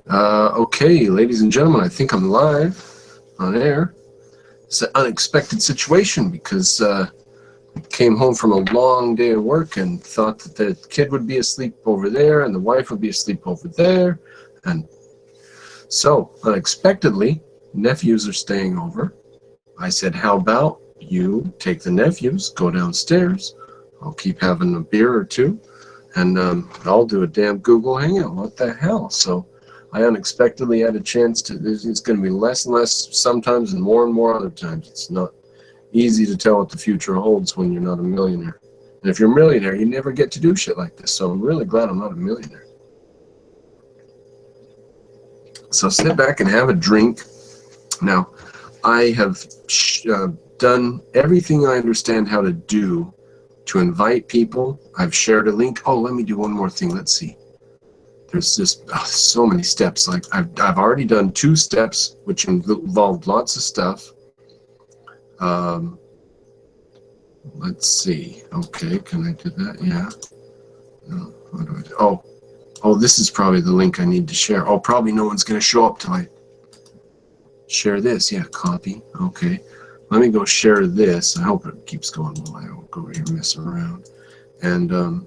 Okay, ladies and gentlemen, I think I'm live on air. It's an unexpected situation because I came home from a long day of work and thought that the kid would be asleep over there and the wife would be asleep over there. And so, unexpectedly, nephews are staying over. I said, how about you take the nephews, go downstairs. I'll keep having a beer or two, and I'll do a damn Google Hangout. What the hell? So I unexpectedly had a chance to, it's going to be less and less sometimes and more other times. It's not easy to tell what the future holds when you're not a millionaire. And if you're a millionaire, you never get to do shit like this. So I'm really glad I'm not a millionaire. So sit back and have a drink. Now, I have done everything I understand how to do to invite people. I've shared a link. Oh, let me do one more thing. Let's see. There's just so many steps. Like I've already done 2 steps, which involved lots of stuff. Let's see. Okay, can I do that? Yeah. No. What do I do? Oh, this is probably the link I need to share. Oh, probably no one's going to show up till I share this. Yeah, copy. Okay. Let me go share this. I hope it keeps going while I go over here and mess around. And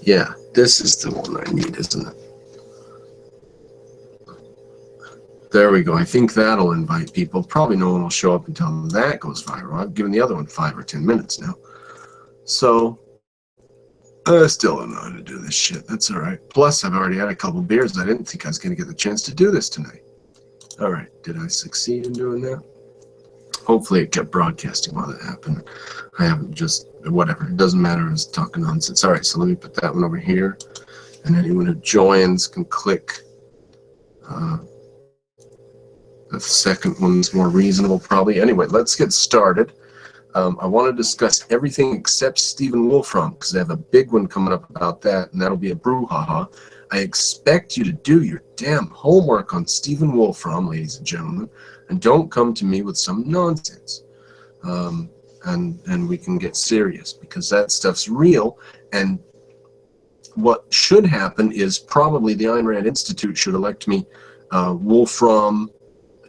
yeah, this is the one I need, isn't it? There we go. I think that'll invite people. Probably no one will show up until that goes viral. I've given the other one 5 or 10 minutes now. So I still don't know how to do this shit. That's all right. Plus, I've already had a couple beers. I didn't think I was going to get the chance to do this tonight. All right. Did I succeed in doing that? Hopefully it kept broadcasting while it happened. I haven't just, whatever. It doesn't matter. I was talking nonsense. All right. So let me put that one over here. And anyone who joins can click. The second one's more reasonable, probably. Anyway, let's get started. I want to discuss everything except Stephen Wolfram, because I have a big one coming up about that, and that'll be a brouhaha. I expect you to do your damn homework on Stephen Wolfram, ladies and gentlemen, and don't come to me with some nonsense. And we can get serious, because that stuff's real, and what should happen is probably the Ayn Rand Institute should elect me Wolfram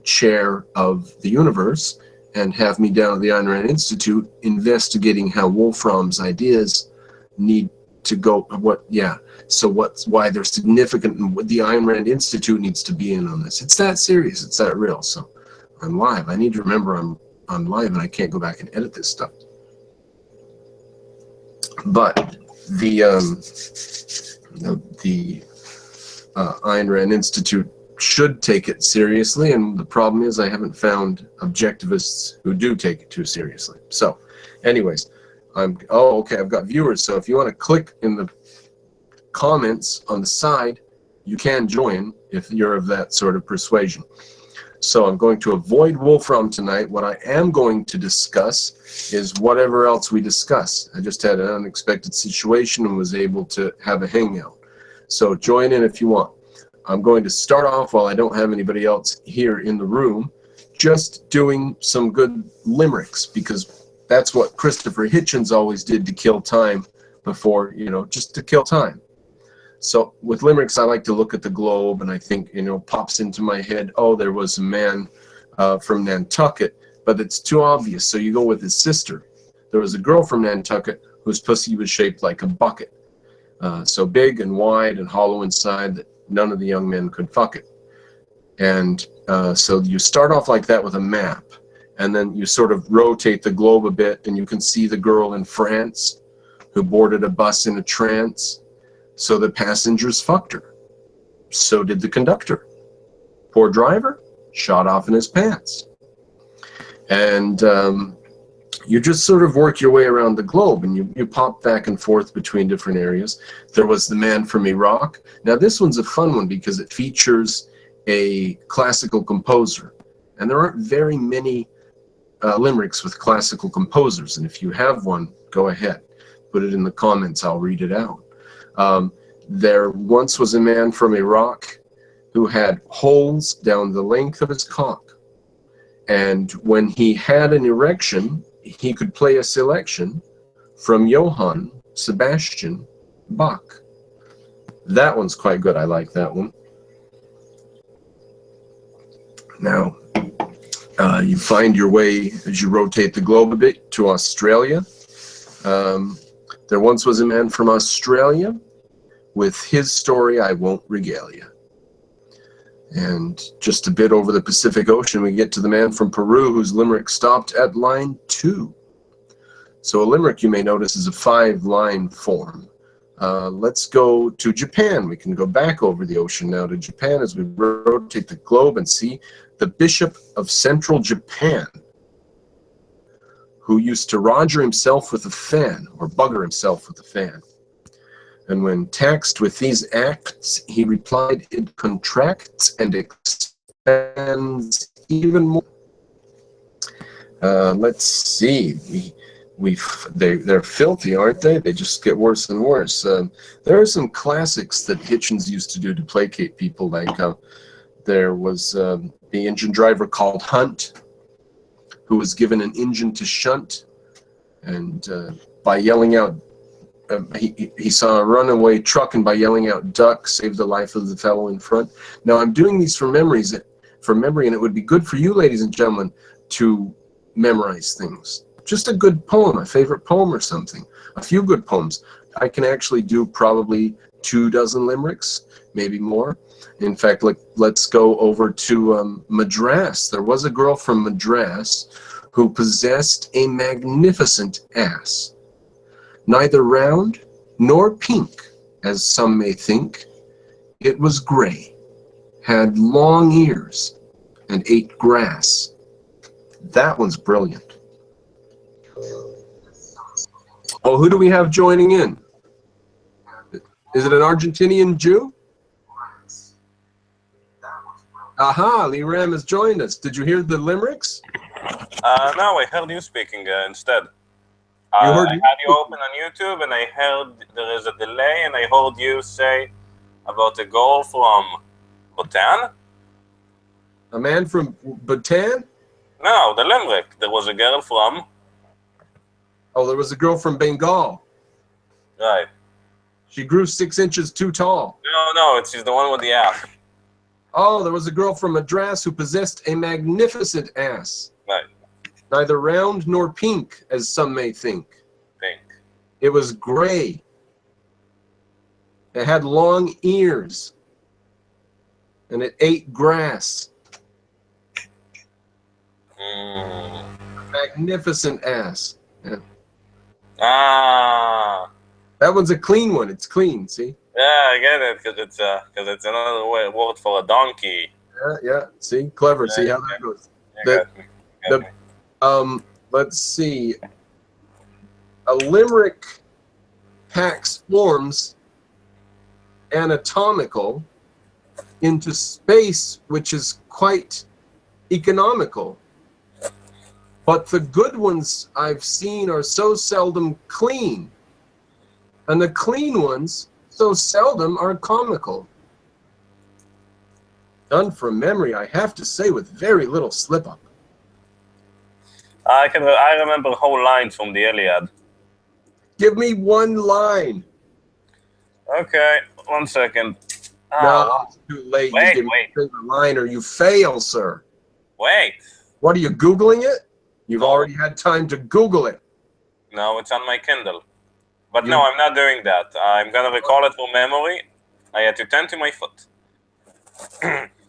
chair of the universe and have me down at the Ayn Rand Institute investigating how Wolfram's ideas need to go, why they're significant and what the Ayn Rand Institute needs to be in on this. It's that serious, it's that real. So I'm live. I need to remember I'm live and I can't go back and edit this stuff. But the Ayn Rand Institute should take it seriously, and the problem is I haven't found objectivists who do take it too seriously. So anyways, okay, I've got viewers, so if you want to click in the comments on the side, you can join if you're of that sort of persuasion. So I'm going to avoid Wolfram tonight. What I am going to discuss is whatever else we discuss. I just had an unexpected situation and was able to have a hangout. So join in if you want. I'm going to start off, while I don't have anybody else here in the room, just doing some good limericks, because that's what Christopher Hitchens always did to kill time before, just to kill time. So with limericks, I like to look at the globe, and I think, pops into my head, oh, there was a man from Nantucket, but it's too obvious, so you go with his sister. There was a girl from Nantucket whose pussy was shaped like a bucket, so big and wide and hollow inside that none of the young men could fuck it. And so you start off like that with a map, and then you sort of rotate the globe a bit, and you can see the girl in France who boarded a bus in a trance. So the passengers fucked her. So did the conductor. Poor driver, shot off in his pants. And you just sort of work your way around the globe, and you pop back and forth between different areas. There was the man from Iraq. Now this one's a fun one because it features a classical composer, and there aren't very many limericks with classical composers, and if you have one, go ahead, put it in the comments, I'll read it out. There once was a man from Iraq who had holes down the length of his cock, and when he had an erection, he could play a selection from Johann Sebastian Bach. That one's quite good. I like that one. Now, you find your way as you rotate the globe a bit to Australia. There once was a man from Australia. With his story, I won't regale you. And just a bit over the Pacific Ocean, we get to the man from Peru whose limerick stopped at line 2. So a limerick, you may notice, is a 5-line form. Let's go to Japan. We can go back over the ocean now to Japan as we rotate the globe and see the Bishop of Central Japan, who used to Roger himself with a fan, or bugger himself with a fan. And when taxed with these acts, he replied, it contracts and expands even more. Let's see. They're filthy, aren't they? They just get worse and worse. There are some classics that Hitchens used to do to placate people. Like there was the engine driver called Hunt, who was given an engine to shunt, and by yelling out, he saw a runaway truck, and by yelling out "duck," saved the life of the fellow in front. Now I'm doing these for memory, and it would be good for you, ladies and gentlemen, to memorize things. Just a good poem, a favorite poem or something. A few good poems. I can actually do probably 24 limericks, maybe more. In fact, let's go over to Madras. There was a girl from Madras who possessed a magnificent ass. Neither round nor pink, as some may think. It was gray, had long ears, and ate grass. That one's brilliant. Oh, who do we have joining in? Is it an Argentinian Jew? Aha, Lee Ram has joined us. Did you hear the limericks? No, I heard you speaking instead. I had you open on YouTube, and I heard there is a delay, and I heard you say about a girl from Bhutan? A man from Bhutan? No, the limerick. There was a girl from... Oh, there was a girl from Bengal. Right. She grew 6 inches too tall. No, she's the one with the ass. Oh, there was a girl from Madras who possessed a magnificent ass. Right. Neither round nor pink, as some may think. Pink. It was gray. It had long ears. And it ate grass. Magnificent ass. Yeah. Ah. That one's a clean one. It's clean, see? Yeah, I get it, because it's another word for a donkey. Yeah. See? Clever. Yeah, see how that goes. Let's see. A limerick packs forms anatomical into space, which is quite economical. But the good ones I've seen are so seldom clean, and the clean ones so seldom are comical. Done from memory, I have to say, with very little slip-up. I remember whole lines from the Iliad. Give me one line. Okay, 1 second. No, it's too late. Wait, you give me a favorite line or you fail, sir. Wait. What, are you Googling it? You've No. already had time to Google it. No, it's on my Kindle. But no, I'm not doing that. I'm going to recall it from memory. I had to tend to my foot.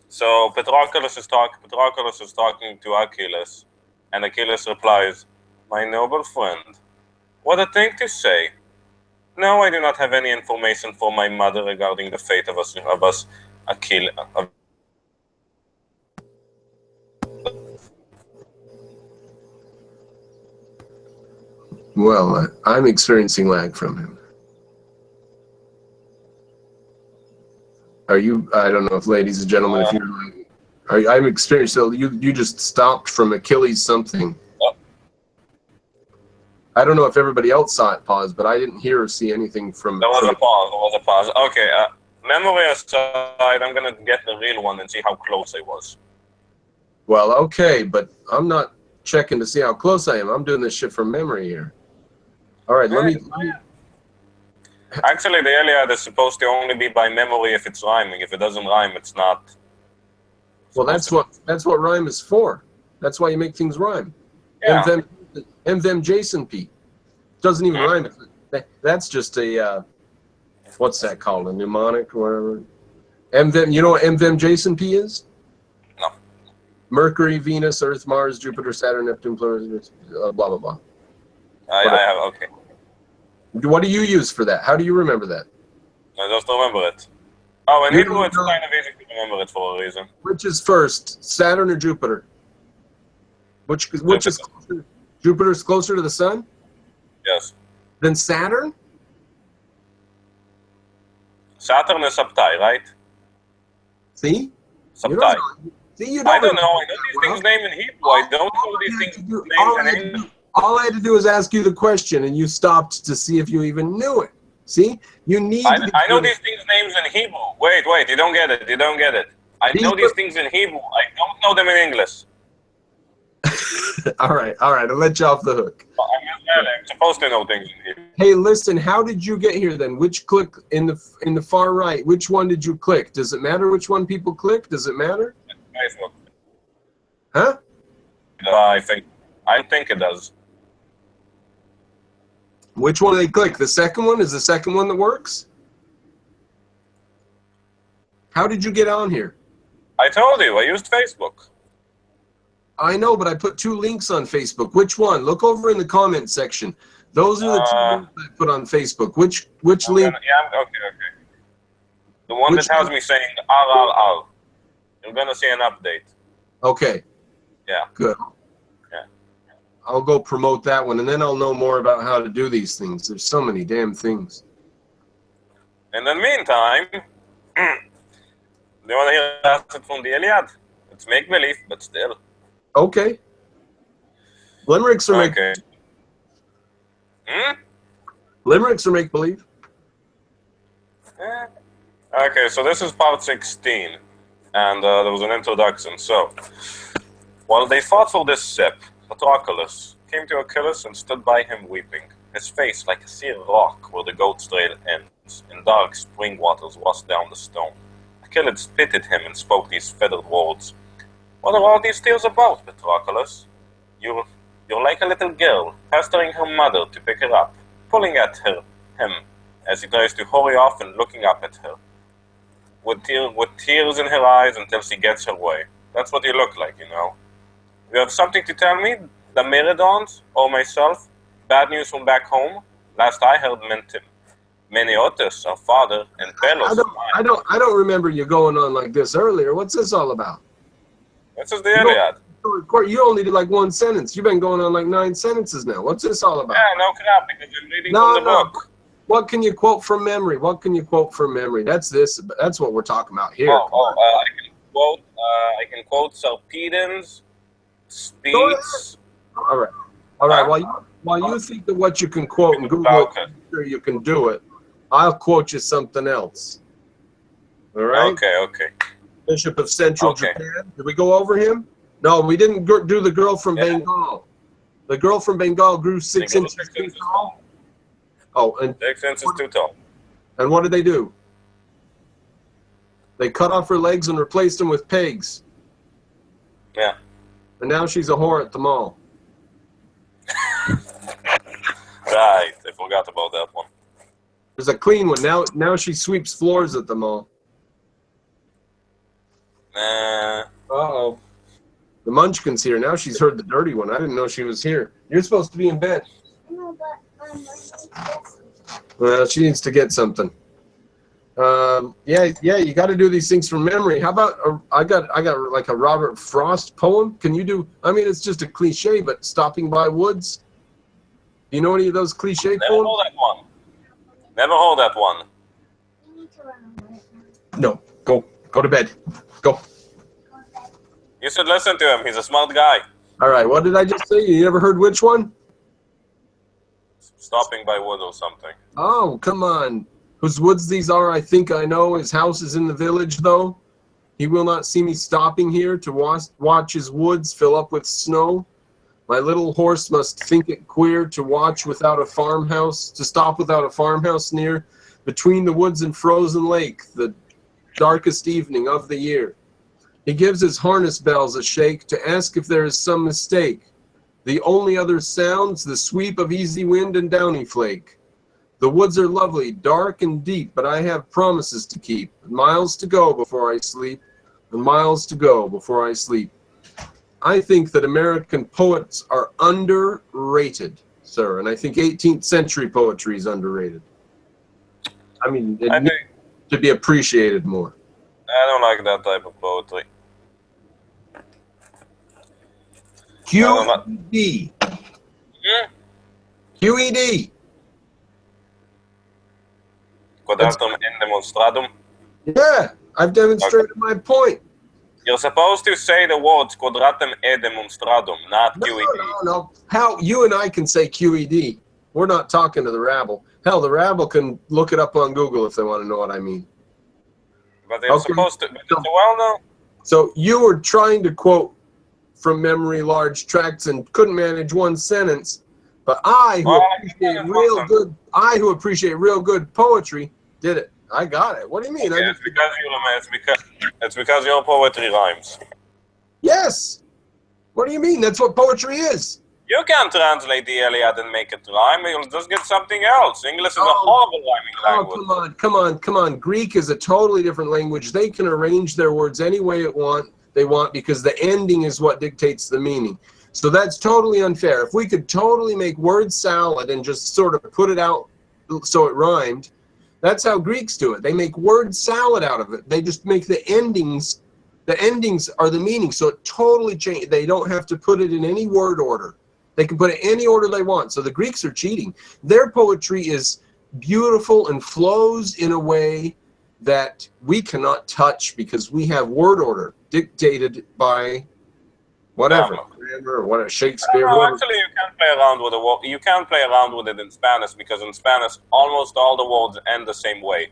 So Patroclus is talking to Achilles. And Achilles replies, "My noble friend, what a thing to say. No, I do not have any information for my mother regarding the fate of us Achilles. Well, I'm experiencing lag from him. Are you? I don't know if, ladies and gentlemen, if you're. I'm experiencing. So you just stopped from Achilles something. Yep. I don't know if everybody else saw it pause, but I didn't hear or see anything from. There was a pause. Okay. Memory aside, I'm gonna get the real one and see how close I was. Well, okay, but I'm not checking to see how close I am. I'm doing this shit from memory here. All right, let Actually, the Iliad is supposed to only be by memory if it's rhyming. If it doesn't rhyme, it's not. Well, that's what rhyme is for. That's why you make things rhyme. Yeah. Them Jason P. Doesn't even rhyme. That's just a what's that called? A mnemonic or whatever. Them, you know what them Jason P is? No. Mercury, Venus, Earth, Mars, Jupiter, Saturn, Neptune, Pluto, blah blah blah. I have, okay. What do you use for that? How do you remember that? I just remember it. Oh, in You Hebrew, it's don't know. kind of easy to remember it for a reason. Which is first, Saturn or Jupiter? Which is closer? Jupiter's closer to the sun Yes. than Saturn? Saturn is Sabtai, right? See? Sabtai. See, I don't know. I know these things named in Hebrew. I don't know these things named in English. All I had to do was ask you the question, and you stopped to see if you even knew it. See? You need I know these things names in Hebrew. Wait, you don't get it. You don't get it. I know these things in Hebrew. I don't know them in English. all right. I'll let you off the hook. I'm supposed to know things in Hebrew. Hey, listen, how did you get here then? Which click in the far right? Which one did you click? Does it matter which one people click? Does it matter? Facebook. Huh? I think it does. Which one do they click? The second one? Is the second one that works? How did you get on here? I told you. I used Facebook. I know, but I put 2 links on Facebook. Which one? Look over in the comment section. Those are the 2 links I put on Facebook. Which link? Okay. The one that has me saying R. You're gonna see an update. Okay. Yeah. Good. Yeah. I'll go promote that one, and then I'll know more about how to do these things. There's so many damn things. In the meantime, do you want to hear a lesson from the Iliad? It's make-believe, but still. Okay. Limericks are Okay. Limericks are make-believe. Okay, so this is part 16, and there was an introduction. So, while they fought for this ship, Patroclus came to Achilles and stood by him weeping, his face like a seared rock where the goat's trail ends, and dark spring waters washed down the stone. Achilles pitied him and spoke these feathered words. What are all these tears about, Patroclus? You're like a little girl, pestering her mother to pick her up, pulling at him as he tries to hurry off and looking up at her, with tears in her eyes until she gets her way. That's what you look like, you know. You have something to tell me? The Myrmidons, or myself? Bad news from back home? Last I heard Meniotus, our father, and Pelos. I don't remember you going on like this earlier. What's this all about? This is the Iliad. You only did like 1 sentence. You've been going on like 9 sentences now. What's this all about? Yeah, no crap, because I'm reading from the book. What can you quote from memory? That's what we're talking about here. I can quote Sarpedon's speech. All right. While you think of what you can quote and Google, sure you can do it. I'll quote you something else. All right. Okay. Bishop of Central Japan. Did we go over him? No, we didn't do the girl from Bengal. The girl from Bengal grew 6 inches too tall. Oh, and 6 inches too tall. And what did they do? They cut off her legs and replaced them with pegs. Yeah. And now she's a whore at the mall. Right, I forgot about that one. There's a clean one. Now she sweeps floors at the mall. Uh-oh. The Munchkin's here. Now she's heard the dirty one. I didn't know she was here. You're supposed to be in bed. No, but Well, she needs to get something. Yeah, you got to do these things from memory. How about I got like a Robert Frost poem? Can you do? I mean, it's just a cliche, but stopping by woods. Do you know any of those cliche Never poems? hold that one. Never hold that one. you need to run. No, go to bed. Go. You should listen to him. He's a smart guy. All right. What did I just say? You never heard which one? Stopping by wood or something. Oh, come on. Whose woods these are, I think I know. His house is in the village, though. He will not see me stopping here to watch his woods fill up with snow. My little horse must think it queer to watch without a farmhouse, to stop without a farmhouse near. between the woods and frozen lake, the darkest evening of the year. He gives his harness bells a shake to ask if there is some mistake. The only other sounds the sweep of easy wind and downy flake. The woods are lovely, dark and deep, but I have promises to keep. Miles to go before I sleep, and miles to go before I sleep. I think that American poets are underrated, sir, and I think 18th century poetry is underrated. I mean, it I needs think to be appreciated more. I don't like that type of poetry. QED. QED. Quadratum in demonstradum. Yeah, I've demonstrated my point. You're supposed to say the words quadratum e demonstradum, not No, QED. no. How you and I can say QED? We're not talking to the rabble. Hell, the rabble can look it up on Google if they want to know what I mean. But they're Okay. supposed to. Well, no. So you were trying to quote from memory large tracts and couldn't manage one sentence, but I who appreciate real good poetry did it. I got it. What do you mean? Okay, it's because your poetry rhymes. Yes. What do you mean? That's what poetry is. You can't translate the Iliad and make it rhyme. You'll just get something else. English is a horrible rhyming language. Come on. Greek is a totally different language. They can arrange their words any way they want because the ending is what dictates the meaning. So that's totally unfair. If we could totally make word salad and just sort of put it out so it rhymed, that's how Greeks do it. They make word salad out of it. They just make the endings. The endings are the meaning, so it totally changes. They don't have to put it in any word order. They can put it in any order they want. So the Greeks are cheating. Their poetry is beautiful and flows in a way that we cannot touch because we have word order dictated by whatever, grammar or whatever, Shakespeare. Actually, you can't play around with you can't play around with it in Spanish because in Spanish almost all the words end the same way.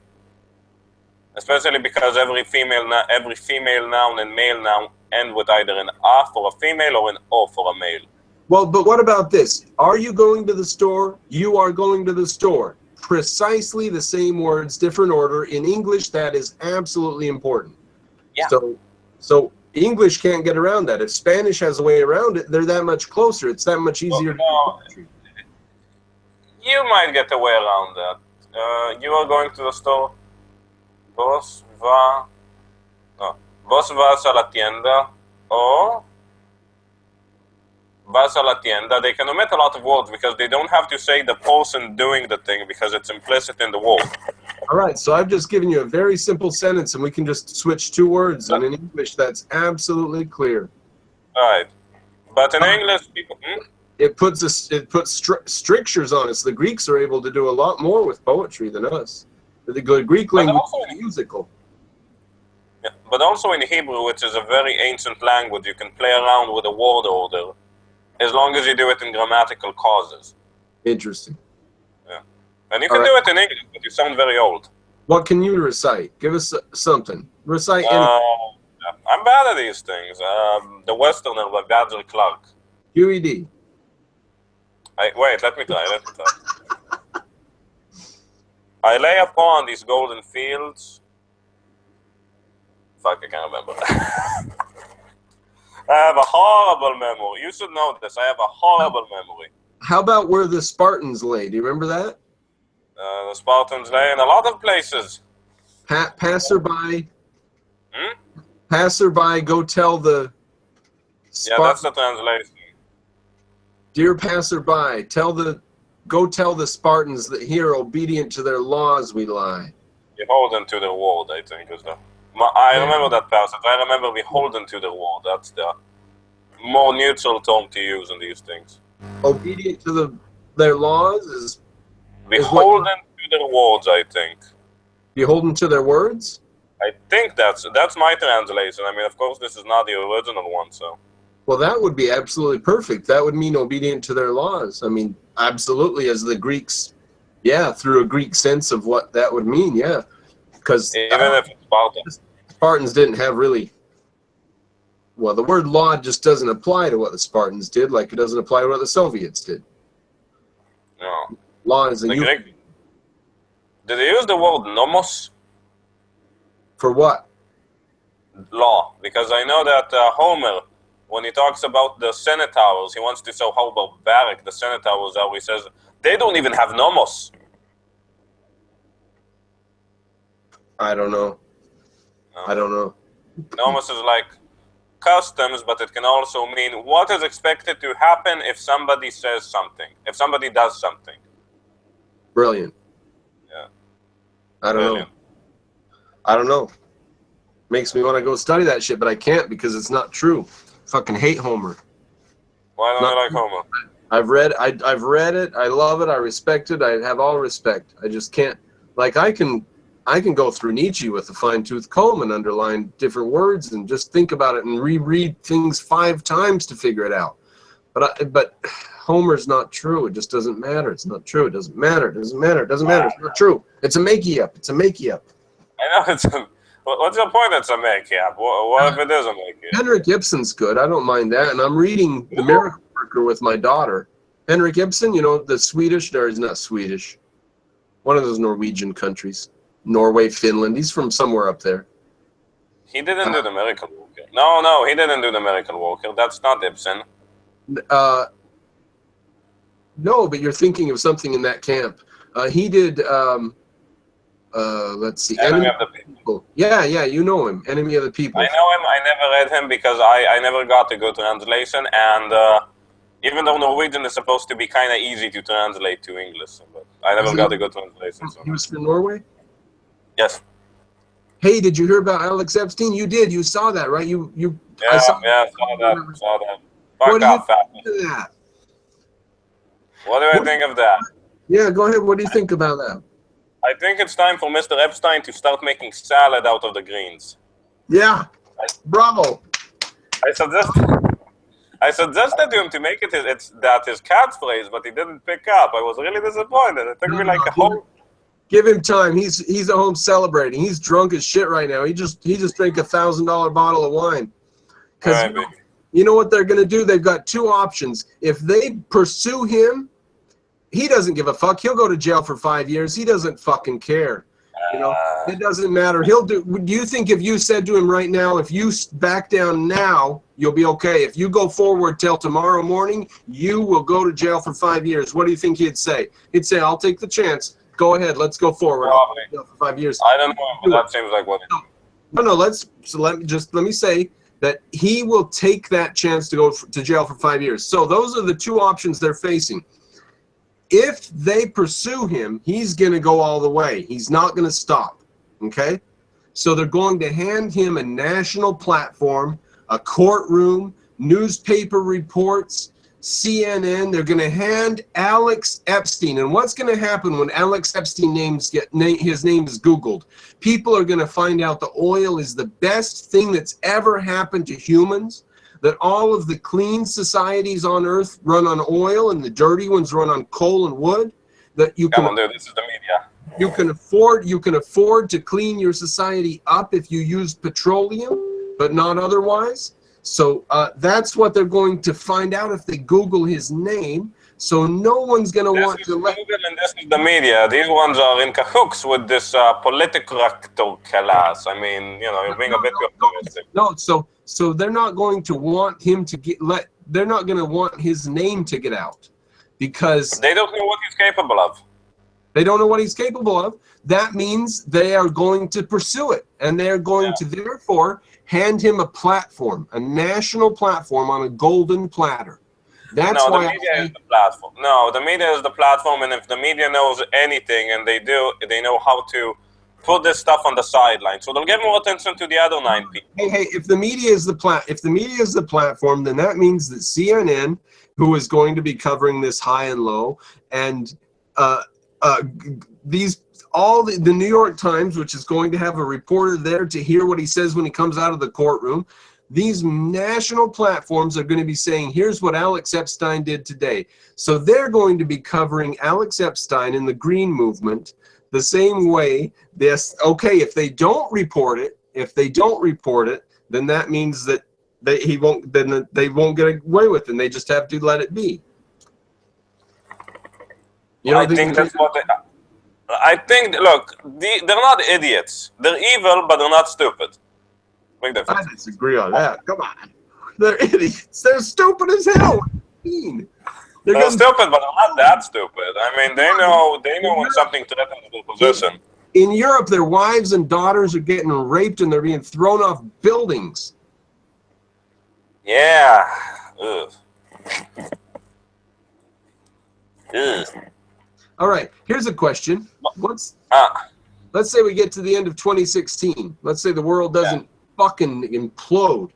Especially because every female noun and male noun end with either an "a" for a female or an "o" for a male. Well, but what about this? Are you going to the store? You are going to the store. Precisely the same words, different order. In English, that is absolutely important. Yeah. So English can't get around that. If Spanish has a way around it, they're that much closer. It's that much easier to do. You might get a way around that. You are going to the store. Vos vas a la tienda o vas a la tienda. They can omit a lot of words because they don't have to say the person doing the thing because it's implicit in the word. All right, so I've just given you a very simple sentence and we can just switch two words. And in English, that's absolutely clear. Right. But in English, people... It puts strictures on us. The Greeks are able to do a lot more with poetry than us. The Greek language is musical. Yeah, but also in Hebrew, which is a very ancient language, you can play around with a word order as long as you do it in grammatical causes. Interesting. Yeah. And you can do it in English, but you sound very old. What can you recite? Give us something. Recite anything. I'm bad at these things. The Westerner by Badger Clark. QED. Wait, let me try. I lay upon these golden fields. Fuck, I can't remember. I have a horrible memory. You should know this. I have a horrible memory. How about where the Spartans lay? Do you remember that? The Spartans lay in a lot of places. Passerby. Passerby, go tell the Spartans. Yeah, that's the translation. Dear passerby, go tell the Spartans that here, obedient to their laws, we lie. Beholden to the word, I think is the. I remember that passage. I remember beholden to the word. That's the more neutral term to use in these things. Obedient to their laws is beholden to their words, I think. Beholden to their words? I think that's my translation. I mean, of course, this is not the original one, so. Well, that would be absolutely perfect. That would mean obedient to their laws. I mean, absolutely, as the Greeks, yeah, through a Greek sense of what that would mean, yeah. Because even if it's Spartans didn't have really, well, the word law just doesn't apply to what the Spartans did, like it doesn't apply to what the Soviets did. No. Law is a Did they use the word nomos? For what? Law. Because I know that Homer, when he talks about the Centaurs, he wants to show how barbaric the Centaurs are. He says, they don't even have nomos. I don't know. I don't know. Nomos is like customs, but it can also mean what is expected to happen if somebody says something, if somebody does something. Brilliant. Yeah. I don't know. I don't know. Makes me want to go study that shit, but I can't because it's not true. Fucking hate Homer. Why don't you like Homer? I've read it. I love it. I respect it. I have all respect. I just can't. Like I can go through Nietzsche with a fine-tooth comb and underline different words and just think about it and reread things 5 times to figure it out. But Homer's not true. It just doesn't matter. It's not true. It doesn't matter. It doesn't matter. It doesn't matter. It's not true. It's a makey-up. It's a makey-up. I know it's a. What's your point? It's a make-up. What if it is a make-up? Henrik Ibsen's good. I don't mind that. And I'm reading The Miracle Worker with my daughter. Henrik Ibsen, you know, the Swedish, or he's not Swedish. One of those Norwegian countries. Norway, Finland. He's from somewhere up there. He didn't do The Miracle Worker. No, he didn't do The Miracle Worker. That's not Ibsen. No, but you're thinking of something in that camp. He did, let's see. Enemy of the People. Yeah, you know him. Enemy of the People. I know him. I never read him because I never got a good translation. And even though Norwegian is supposed to be kind of easy to translate to English, but I never got a good translation. So. He was from Norway? Yes. Hey, did you hear about Alex Epstein? You did. You saw that, right? Yeah, I saw that. What do you Fuck off, think of that? What do I think of that? Yeah, go ahead. What do you think about that? I think it's time for Mr. Epstein to start making salad out of the greens. Yeah. Bravo. I suggested to him to make it his catchphrase, but he didn't pick up. I was really disappointed. It took me like a whole... Give him time. He's at home celebrating. He's drunk as shit right now. He just drank a $1,000 bottle of wine. Because you know what they're gonna do? They've got 2 options. If they pursue him, he doesn't give a fuck. He'll go to jail for 5 years. He doesn't fucking care. You know, it doesn't matter. He'll do. Do you think if you said to him right now, if you back down now, you'll be okay? If you go forward till tomorrow morning, you will go to jail for 5 years. What do you think he'd say? He'd say, "I'll take the chance. Go ahead. Let's go forward." For 5 years. I don't know, but that seems like what. No. Let me say that he will take that chance to go to jail for 5 years. So those are the 2 options they're facing. If they pursue him, he's going to go all the way. He's not going to stop, okay? So they're going to hand him a national platform, a courtroom, newspaper reports, CNN. They're going to hand Alex Epstein. And what's going to happen when Alex Epstein his name is Googled? People are going to find out the oil is the best thing that's ever happened to humans, that all of the clean societies on earth run on oil and the dirty ones run on coal and wood, that you can this is the media. You can afford to clean your society up if you use petroleum, but not otherwise. So that's what they're going to find out if they Google his name. So no one's going to want to let... Google and this is the media. These ones are in cahoots with this political class. I mean, you know, you're being a bit optimistic. No, so they're not going to want him to they're not going to want his name to get out because... They don't know what he's capable of. They don't know what he's capable of. That means they are going to pursue it. And they're going to therefore hand him a platform, a national platform on a golden platter. That's why the media is the platform. No, the media is the platform, and if the media knows anything, and they know how to put this stuff on the sideline, so they'll give more attention to the other 9 people. Hey, if the media is the platform, then that means that CNN, who is going to be covering this high and low, and the New York Times, which is going to have a reporter there to hear what he says when he comes out of the courtroom. These national platforms are going to be saying, here's what Alex Epstein did today. So they're going to be covering Alex Epstein in the Green Movement the same way. If they don't report it, then that means that they won't get away with it, and they just have to let it be. I think that's what I think, look, they're not idiots. They're evil, but they're not stupid. Big I difference. disagree on that. Come on. They're idiots. They're stupid as hell. What do you mean? They're getting- stupid, but they're not that stupid. I mean, they know when something threatens their position. In Europe, their wives and daughters are getting raped and they're being thrown off buildings. Yeah. Ugh. Ugh. All right, here's a question. Let's say we get to the end of 2016. Let's say the world doesn't fucking implode.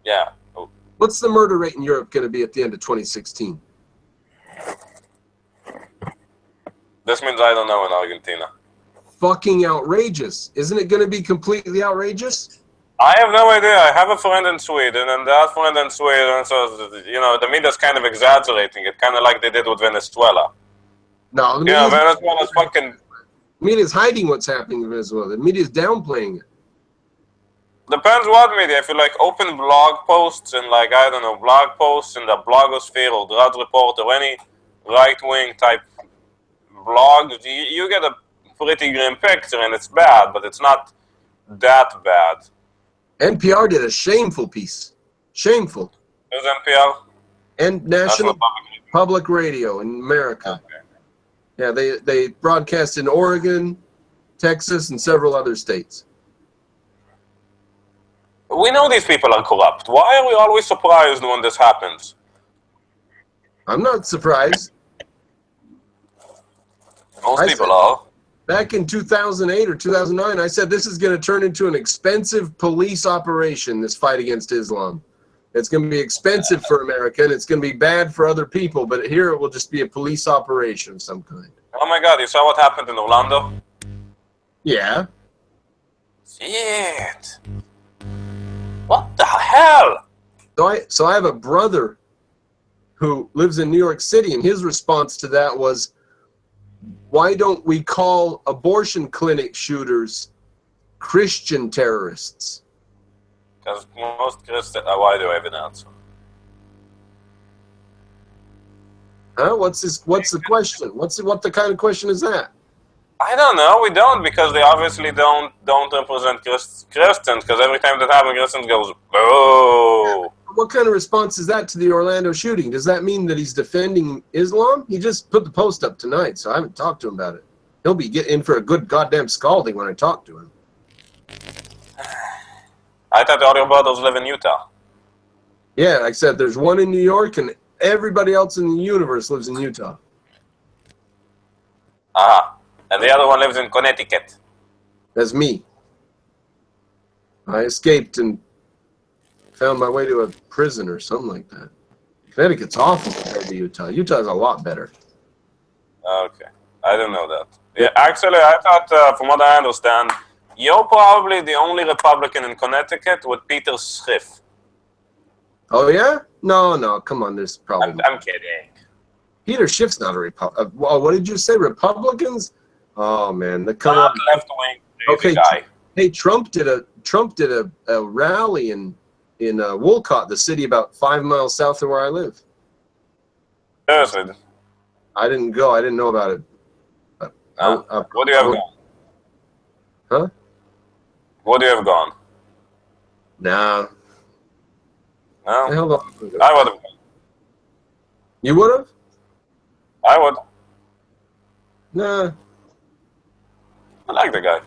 Yeah. Oh. What's the murder rate in Europe going to be at the end of 2016? This means I don't know in Argentina. Fucking outrageous. Isn't it going to be completely outrageous? I have no idea. I have a friend in Sweden, and that friend in Sweden, so, you know, the media's kind of exaggerating it, kind of like they did with Venezuela. No, the Yeah, media's, Venezuela's fucking... media's hiding what's happening in Venezuela. The media's downplaying it. Depends what media. If you, like, open blog posts and, like, I don't know, blog posts in the blogosphere or Drudge Report or any right-wing type blog, you get a pretty grim picture, and it's bad, but it's not that bad. NPR did a shameful piece. Shameful. Who's NPR? And National Public Radio in America. Okay. Yeah, they broadcast in Oregon, Texas, and several other states. We know these people are corrupt. Why are we always surprised when this happens? I'm not surprised. Most people are. Back in 2008 or 2009, I said this is going to turn into an expensive police operation, this fight against Islam. It's going to be expensive for America, and it's going to be bad for other people, but here it will just be a police operation of some kind. Oh my god, you saw what happened in Orlando? Yeah. Shit. What the hell? So I have a brother who lives in New York City, and his response to that was, why don't we call abortion clinic shooters Christian terrorists? Because most Christians... why do I have an answer? Huh? What's the question? What the kind of question is that? I don't know. We don't, because they obviously don't represent Christians, because every time that happens, Christians goes, oh. What kind of response is that to the Orlando shooting? Does that mean that he's defending Islam? He just put the post up tonight, so I haven't talked to him about it. He'll be getting in for a good goddamn scalding when I talk to him. I thought all your brothers live in Utah. Yeah, like I said, there's one in New York, and everybody else in the universe lives in Utah. Ah, and the other one lives in Connecticut. That's me. I escaped and found my way to a prison or something like that. Connecticut's awful compared to Utah. Utah's a lot better. Okay, I don't know that. Yeah, actually, I thought, from what I understand, you're probably the only Republican in Connecticut with Peter Schiff. Oh, yeah? No, come on, there's probably... I'm kidding. Peter Schiff's not a Republican. What did you say, Republicans? Oh, man, the come Not on. left-wing Okay, guy. hey, Trump did a rally in Wolcott, the city about 5 miles south of where I live. Seriously. I didn't go. I didn't know about it. What do you have gone? Huh? What do you have gone? Nah. No? Hell no. I would have gone. You would have? I would. Nah. I like the guy.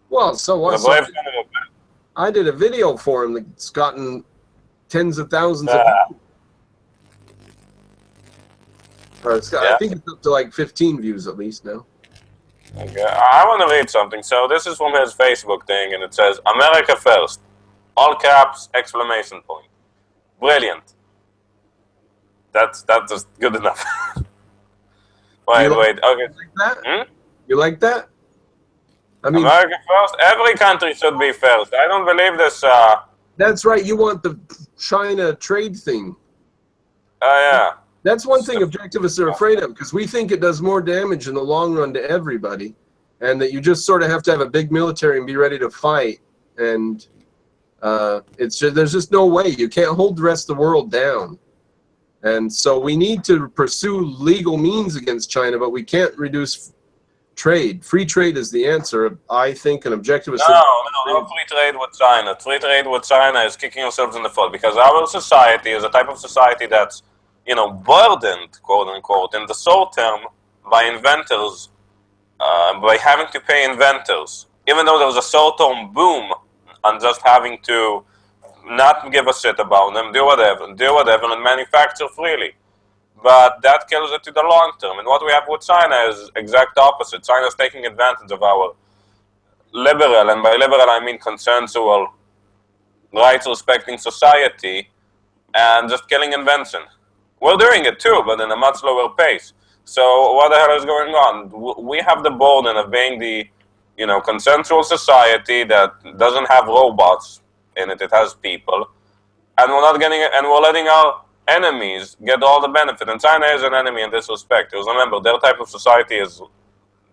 Well, so what? The brave son of a man. I did a video for him that's gotten tens of thousands of views. Or I think it's up to like 15 views at least now. Okay, I want to read something. So this is from his Facebook thing, and it says, America first. All caps, exclamation point. Brilliant. That's just good enough. wait. Okay. Like that? You like that? I mean, America first? Every country should be first. I don't believe this. That's right. You want the China trade thing. Yeah. That's one thing objectivists are afraid of, because we think it does more damage in the long run to everybody, and that you just sort of have to have a big military and be ready to fight. And there's just no way. You can't hold the rest of the world down. And so we need to pursue legal means against China, but we can't reduce trade. Free trade is the answer. I think an objectivist. No free trade with China. Free trade with China is kicking yourselves in the foot because our society is a type of society that's, burdened, quote unquote, in the short term by inventors, by having to pay inventors. Even though there was a short-term boom on just having to not give a shit about them, do whatever, and manufacture freely. But that kills it to the long term. And what we have with China is exact opposite. China is taking advantage of our liberal, and by liberal I mean consensual, rights-respecting society, and just killing invention. We're doing it too, but in a much lower pace. So what the hell is going on? We have the burden of being the consensual society that doesn't have robots in it; it has people, and we're not getting it, and we're letting our enemies get all the benefit. And China is an enemy in this respect. Because remember, their type of society is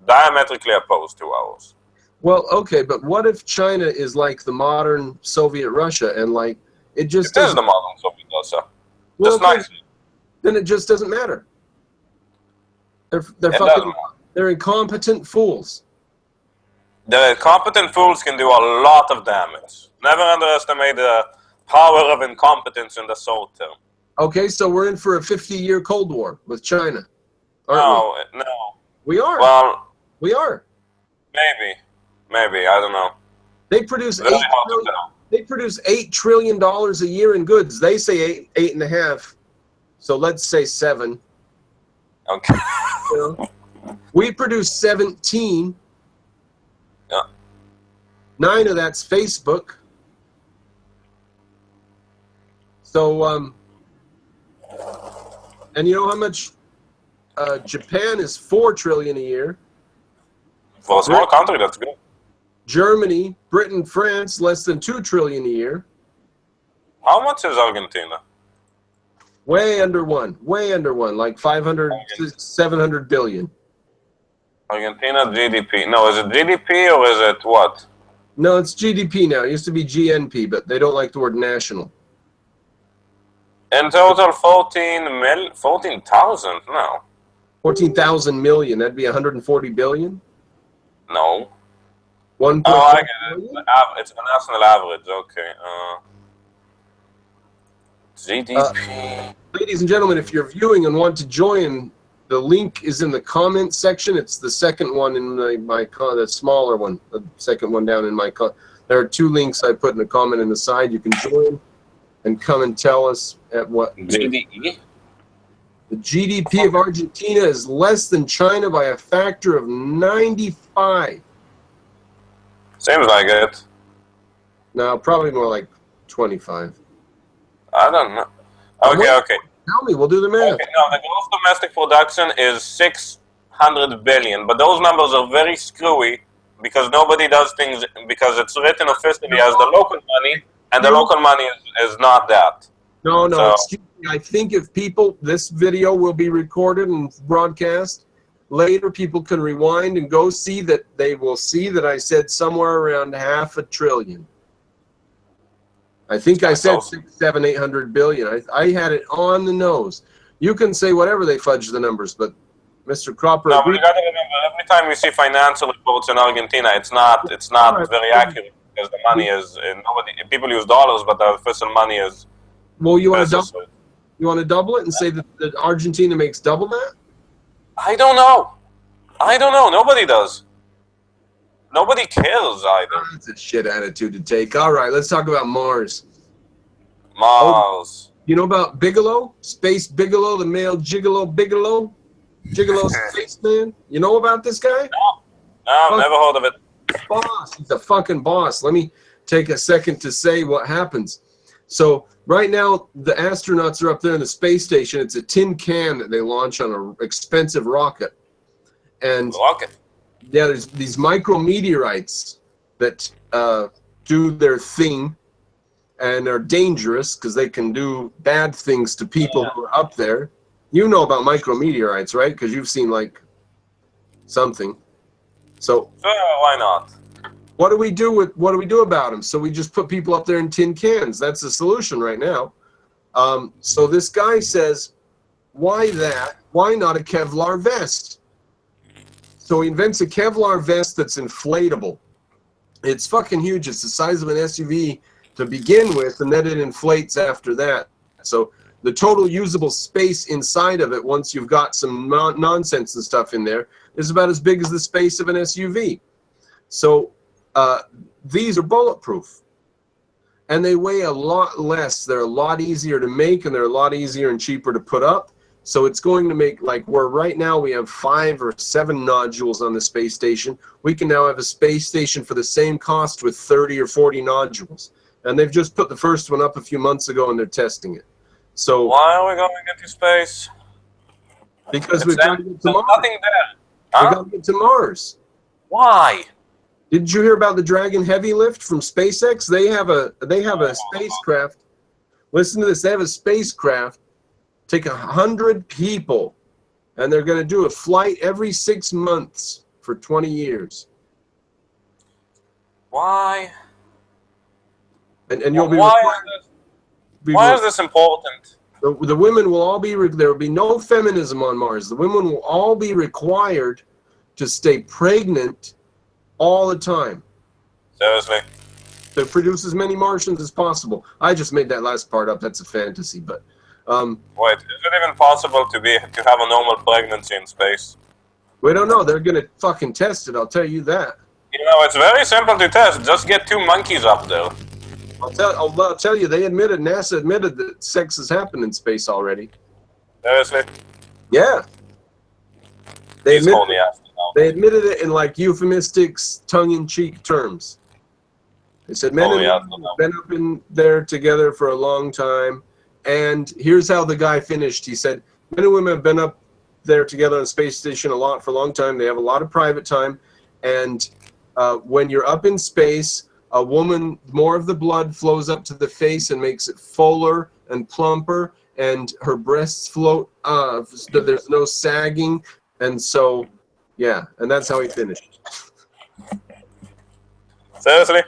diametrically opposed to ours. Well, okay, but what if China is like the modern Soviet Russia, and like it just it is the modern Soviet Russia, well, just nicely. Then it just doesn't matter. They're incompetent fools. The incompetent fools can do a lot of damage. Never underestimate the power of incompetence in the short term. Okay, so we're in for a 50-year Cold War with China, aren't we? No. We are. Well, we are. Maybe, I don't know. They produce Very hard to tell. They produce $8 trillion a year in goods. They say 8.5. So let's say 7. Okay. We produce 17. Yeah. 9 of that's Facebook. So, and you know how much Japan is? 4 trillion a year. For a small country, that's good. Germany, Britain, France, less than 2 trillion a year. How much is Argentina? Way under one, like 500, 700 billion. Argentina GDP. No, is it GDP or is it what? No, it's GDP now. It used to be GNP, but they don't like the word national. In total, 14,000 now. 14,000 million. That'd be 140 billion. No. 1. Oh, I get it. It's the national average. Okay. GDP. Ladies and gentlemen, if you're viewing and want to join, the link is in the comments section. It's the second one in the smaller one, the second one down in my there are 2 links I put in the comment in the side. You can join and come and tell us at what GDP. The GDP of Argentina is less than China by a factor of 95. Seems like it. No, probably more like 25. I don't know. Okay. Tell me, we'll do the math. Okay, no, the gross domestic production is 600 billion, but those numbers are very screwy because nobody does things, because it's written officially as the local money, and the local money is not that. No, So, excuse me. I think if this video will be recorded and broadcast. Later, people can rewind and go see that. They will see that I said somewhere around 500 billion. I think I said 600, 700, 800 billion. I had it on the nose. You can say whatever they fudge the numbers, but Mr. Cropper. no, but you got to remember, every time we see financial reports in Argentina, it's not very accurate because the money is people use dollars, but the official money is. Well, you want to double? You want to double it and say that Argentina makes double that? I don't know. Nobody does. Nobody cares either. That's a shit attitude to take. All right, let's talk about Mars. Mars. You know about Bigelow? Space Bigelow, the male gigolo Bigelow? Gigolo spaceman? You know about this guy? No, never heard of it. Boss. He's a fucking boss. Let me take a second to say what happens. So right now, the astronauts are up there in the space station. It's a tin can that they launch on an expensive rocket. And yeah, there's these micrometeorites that do their thing and are dangerous because they can do bad things to people who are up there. You know about micrometeorites, right? Because you've seen like something. So why not? what do we do about them? So we just put people up there in tin cans. That's the solution right now. So this guy says, why that? Why not a Kevlar vest? So he invents a Kevlar vest that's inflatable. It's fucking huge. It's the size of an SUV to begin with, and then it inflates after that. So the total usable space inside of it, once you've got some nonsense and stuff in there, is about as big as the space of an SUV. So these are bulletproof. And they weigh a lot less. They're a lot easier to make, and they're a lot easier and cheaper to put up. So it's going to make, like, where right now we have 5 or 7 nodules on the space station, we can now have a space station for the same cost with 30 or 40 nodules. And they've just put the first one up a few months ago, and they're testing it. So why are we going into space? Because we've got to get to Mars. Nothing there. Huh? We've got to get to Mars. Why? Did you hear about the Dragon Heavy Lift from SpaceX? They have a spacecraft. Listen to this. They have a spacecraft. Take 100 people, and they're going to do a flight every 6 months for 20 years. Why? And you'll be why is this important? The women will all be. There will be no feminism on Mars. The women will all be required to stay pregnant all the time. Seriously? To produce as many Martians as possible. I just made that last part up. That's a fantasy, but. Wait, is it even possible to have a normal pregnancy in space? We don't know. They're gonna fucking test it. I'll tell you that. You know, it's very simple to test. Just get 2 monkeys up there. I'll tell you. NASA admitted that sex has happened in space already. Seriously? Yeah. They They admitted it in like euphemistic, tongue-in-cheek terms. They said men and women have been up in there together for a long time. And here's how the guy finished. He said, men and women have been up there together on the space station for a long time. They have a lot of private time. And when you're up in space, a woman, more of the blood flows up to the face and makes it fuller and plumper. And her breasts float. There's no sagging. And so, yeah. And that's how he finished. Seriously?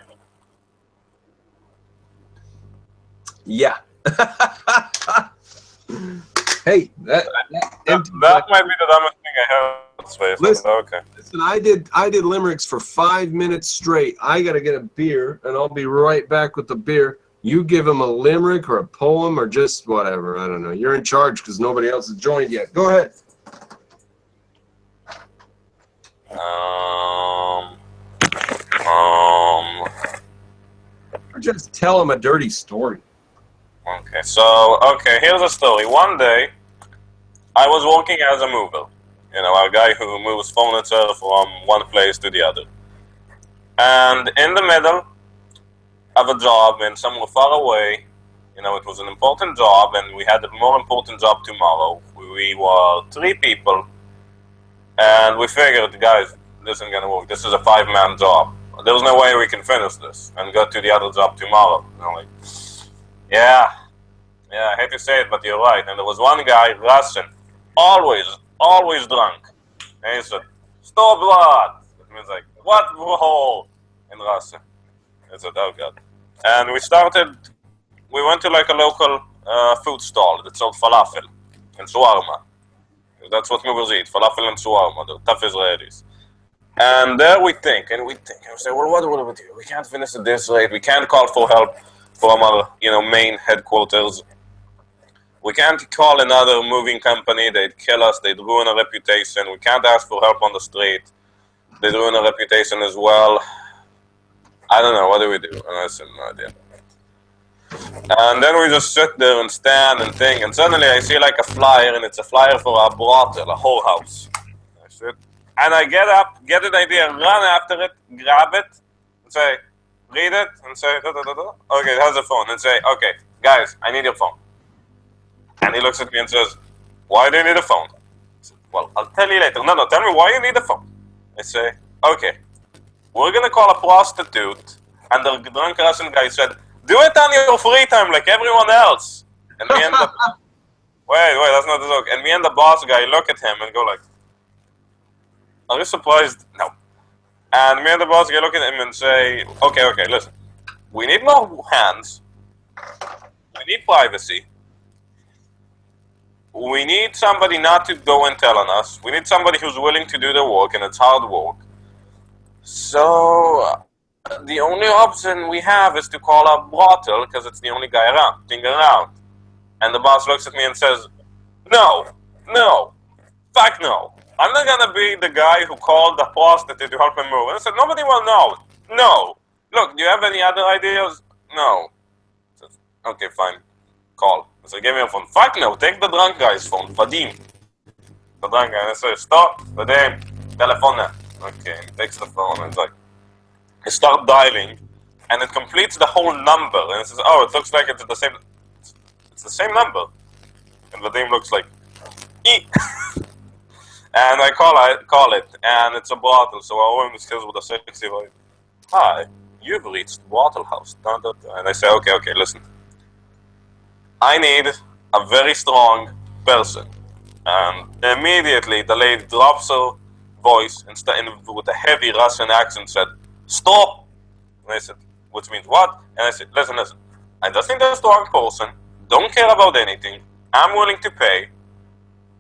Yeah. Hey, that might be the dumbest thing I heard in space. Listen, okay. Listen, I did limericks for 5 minutes straight. I gotta get a beer, and I'll be right back with the beer. You give him a limerick or a poem or just whatever. I don't know. You're in charge because nobody else has joined yet. Go ahead. Or just tell him a dirty story. Okay, here's a story. One day, I was working as a mover. You know, a guy who moves furniture from one place to the other. And in the middle of a job and somewhere far away, you know, it was an important job, and we had a more important job tomorrow. We were 3 people, and we figured, guys, this isn't gonna work. This is a 5-man job. There's no way we can finish this and go to the other job tomorrow. You know, like, yeah, I hate to say it, but you're right. And there was one guy, Russian, always drunk. And he said, "Stop blood." It means like, what? Whoa, in Russian. I said, oh God. And we went to like a local food stall that sold falafel and shawarma. That's what movers eat, falafel and shawarma, the tough Israelis. And there we think, and we say, well, what do we do? We can't finish at this rate. We can't call for help from our, main headquarters. We can't call another moving company. They'd kill us. They'd ruin our reputation. We can't ask for help on the street. They'd ruin our reputation as well. I don't know. What do we do? I have no idea. And then we just sit there and stand and think. And suddenly I see like a flyer, and it's a flyer for a brothel, a whorehouse. I sit, and I get up, get an idea, run after it, grab it, and say, read it, and say, da, da, da, da. Okay, it has a phone, and say, okay, guys, I need your phone. And he looks at me and says, why do you need a phone? I said, well, I'll tell you later. No, tell me why you need a phone. I say, okay, we're going to call a prostitute. And the drunk Russian guy said, do it on your free time like everyone else. And me and the... Wait, that's not the joke. And me and the boss guy look at him and go like, are you surprised? No. And me and the boss guy look at him and say, okay, listen. We need more hands. We need privacy. we need somebody not to go and tell on us. We need somebody who's willing to do the work, and it's hard work. So the only option we have is to call up Bottle, because it's the only thing around. And the boss looks at me and says, no, fuck no. I'm not gonna be the guy who called the prostitute to help him move. And I said, nobody will know. No. Look, do you have any other ideas? No. I said, okay, fine. Call. So he gave me a phone. Fuck no, take the drunk guy's phone. Vadim. The drunk guy. And I said, stop. Vadim. Telephone. Okay, he takes the phone and it's like, I start dialing and it completes the whole number. And it says, oh, it looks like it's the same. It's the same number. And Vadim looks like, and I call it, and it's a bottle. So I open this with a sexy voice. Hi, you've reached Bottle House. Dun, dun, dun. And I say, okay, listen. I need a very strong person. And immediately the lady drops her voice with a heavy Russian accent said, stop! And I said, which means what? And I said, listen. I just need a strong person. Don't care about anything. I'm willing to pay.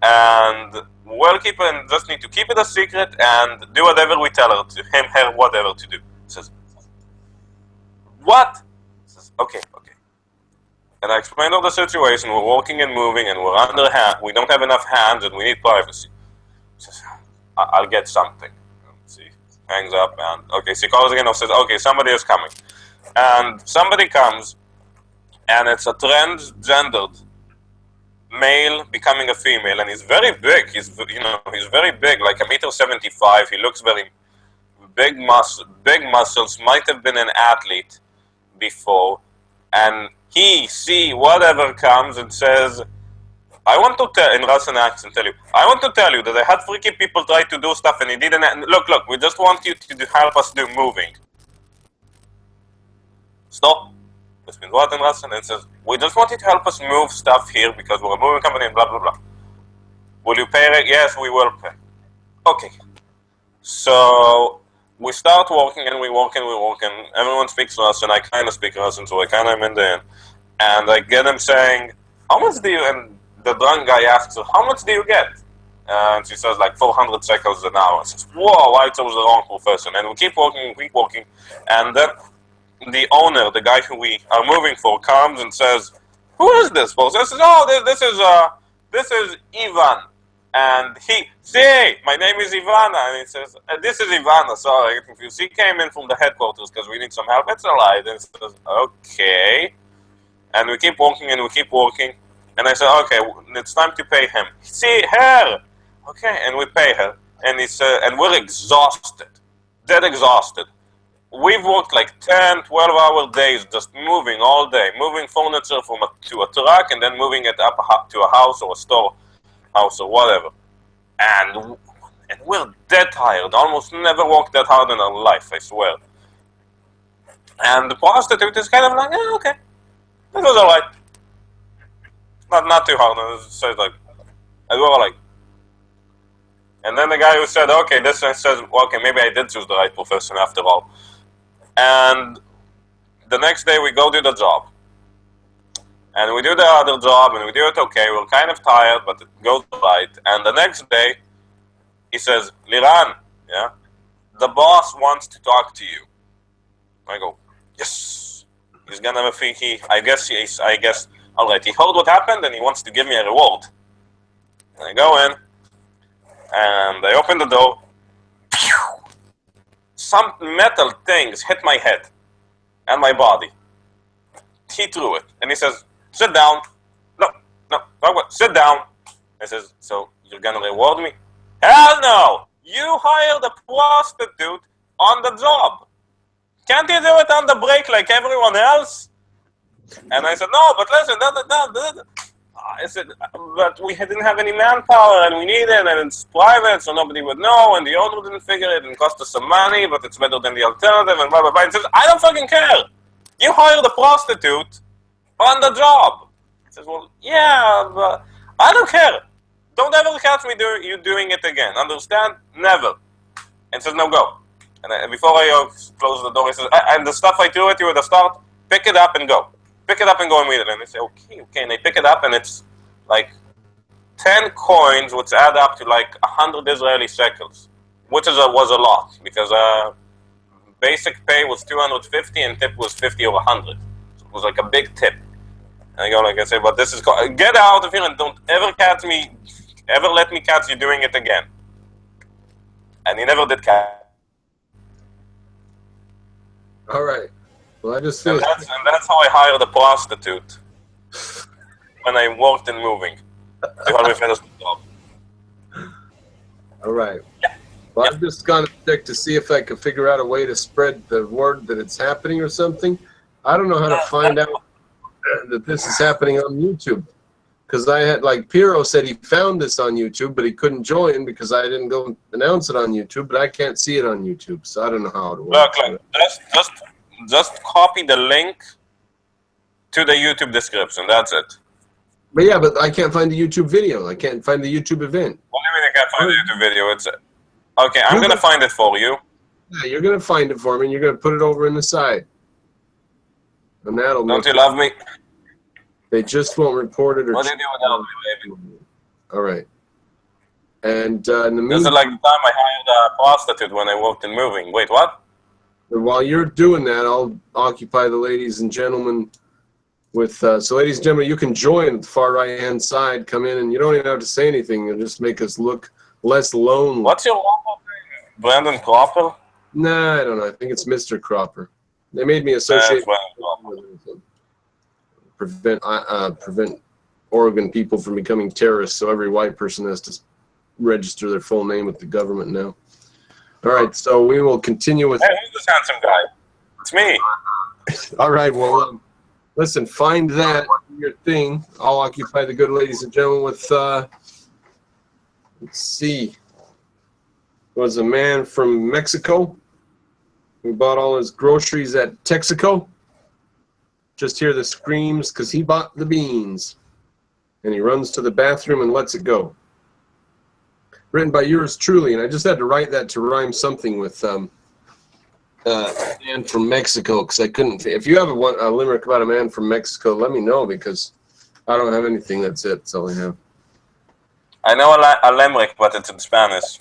And we'll keep it, and just need to keep it a secret and do whatever we tell her to, her, whatever to do. Says, what? Says, okay. And I explained all the situation. We're walking and moving, and we're underhand. We don't have enough hands, and we need privacy. Says, I'll get something. She hangs up, and okay, she calls again and says, okay, somebody is coming. And somebody comes, and it's a transgendered male becoming a female, and he's very big. He's very big, like 1.75 m. He looks very big muscles. Might have been an athlete before, and he whatever comes and says, I want to tell in Russian accent I want to tell you that I had freaky people try to do stuff and he didn't. Look, we just want you to help us do moving. Stop. This means what in Russian? And it says, we just want you to help us move stuff here because we're a moving company and blah, blah, blah. Will you pay? Yes, we will pay. Okay. So we start walking and we walk. Everyone speaks Russian. I kind of speak Russian, so I kind of am in the end. And I get them saying, how much do you, and the drunk guy asks her, how much do you get? And she says like 400 shekels an hour. I says, whoa, I chose the wrong profession. And we keep walking. And then the owner, the guy who we are moving for, comes and says, who is this person? I says, oh, this is Ivan. And my name is Ivana. And he says, this is Ivana. Sorry, I get confused. He came in from the headquarters because we need some help. It's alright. And he says, okay. And we keep walking. And I said, okay, it's time to pay him. See, her. Okay, and we pay her. And he said, and we're exhausted. Dead exhausted. We've worked like 10, 12-hour days just moving all day. Moving furniture to a truck and then moving it up to a house or a store house or whatever. And we're dead tired. Almost never worked that hard in our life, I swear. And the prostitute is kind of like, okay. It was alright. Not too hard. So it's like, I go like. And then the guy who said, okay, this one says, well, okay, maybe I did choose the right profession after all. And the next day we go do the job. And we do the other job and we do it okay. We're kind of tired, but it goes right. And the next day, he says, Liran, yeah, the boss wants to talk to you. I go, yes. He's gonna have I guess, all right, he heard what happened and he wants to give me a reward. And I go in and I open the door. Some metal things hit my head and my body. He threw it and he says, sit down. No, sit down. I says, so you're gonna reward me? Hell no! You hired a prostitute on the job. Can't you do it on the break like everyone else? And I said, no, but listen, I said, but we didn't have any manpower and we need it and it's private so nobody would know and the owner didn't figure it and cost us some money, but it's better than the alternative and blah, blah, blah. And he says, I don't fucking care. You hired a prostitute on the job. He says, well, yeah, but I don't care. Don't ever catch me doing it again. Understand? Never. And says, no, go. And before I close the door, he says, and the stuff I threw at you at the start, pick it up and go. Pick it up and go immediately. And they say, okay. And they pick it up and it's like 10 coins, which add up to like 100 Israeli shekels, which was a lot because basic pay was 250 and tip was 50 or 100. So it was like a big tip. And I go like I say, but this is get out of here and don't ever let me catch you doing it again. And he never did catch. All right. Well, I just And finished. that's how I hired a prostitute when I worked in moving to help me finish the job. All right. Well, I'm just gonna check to see if I can figure out a way to spread the word that it's happening or something. I don't know how to find out that this is happening on YouTube, because I had, like, Piero said he found this on YouTube, but he couldn't join because I didn't go announce it on YouTube. But I can't see it on YouTube, so I don't know how it works. Look, just copy the link to the YouTube description. That's it. But yeah, but I can't find the YouTube video. I can't find the YouTube event. What do you mean I can't find the YouTube video? It's okay. I'm gonna find it for you. Yeah, you're gonna find it for me, and you're gonna put it over in the side, and that'll. Don't you love me? They just won't report it or. What do you do without me, baby? All right. And in the This is meantime, like the time I hired a prostitute when I worked in moving. Wait, what? while you're doing that, I'll occupy the ladies and gentlemen with. So, ladies and gentlemen, you can join at the far right-hand side. Come in, and you don't even have to say anything. You'll just make us look less lonely. What's your local name? Brandon Cropper? Nah, I don't know. I think it's Mr. Cropper. They made me associate. Prevent Oregon people from becoming terrorists, so every white person has to register their full name with the government now. All right, so we will continue with. Hey, who's this handsome guy? It's me. All right, well, listen, find that, do your thing. I'll occupy the good ladies and gentlemen with, let's see. It was a man from Mexico who bought all his groceries at Texaco. Just hear the screams because he bought the beans. And he runs to the bathroom and lets it go. Written by yours truly, and I just had to write that to rhyme something with man from Mexico, because I couldn't. If you have a limerick about a man from Mexico, let me know, because I don't have anything. That's it. That's all I have. I know a limerick, but it's in Spanish.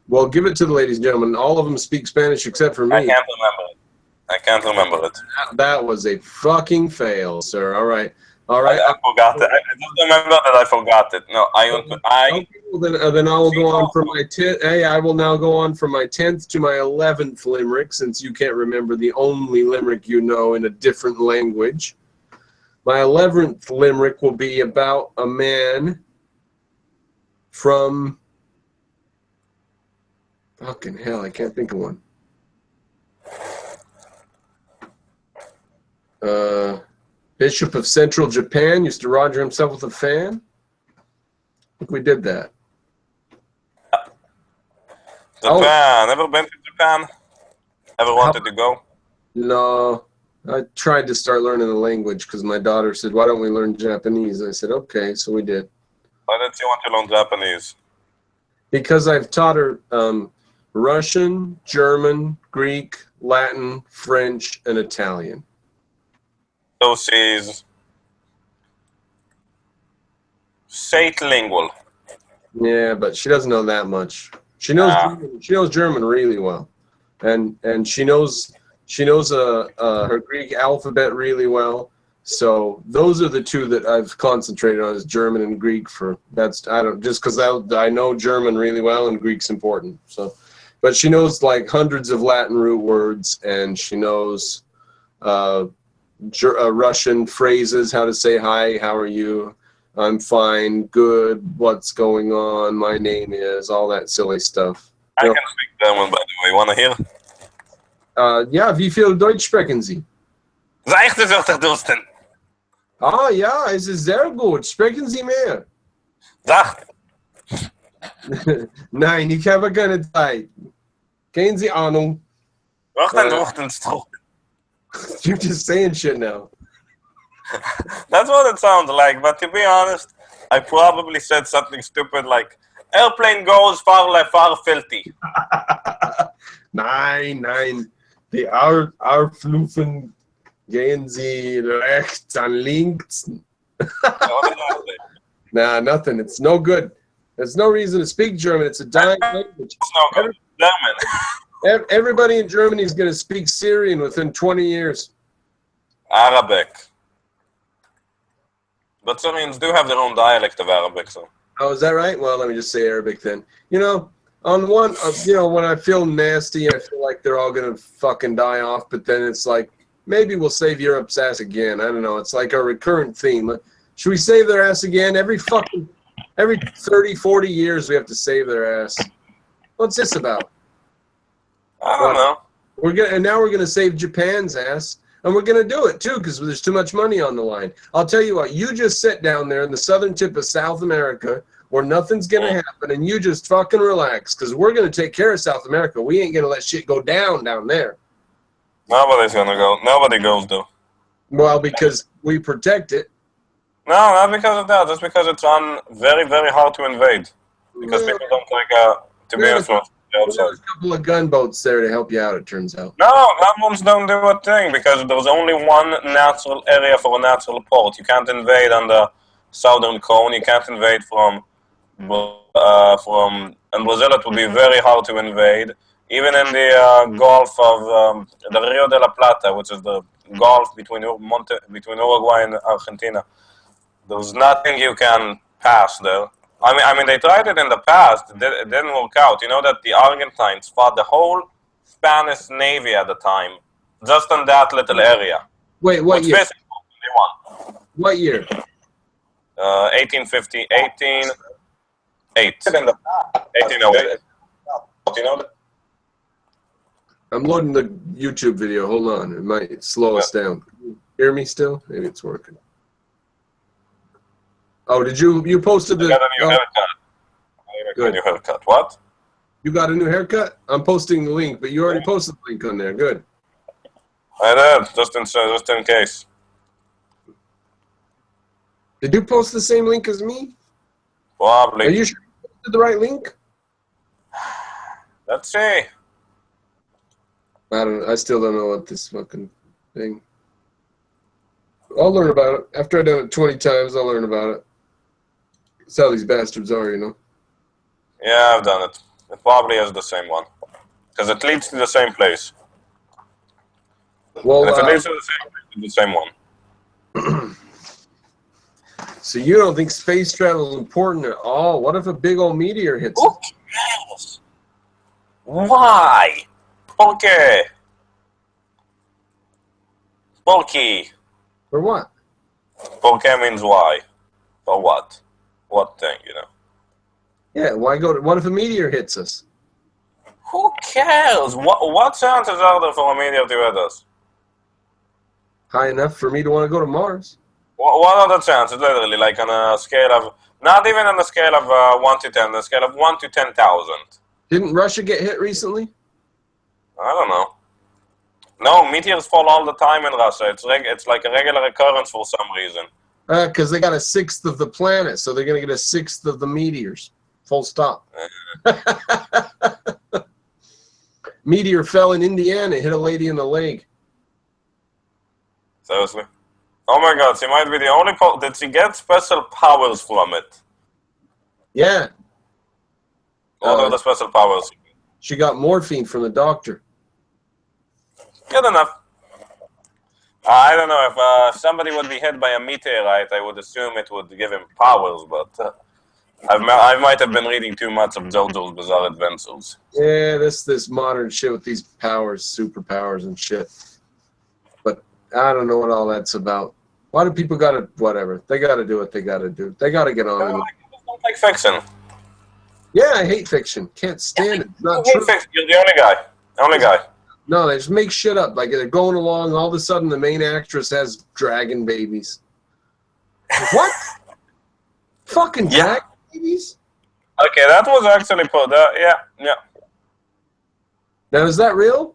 Well, give it to the ladies and gentlemen. All of them speak Spanish except for me. I can't remember it. That was a fucking fail, sir. All right. All right. I forgot it. I just remember that I forgot it. No, Okay, well, then I will go on from my 10th. Hey, I will now go on from my 10th to my 11th limerick, since you can't remember the only limerick you know in a different language. My 11th limerick will be about a man from. Fucking hell, I can't think of one. Bishop of Central Japan used to roger himself with a fan. I think we did that. Japan. Ever been to Japan? Ever wanted to go? No. I tried to start learning the language because my daughter said, why don't we learn Japanese? I said, okay, so we did. Why did you want to learn Japanese? Because I've taught her Russian, German, Greek, Latin, French, and Italian. So she's lingual. Yeah, but she doesn't know that much. She knows German really well, and she knows her Greek alphabet really well. So those are the two that I've concentrated on, is German and Greek. Just because I know German really well and Greek's important. So, but she knows like hundreds of Latin root words, and she knows Russian phrases, how to say hi, how are you, I'm fine, good, what's going on, my name is, all that silly stuff. I can speak German, by the way. Want to hear? Ja, wie viel Deutsch sprechen Sie? Seichte sich doch dursten. Ah ja, es ist sehr gut. Sprechen Sie mehr? Sag. Nein, ich habe keine Zeit. Kennen Sie Ahnung? You're just saying shit now. That's what it sounds like, but to be honest, I probably said something stupid like, airplane goes far left, far filthy. Nein. Die Aufrufen gehen Sie rechts an links. Nah, nothing. It's no good. There's no reason to speak German. It's a dying language. It's no good. German. Everybody in Germany is going to speak Syrian within 20 years. Arabic. But Syrians do have their own dialect of Arabic, so. Oh, is that right? Well, let me just say Arabic then. You know, on one, when I feel nasty, I feel like they're all going to fucking die off, but then it's like, maybe we'll save Europe's ass again. I don't know. It's like a recurrent theme. Should we save their ass again? Every 30, 40 years we have to save their ass. What's this about? I don't know. Now we're gonna save Japan's ass, and we're gonna do it too because there's too much money on the line. I'll tell you what. You just sit down there in the southern tip of South America where nothing's gonna happen, and you just fucking relax because we're gonna take care of South America. We ain't gonna let shit go down there. Nobody's gonna go. Nobody goes though. Well, because we protect it. No, not because of that. Just because it's very, very hard to invade. Because people don't like to be influenced. There's a couple of gunboats there to help you out, it turns out. No, gunboats don't do a thing because there's only one natural area for a natural port. You can't invade on the southern cone. You can't invade from in Brazil. It would be very hard to invade. Even in the Gulf of the Rio de la Plata, which is the Gulf between Uruguay and Argentina, there's nothing you can pass there. I mean, they tried it in the past. It didn't work out. You know that the Argentines fought the whole Spanish Navy at the time, just in that little area. Wait, what year? They won. What year? 1808. 1808. You know that? I'm loading the YouTube video. Hold on. It might slow us down. Can you hear me still? Maybe it's working. Oh, did you posted the... I got a new haircut. Good. A new haircut. What? You got a new haircut? I'm posting the link, but you already posted the link on there. Good. I did, just in case. Did you post the same link as me? Probably. Are you sure you posted the right link? Let's see. I still don't know what this fucking thing... I'll learn about it. After I've done it 20 times, I'll learn about it. That's how these bastards are, you know? Yeah, I've done it. It probably is the same one. Because it leads to the same place. Well, and if it leads to the same place, it's the same one. So you don't think space travel is important at all? What if a big old meteor hits Who cares? Why? Okay. Porky. For what? Porky means why. For what? What thing, you know? Yeah, why go to... What if a meteor hits us? Who cares? What chances are there for a meteor to hit us? High enough for me to want to go to Mars. What are the chances, literally, like on a scale of... Not even on a scale of 1 to 10, on a scale of 1 to 10,000. Didn't Russia get hit recently? I don't know. No, meteors fall all the time in Russia. It's like a regular occurrence for some reason. Because they got a sixth of the planet, so they're going to get a sixth of the meteors. Full stop. Meteor fell in Indiana, hit a lady in the leg. Seriously? Oh my god, she might be the only... Did she get special powers from it? Yeah. What are the special powers? She got morphine from the doctor. Good enough. I don't know, if somebody would be hit by a meteorite, I would assume it would give him powers, but I might have been reading too much of JoJo's Bizarre Adventures. Yeah, this modern shit with these powers, superpowers and shit. But I don't know what all that's about. Why do people gotta, whatever, they gotta do what they gotta do. They gotta get on. I don't like fiction. Yeah, I hate fiction. Can't stand it. It's not true. You're the only guy. Only guy. No, they just make shit up. Like, they're going along, all of a sudden the main actress has dragon babies. What? Fucking dragon babies? Okay, that was actually put. Yeah. Now, is that real?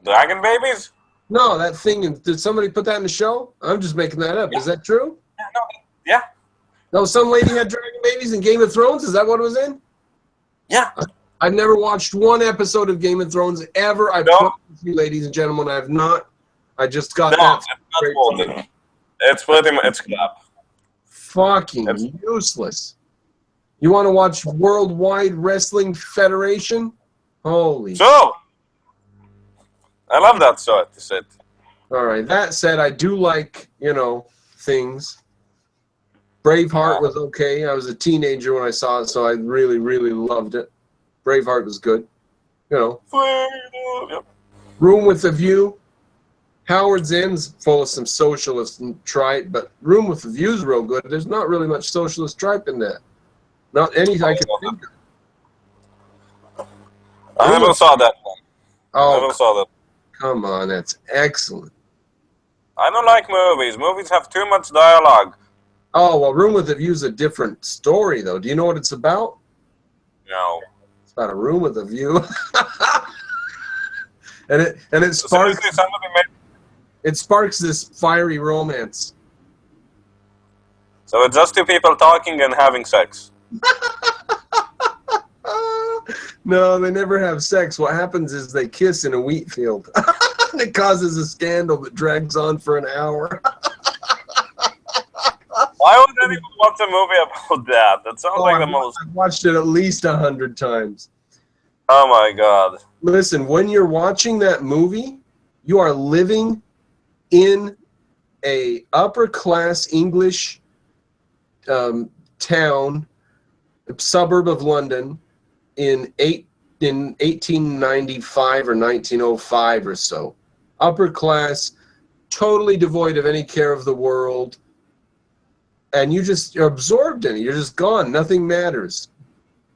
Dragon babies? No, that thing. Did somebody put that in the show? I'm just making that up. Yeah. Is that true? Yeah. No, some lady had dragon babies in Game of Thrones? Is that what it was in? Yeah. I've never watched one episode of Game of Thrones ever. I promise you, ladies and gentlemen, I have not. I just got that. It's pretty much, it's crap. fucking It's- useless. You want to watch Worldwide Wrestling Federation? Holy So, I love that sort of shit. All right. That said, I do like, things. Braveheart was okay. I was a teenager when I saw it, so I really, really loved it. Braveheart was good. Yep. Room with a View. Howard's End's full of some socialist tripe, but Room with a View's real good. There's not really much socialist tripe in that. Not any I can think of. I never saw that one. Oh, Never saw that. come on. That's excellent. I don't like movies. Movies have too much dialogue. Oh, well, Room with a View's a different story, though. Do you know what it's about? No. It's about a room with a view. and it So sparks seriously, somebody made... this fiery romance. So it's just two people talking and having sex. No, they never have sex. What happens is they kiss in a wheat field. And it causes a scandal that drags on for an hour. Why would anyone watch a movie about that? That sounds like the most... I've watched it at least 100 times. Oh my god. Listen, when you're watching that movie, you are living in a upper-class English town, suburb of London, in 1895 or 1905 or so. Upper class, totally devoid of any care of the world, and you're absorbed in it. You're just gone. Nothing matters.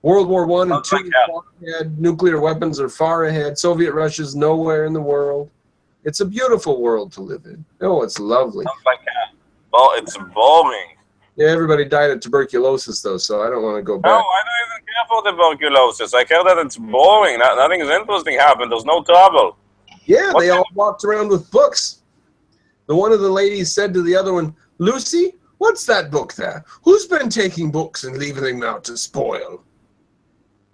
World War I and II are far ahead. Nuclear weapons are far ahead. Soviet Russia's nowhere in the world. It's a beautiful world to live in. Oh, it's lovely. Sounds like that. Well, it's boring. Yeah, everybody died of tuberculosis, though, so I don't want to go No, back. I don't even care for tuberculosis. I care that it's boring. Nothing's interesting happened. There's no trouble. Yeah, they all walked around with books. One of the ladies said to the other one, "Lucy, what's that book there? Who's been taking books and leaving them out to spoil?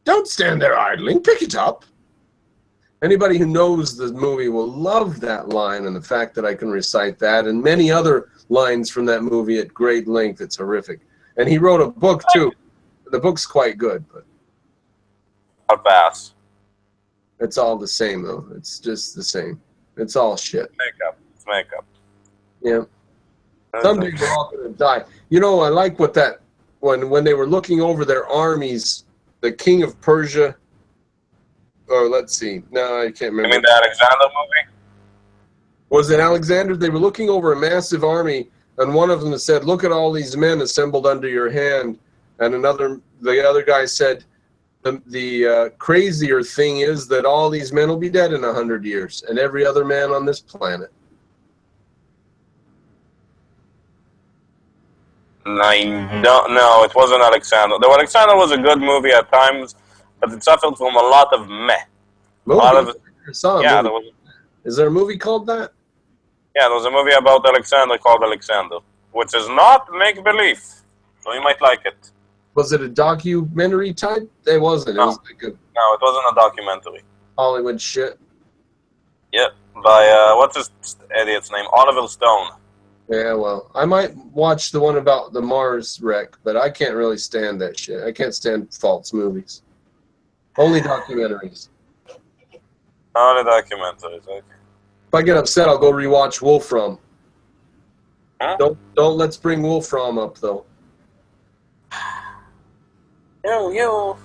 Don't stand there idling. Pick it up." Anybody who knows the movie will love that line and the fact that I can recite that and many other lines from that movie at great length. It's horrific. And he wrote a book, too. The book's quite good, but I'll pass. it's all the same, though. It's just the same. It's all shit. Makeup. It's makeup. Yeah. Someday we're all going to die. I like what that, when they were looking over their armies, the king of Persia, or let's see. No, I can't remember. You mean the Alexander movie? Was it Alexander? They were looking over a massive army, and one of them said, "Look at all these men assembled under your hand." And the other guy said, the crazier thing is that all these men will be dead in 100 years, and every other man on this planet. I don't know. It wasn't Alexander. Though Alexander was a good movie at times, but it suffered from a lot of meh. Movie? A lot of, I saw a yeah, movie. Is there a movie called that? Yeah, there was a movie about Alexander called Alexander, which is not make-believe, so you might like it. Was it a documentary type? It wasn't. No. It was like a No, it wasn't a documentary. Hollywood shit. Yep, by, what's this idiot's name? Oliver Stone. Yeah, well, I might watch the one about the Mars wreck, but I can't really stand that shit. I can't stand false movies. Only documentaries. Only documentaries, okay. If I get upset, I'll go rewatch Wolfram. Huh? Don't let's bring Wolfram up, though. You.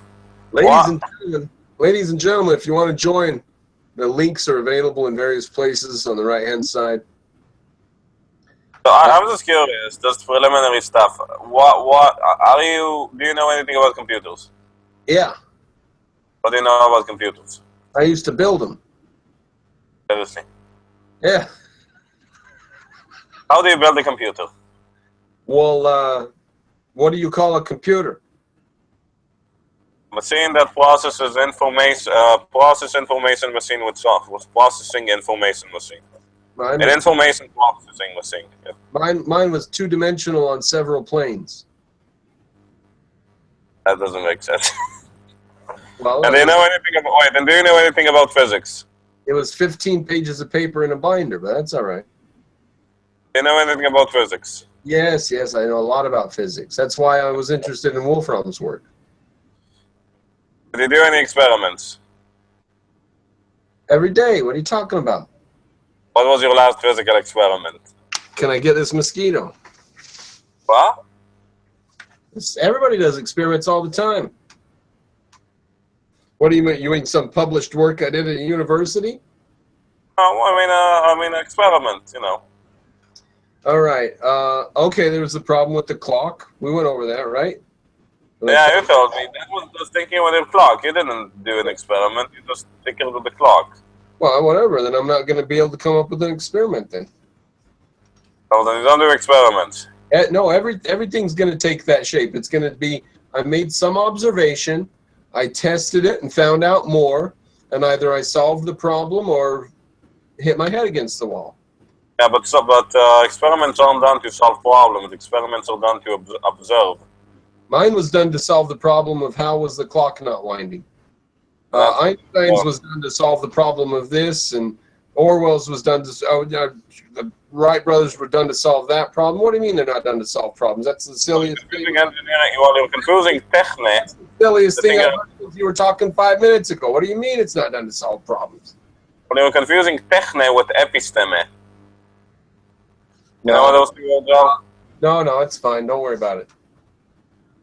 Ladies and gentlemen, if you want to join, the links are available in various places on the right-hand side. So I'm just curious, just preliminary stuff. Do you know anything about computers? Yeah, What do you know about computers? I used to build them. Seriously. Yeah. How do you build a computer? Well, what do you call a computer? Machine that processes information, process information machine with software, processing information machine. An information processing machine. Yeah. Mine was two-dimensional on several planes. That doesn't make sense. Well, And do you know anything about? Wait, and do you know anything about physics? it was 15 pages of paper in a binder, but that's all right. Do you know anything about physics? Yes, yes, I know a lot about physics. That's why I was interested in Wolfram's work. Did you do any experiments? Every day, what are you talking about? What was your last physical experiment? Can I get this mosquito? What? Everybody does experiments all the time. What do you mean? You mean some published work I did at a university? Oh, I mean, experiment. You know. All right. Okay, there was the problem with the clock. We went over that, right? Yeah, you told me. That was just thinking with your clock. You didn't do an experiment. You just tinkered with the clock. Well, whatever. Then I'm not going to be able to come up with an experiment then. Oh, then you don't do experiments. No, everything's going to take that shape. It's going to be, I made some observation, I tested it and found out more, and either I solved the problem or hit my head against the wall. Yeah, but experiments aren't done to solve problems. Experiments are done to observe. Mine was done to solve the problem of how was the clock not winding. Einstein's was done to solve the problem of this, and Orwell's was done to. The Wright brothers were done to solve that problem. What do you mean they're not done to solve problems? That's the silliest thing. You're confusing techne. That's the silliest thing I heard since you were talking 5 minutes ago. What do you mean it's not done to solve problems? Well, you're confusing techne with episteme. You know what those two words are? No, it's fine. Don't worry about it.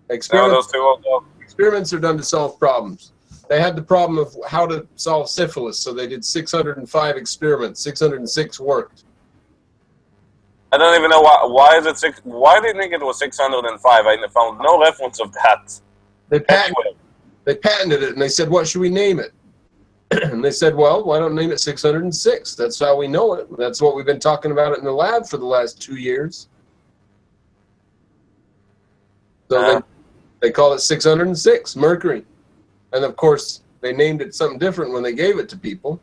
Experiments are done to solve problems. They had the problem of how to solve syphilis, so they did 605 experiments. 606 worked. I don't even know why is it six. Why do you think it was 605? I found no reference of that. They patented it, and they said, "What should we name it?" And they said, "Well, why don't name it 606? That's how we know it. That's what we've been talking about it in the lab for the last 2 years." So they call it 606 Mercury, and of course they named it something different when they gave it to people.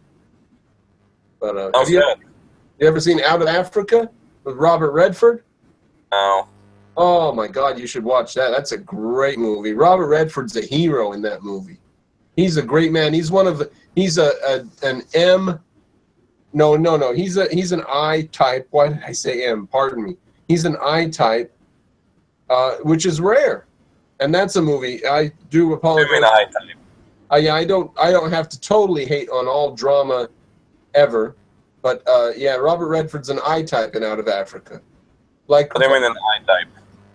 But have you ever seen Out of Africa with Robert Redford? No. Oh my God, you should watch that. That's a great movie. Robert Redford's a hero in that movie. He's a great man. He's one of the. He's an M. No. He's an I type. Why did I say M? Pardon me. He's an I type, which is rare, and that's a movie. I do apologize. You mean I type? Yeah, I don't have to totally hate on all drama, ever, but yeah, Robert Redford's an I type in Out of Africa. Like. What do you mean an I type?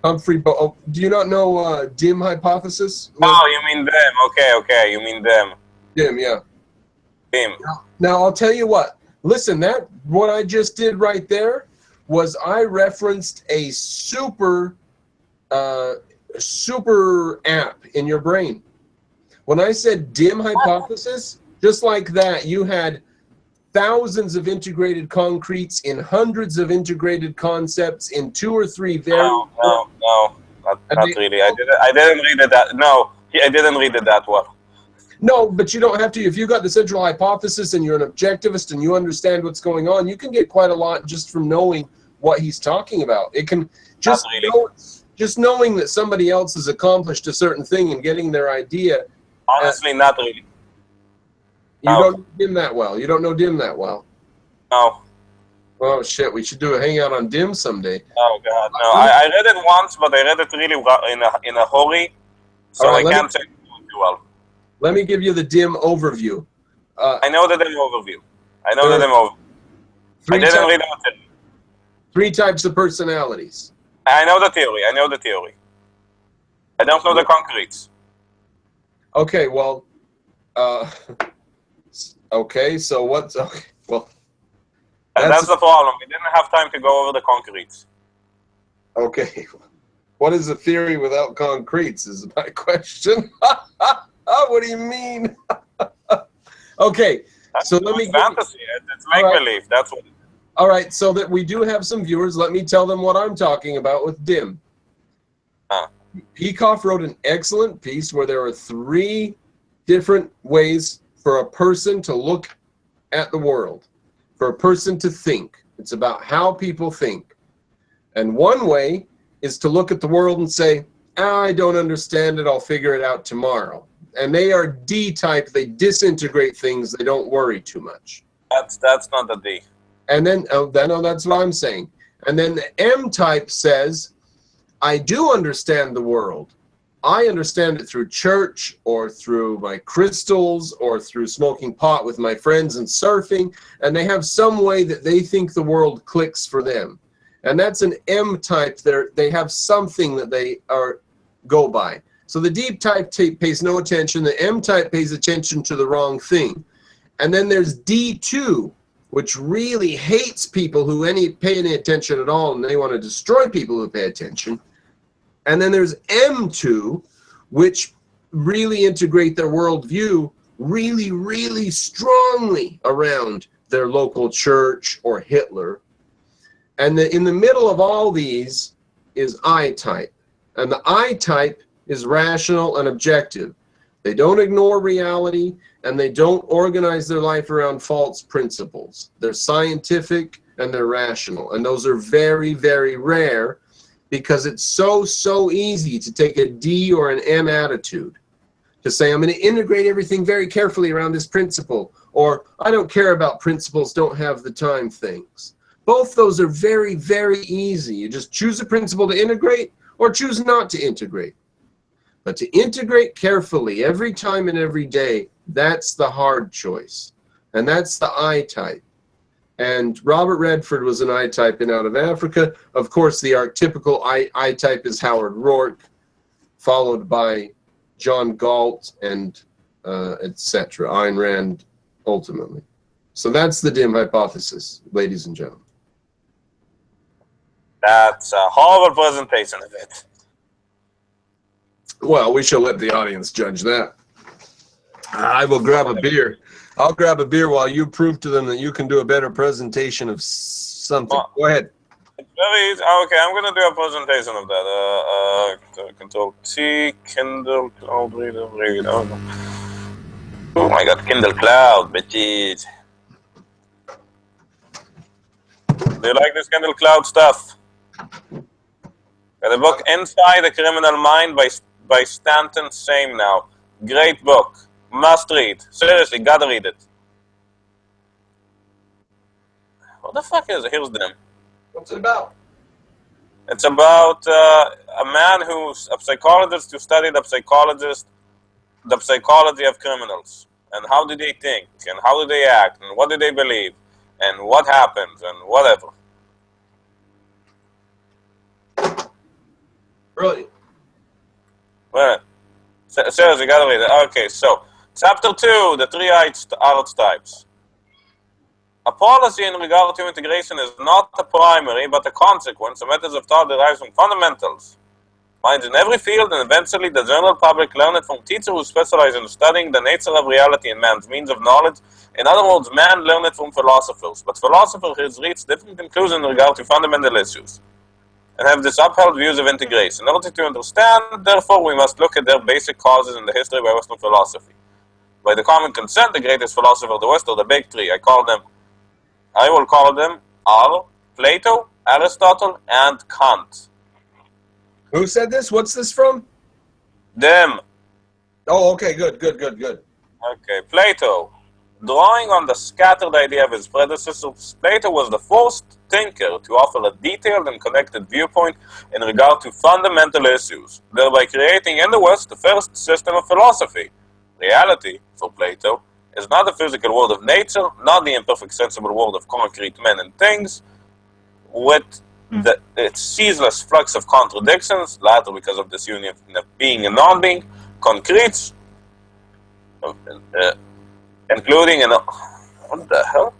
Humphrey. Do you not know dim hypothesis? Oh, you mean them? Okay. You mean them? Dim, yeah. Dim. Now I'll tell you what. Listen, what I just did right there was I referenced a super app in your brain. When I said dim hypothesis, just like that, you had thousands of integrated concretes in hundreds of integrated concepts in 2 or 3 very. No, not really. I didn't read it that. No, I didn't read it that well. No, but you don't have to. If you got the central hypothesis and you're an objectivist and you understand what's going on, you can get quite a lot just from knowing what he's talking about. It can just just knowing that somebody else has accomplished a certain thing and getting their idea. Honestly, not really. You don't know Dim that well. You don't know Dim that well. No. Oh shit! We should do a hangout on Dim someday. Oh God, no! I read it once, but I read it really in a hurry, so I can't say it too well. Let me give you the Dim overview. I know the Dim overview. I didn't read it. 3 types of personalities. I know the theory. I don't know the concretes. Okay, well, okay. So what's okay? Well. That's the problem. We didn't have time to go over the concretes. Okay. What is a theory without concretes is my question. What do you mean? Okay. So let me fantasy. It's make-believe. That's what it is. All right. So that we do have some viewers, let me tell them what I'm talking about with Dim. Peikoff wrote an excellent piece where there are 3 different ways for a person to look at the world. For a person to think. It's about how people think. And one way is to look at the world and say, I don't understand it, I'll figure it out tomorrow. And they are D-type, they disintegrate things, they don't worry too much. That's not a D. And then, that's what I'm saying. And then the M type says, I do understand the world. I understand it through church or through my crystals or through smoking pot with my friends and surfing, and they have some way that they think the world clicks for them. And that's an M type. They have something that they go by. So the deep type pays no attention. The M type pays attention to the wrong thing. And then there's D2, which really hates people who pay any attention at all, and they want to destroy people who pay attention. And then there's M2, which really integrate their worldview really, really strongly around their local church or Hitler. And in the middle of all these is I-type. And the I-type is rational and objective. They don't ignore reality, and they don't organize their life around false principles. They're scientific and they're rational. And those are very, very rare, because it's so easy to take a D or an M attitude, to say, I'm going to integrate everything very carefully around this principle, or I don't care about principles, don't have the time things. Both those are very, very easy. You just choose a principle to integrate or choose not to integrate. But to integrate carefully every time and every day, that's the hard choice. And that's the I-type. And Robert Redford was an I-type in out of Africa. Of course, the archetypical I-type is Howard Rourke, followed by John Galt and etc. Ayn Rand, ultimately. So that's the dim hypothesis, ladies and gentlemen. That's a horrible presentation of it. Well, we shall let the audience judge that. I will grab a beer. I'll grab a beer while you prove to them that you can do a better presentation of something. Go ahead. It's very easy. Okay, I'm going to do a presentation of that. Control T, Kindle, Cloud Reader, read. Oh my god, Kindle Cloud, bitches. Do you like this Kindle Cloud stuff? Got a book, Inside the Criminal Mind by Stanton Same Now. Great book. Must read. Seriously, gotta read it. What the fuck is it? Here's them. What's it about? It's about a man who's a psychologist who studied the psychology of criminals. And how do they think? And how do they act? And what do they believe? And what happens? And whatever. Brilliant. Well, seriously, gotta read it. Okay, so Chapter 2, the three archetypes. A policy in regard to integration is not a primary, but a consequence. A method of thought derives from fundamentals. Minds in every field, and eventually the general public learn it from teachers who specialize in studying the nature of reality and man's means of knowledge. In other words, man learned it from philosophers. But philosophers reach different conclusions in regard to fundamental issues, and have this upheld views of integration. In order to understand, therefore, we must look at their basic causes in the history of Western philosophy. By the common consent, the greatest philosopher of the West are the big three. I will call them are Plato, Aristotle, and Kant. Who said this? What's this from? Them. Oh, okay, good. Okay, Plato. Drawing on the scattered idea of his predecessors, Plato was the first thinker to offer a detailed and connected viewpoint in regard to fundamental issues, thereby creating in the West the first system of philosophy. Reality, for Plato, is not the physical world of nature, not the imperfect sensible world of concrete men and things, with its ceaseless flux of contradictions, latter because of this union of being and non-being, concretes, including what the hell?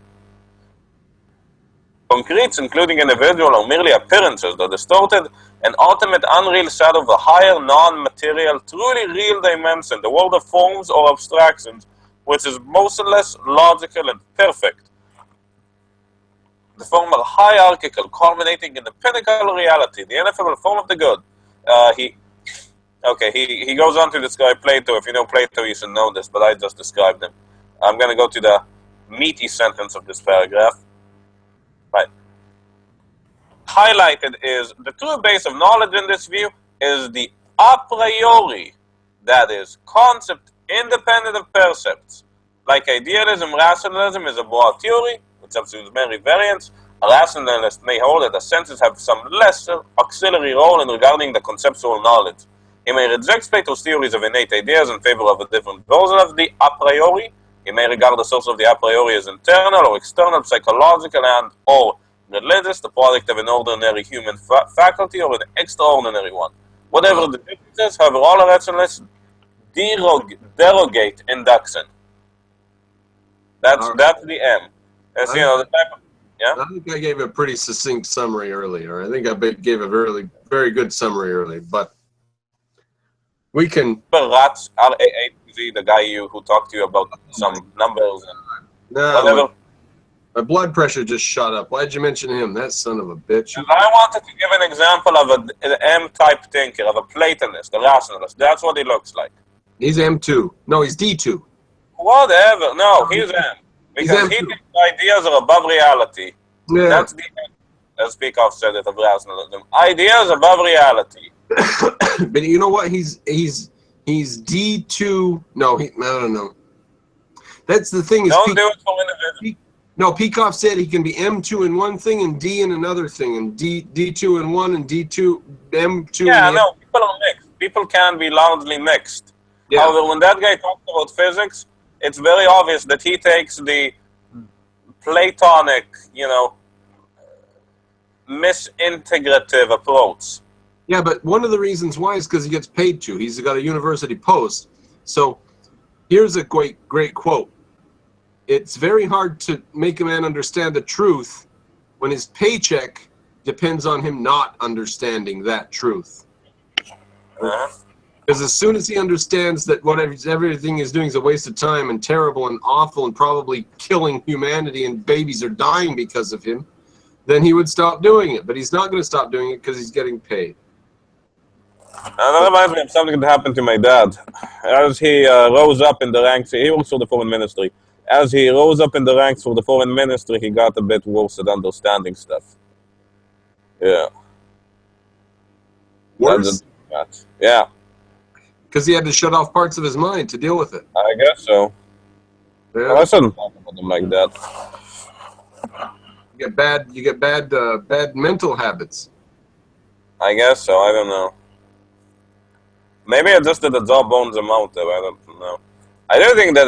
Concretes, including individual, are merely appearances, the distorted and ultimate unreal shadow of the higher, non-material, truly real dimension, the world of forms or abstractions, which is motionless, logical, and perfect. The former hierarchical, culminating in the pinnacle of reality, the ineffable form of the good. He goes on to describe Plato. If you know Plato, you should know this, but I just described him. I'm going to go to the meaty sentence of this paragraph. Right. Highlighted is the true base of knowledge in this view is the a priori, that is, concept independent of percepts. Like idealism, rationalism is a broad theory, which subsumes many variants. A rationalist may hold that the senses have some lesser auxiliary role in regarding the conceptual knowledge. He may reject Plato's theories of innate ideas in favor of a different version of the a priori. He may regard the source of the a priori as internal or external, psychological and or religious, the product of an ordinary human faculty or an extraordinary one. Whatever the difference is, however, all rationalists derogate induction. That's the M. As you know, the type of, yeah? I think I gave a pretty succinct summary earlier. I think I gave a very good summary earlier, but we can. Rats, R-A-A-Z, the guy who talked to you about some numbers and whatever. My blood pressure just shot up. Why'd you mention him? That son of a bitch. And I wanted to give an example of an M-type thinker, of a Platonist, a rationalist. That's what he looks like. He's M2. No, he's D2. Whatever. No, he's M. Because he thinks ideas are above reality. Yeah. That's the, as Peikoff said it, of rationalism. Ideas above reality. But you know what? He's D2. No, I don't know. That's the thing. Don't do it for individuals. No, Peikoff said he can be M2 in one thing and D in another thing, and D2 in one and D2 M2. Yeah, no, people are mixed. People can be loudly mixed. Yeah. However, when that guy talks about physics, it's very obvious that he takes the Platonic, misintegrative approach. Yeah, but one of the reasons why is because he gets paid to. He's got a university post. So here's a great quote. It's very hard to make a man understand the truth when his paycheck depends on him not understanding that truth. Because as soon as he understands that everything he's doing is a waste of time and terrible and awful and probably killing humanity and babies are dying because of him, then he would stop doing it. But he's not going to stop doing it because he's getting paid. That reminds me of something that happened to my dad. As he rose up in the ranks, he works for the foreign ministry. As he rose up in the ranks for the foreign ministry, he got a bit worse at understanding stuff. Yeah. Worse? Yeah. Because he had to shut off parts of his mind to deal with it. I guess so. Yeah. Well, I shouldn't talk about him like that. You get bad mental habits. I guess so. I don't know. Maybe I just did a job bones him out there. I don't know. I do think that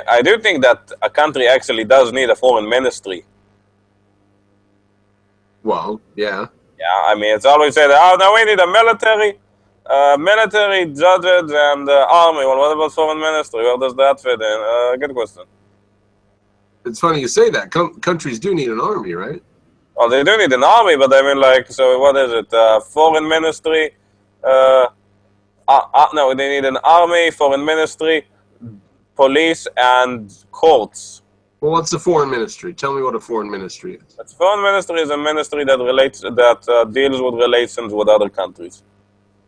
I do think that a country actually does need a foreign ministry. Well, yeah. Yeah, I mean, it's always said, oh, no, we need a military, judges, and army. Well, what about foreign ministry? Where does that fit in? Good question. It's funny you say that. Countries do need an army, right? Well, they do need an army, but I mean, like, so what is it? Foreign ministry? No, they need an army, foreign ministry, police, and courts. Well, what's the foreign ministry? Tell me what a foreign ministry is. A foreign ministry is a ministry that deals with relations with other countries.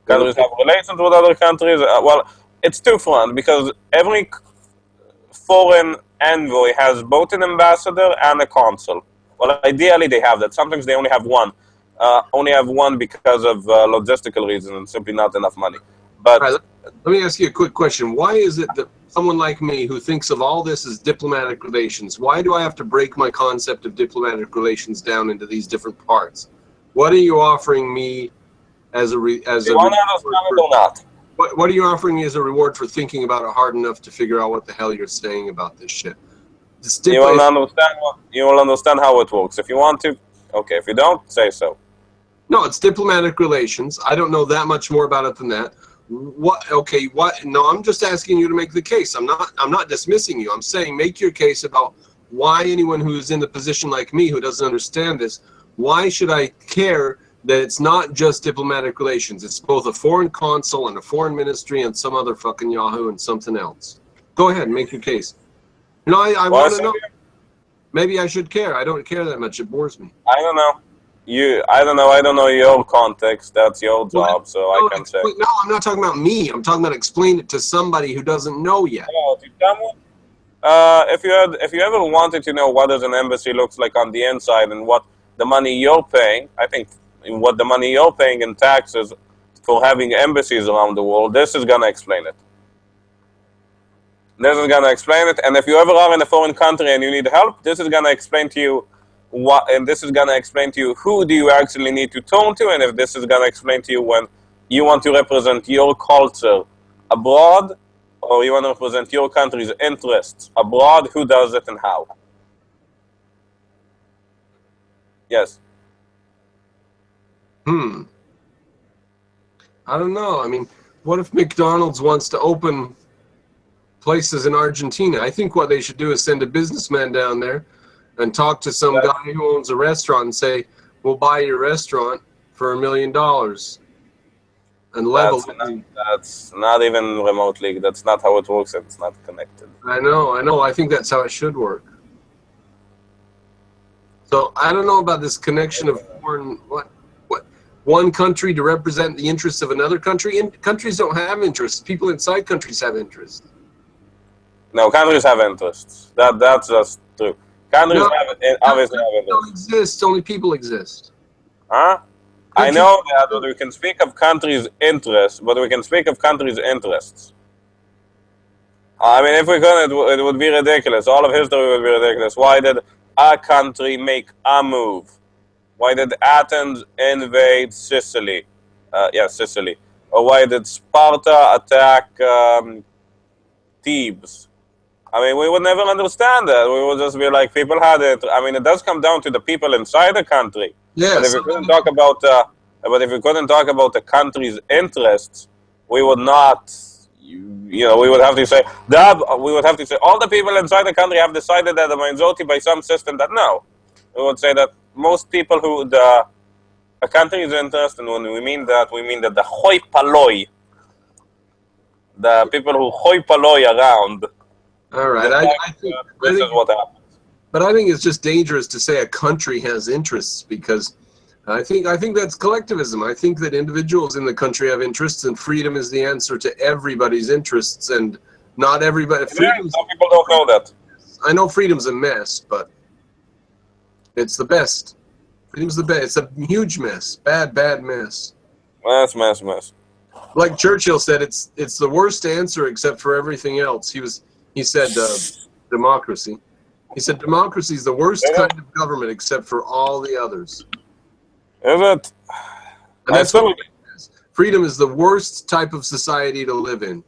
Countries have relations with other countries. Well, it's two-front because every foreign envoy has both an ambassador and a consul. Well, ideally they have that. Sometimes they only have one. Because of logistical reasons and simply not enough money. But right, let me ask you a quick question. Why is it that someone like me who thinks of all this as diplomatic relations, why do I have to break my concept of diplomatic relations down into these different parts? What are you offering me as a reward? What are you offering me as a reward for thinking about it hard enough to figure out what the hell you're saying about this shit? You will understand how it works. If you want to, okay. If you don't, say so. No, it's diplomatic relations. I don't know that much more about it than that. What? Okay. What? No, I'm just asking you to make the case. I'm not dismissing you. I'm saying make your case about why anyone who's in the position like me who doesn't understand this. Why should I care that it's not just diplomatic relations? It's both a foreign consul and a foreign ministry and some other fucking Yahoo and something else. Go ahead, make your case. No, I want to know. Maybe I should care. I don't care that much. It bores me. I don't know. I don't know your context. That's your job, so I can say. No, I'm not talking about me. I'm talking about explain it to somebody who doesn't know yet. If you ever wanted to know what does an embassy looks like on the inside and what the money you're paying, I think what the money you're paying in taxes for having embassies around the world, this is gonna explain it. This is gonna explain it, and if you ever are in a foreign country and you need help, this is gonna explain to you what, and this is gonna explain to you who do you actually need to turn to, and if this is gonna explain to you when you want to represent your culture abroad, or you want to represent your country's interests abroad, who does it and how. Yes. I don't know. I mean, what if McDonald's wants to open places in Argentina? I think what they should do is send a businessman down there and talk to some guy who owns a restaurant and say, we'll buy your restaurant for $1 million. And level that's not even remotely. That's not how it works. It's not connected. I know. I think that's how it should work. So I don't know about this connection of foreign, what one country to represent the interests of another country. And countries don't have interests. People inside countries have interests. No, countries have interests. That's just true. Countries obviously have interests. Don't exist. Only people exist. Huh? I know that, but we can speak of countries' interests, but we can speak of countries' interests. I mean, if we couldn't, it would be ridiculous. All of history would be ridiculous. Why did a country make a move? Why did Athens invade Sicily? Sicily. Or why did Sparta attack Thebes? I mean, we would never understand that. We would just be like, people had it. I mean, it does come down to the people inside the country. Yes. But if we couldn't talk about, the country's interests, we would not. We would have to say that. We would have to say all the people inside the country have decided that the majority by some system that no. We would say that most people who a country's interest, and when we mean that the hoi polloi, the people who hoi polloi around. All right, I think this is what happens. But I think it's just dangerous to say a country has interests, because I think that's collectivism. I think that individuals in the country have interests, and freedom is the answer to everybody's interests, and not everybody. Some people don't know that. I know freedom's a mess, but it's the best. Freedom's the best. It's a huge mess. Bad mess. Mess. Like Churchill said, it's the worst answer except for everything else. He said democracy. He said democracy is the worst kind of government except for all the others. Is it? And that's what it is. Freedom is the worst type of society to live in,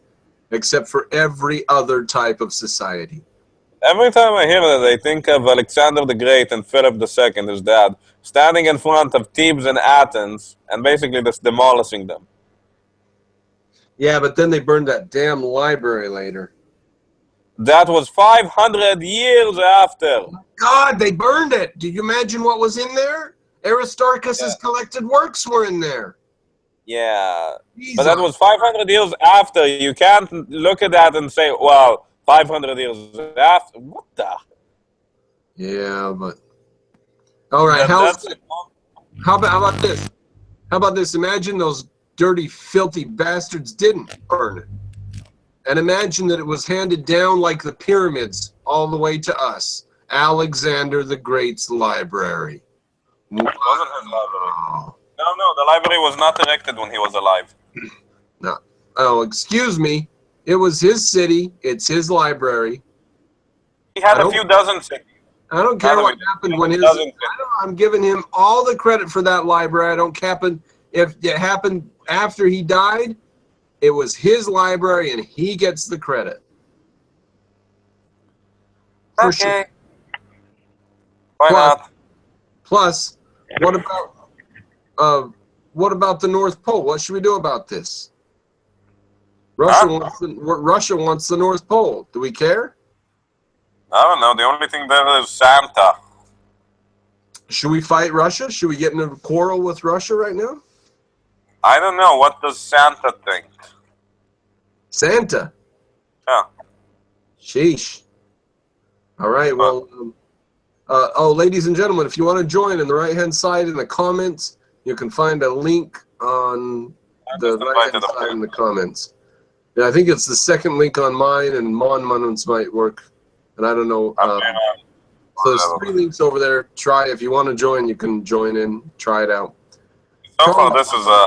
except for every other type of society. Every time I hear that, I think of Alexander the Great and Philip II, his dad, standing in front of Thebes and Athens and basically just demolishing them. Yeah, but then they burned that damn library later. That was 500 years after. God, they burned it. Do you imagine what was in there? Aristarchus's collected works were in there. Yeah. Jesus. But that was 500 years after. You can't look at that and say, well, 500 years after. What the? Yeah, but... All right, how about this? How about this? Imagine those dirty, filthy bastards didn't burn it. And imagine that it was handed down like the pyramids all the way to us. Alexander the Great's library. It wasn't his library. No, the library was not erected when he was alive. No. Oh, excuse me. It was his city. It's his library. He had a few dozen cities. I don't care what happened when I'm giving him all the credit for that library. I don't care if it happened after he died. It was his library, and he gets the credit. For sure. Why not? Plus, what about the North Pole? What should we do about this? Russia wants the North Pole. Do we care? I don't know. The only thing there is Santa. Should we fight Russia? Should we get in a quarrel with Russia right now? I don't know. What does Santa think? Santa? Yeah. Sheesh. All right. Well, ladies and gentlemen, if you want to join, in the right-hand side in the comments, you can find a link on the right-hand side in the comments. Yeah, I think it's the second link on mine, and Mon's might work. And I don't know. So there's 3 links over there. Try if you want to join, you can join in. Try it out. So far, this is a...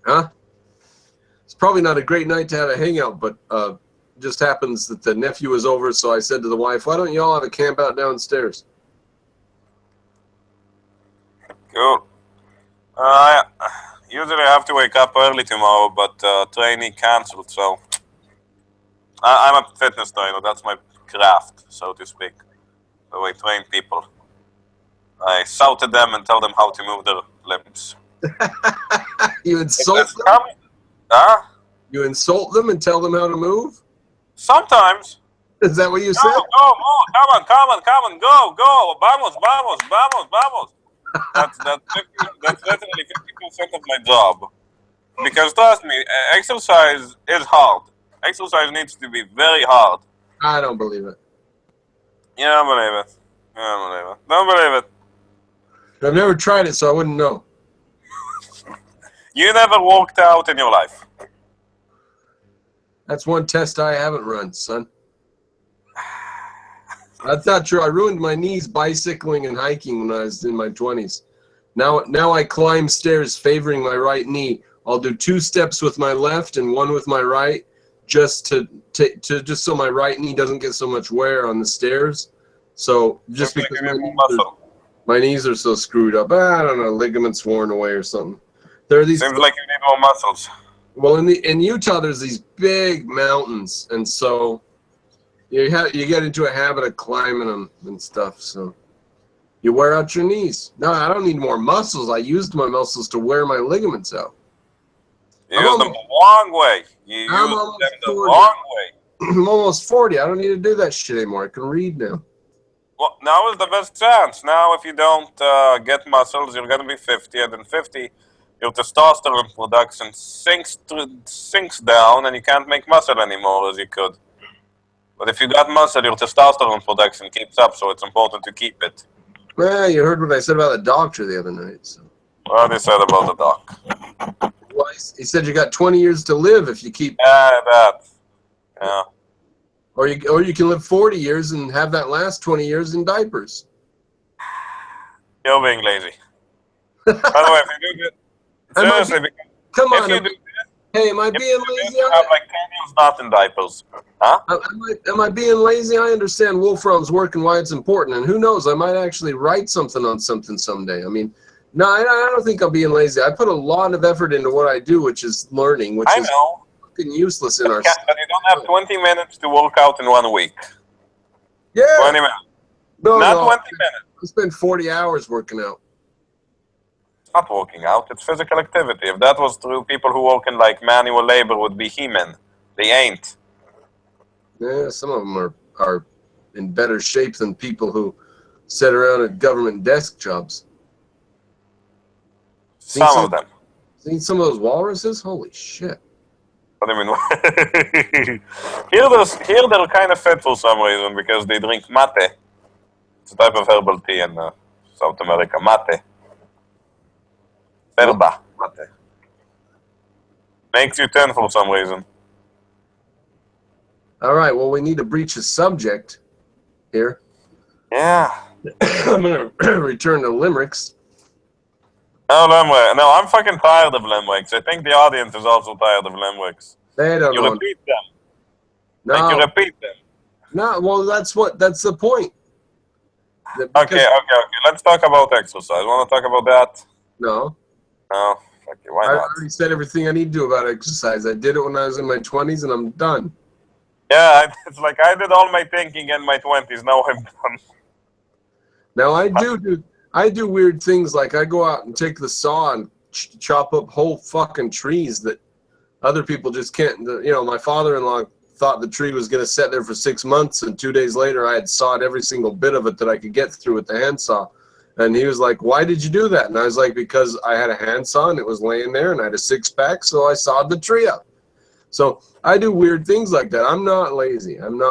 Huh? It's probably not a great night to have a hangout, but just happens that the nephew was over, so I said to the wife, why don't you all have a camp out downstairs? Cool. Usually I have to wake up early tomorrow, but training canceled, so I'm a fitness trainer. That's my craft, so to speak. So I train people. I shout at them and tell them how to move their limbs. You insult them? Huh? You insult them and tell them how to move? Sometimes. Is that what you said? Go, move. Come on, go. Vamos. That's literally 50% of my job. Because trust me, exercise is hard. Exercise needs to be very hard. I don't believe it. You don't believe it. Don't believe it. I've never tried it, so I wouldn't know. You never worked out in your life. That's one test I haven't run, son. That's not true. I ruined my knees bicycling and hiking when I was in my 20s. Now I climb stairs favoring my right knee. I'll do 2 steps with my left and 1 with my right, just so my right knee doesn't get so much wear on the stairs. So just because my knees are so screwed up, I don't know, ligaments worn away or something. There are these. Seems like you need more muscles. Well, in Utah, there's these big mountains, and so you get into a habit of climbing them and stuff. So you wear out your knees. No, I don't need more muscles. I used my muscles to wear my ligaments out. You use them the wrong way. You use them the wrong way. I'm almost 40. I don't need to do that shit anymore. I can read now. Well, now is the best chance. Now, if you don't get muscles, you're going to be 50, and then 50, your testosterone production sinks down, and you can't make muscle anymore as you could. But if you got muscle, your testosterone production keeps up, so it's important to keep it. Well, you heard what I said about the doctor the other night. So. What they said about the doc? Well, he said you got 20 years to live if you keep. Yeah. Or you can live 40 years and have that last 20 years in diapers. You're being lazy. By the way, if you do this, seriously, come on. If you do this, hey, am I being lazy? You have like 10 years not in diapers. Huh? Am I being lazy? I understand Wolfram's work and why it's important, and who knows, I might actually write something on something someday. I mean, no, I don't think I'm being lazy. I put a lot of effort into what I do, which is learning, which is fucking useless in our. But you don't have 20 minutes to work out in 1 week. Yeah. 20 minutes. No, Not 20 minutes. I spend 40 hours working out. It's not working out. It's physical activity. If that was true, people who work in like manual labor would be he-men. They ain't. Yeah, some of them are in better shape than people who sit around at government desk jobs. Some of them. Seen some of those walruses? Holy shit. What do you mean? Here they're kind of fit for some reason because they drink mate. It's a type of herbal tea in South America. Mate. Verba. Mate. Makes you 10 for some reason. All right, well, we need to breach a subject here. Yeah. I'm going to return to limericks. No, limerick. No, I'm fucking tired of limericks. I think the audience is also tired of limericks. They don't know. You repeat them. No. Like you repeat them. No, well, that's the point. Okay. Let's talk about exercise. Want to talk about that? No. No? Okay, why I not? already said everything I need to do about exercise. I did it when I was in my 20s, and I'm done. Yeah, it's like I did all my thinking in my 20s. Now I'm done. Now, I do weird things, like I go out and take the saw and chop up whole fucking trees that other people just can't. You know, my father-in-law thought the tree was going to sit there for 6 months, and 2 days later I had sawed every single bit of it that I could get through with the handsaw. And he was like, why did you do that? And I was like, because I had a handsaw and it was laying there and I had a 6-pack, so I sawed the tree up. So I do weird things like that. I'm not lazy. And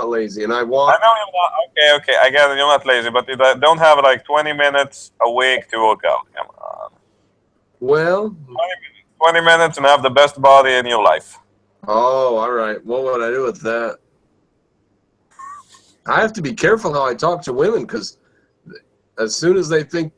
I walk. I know you're not. Okay. I get it. You're not lazy, but you don't have like 20 minutes a week to work out. Come on. Well. 20 minutes and have the best body in your life. Oh, all right. What would I do with that? I have to be careful how I talk to women, because as soon as they think,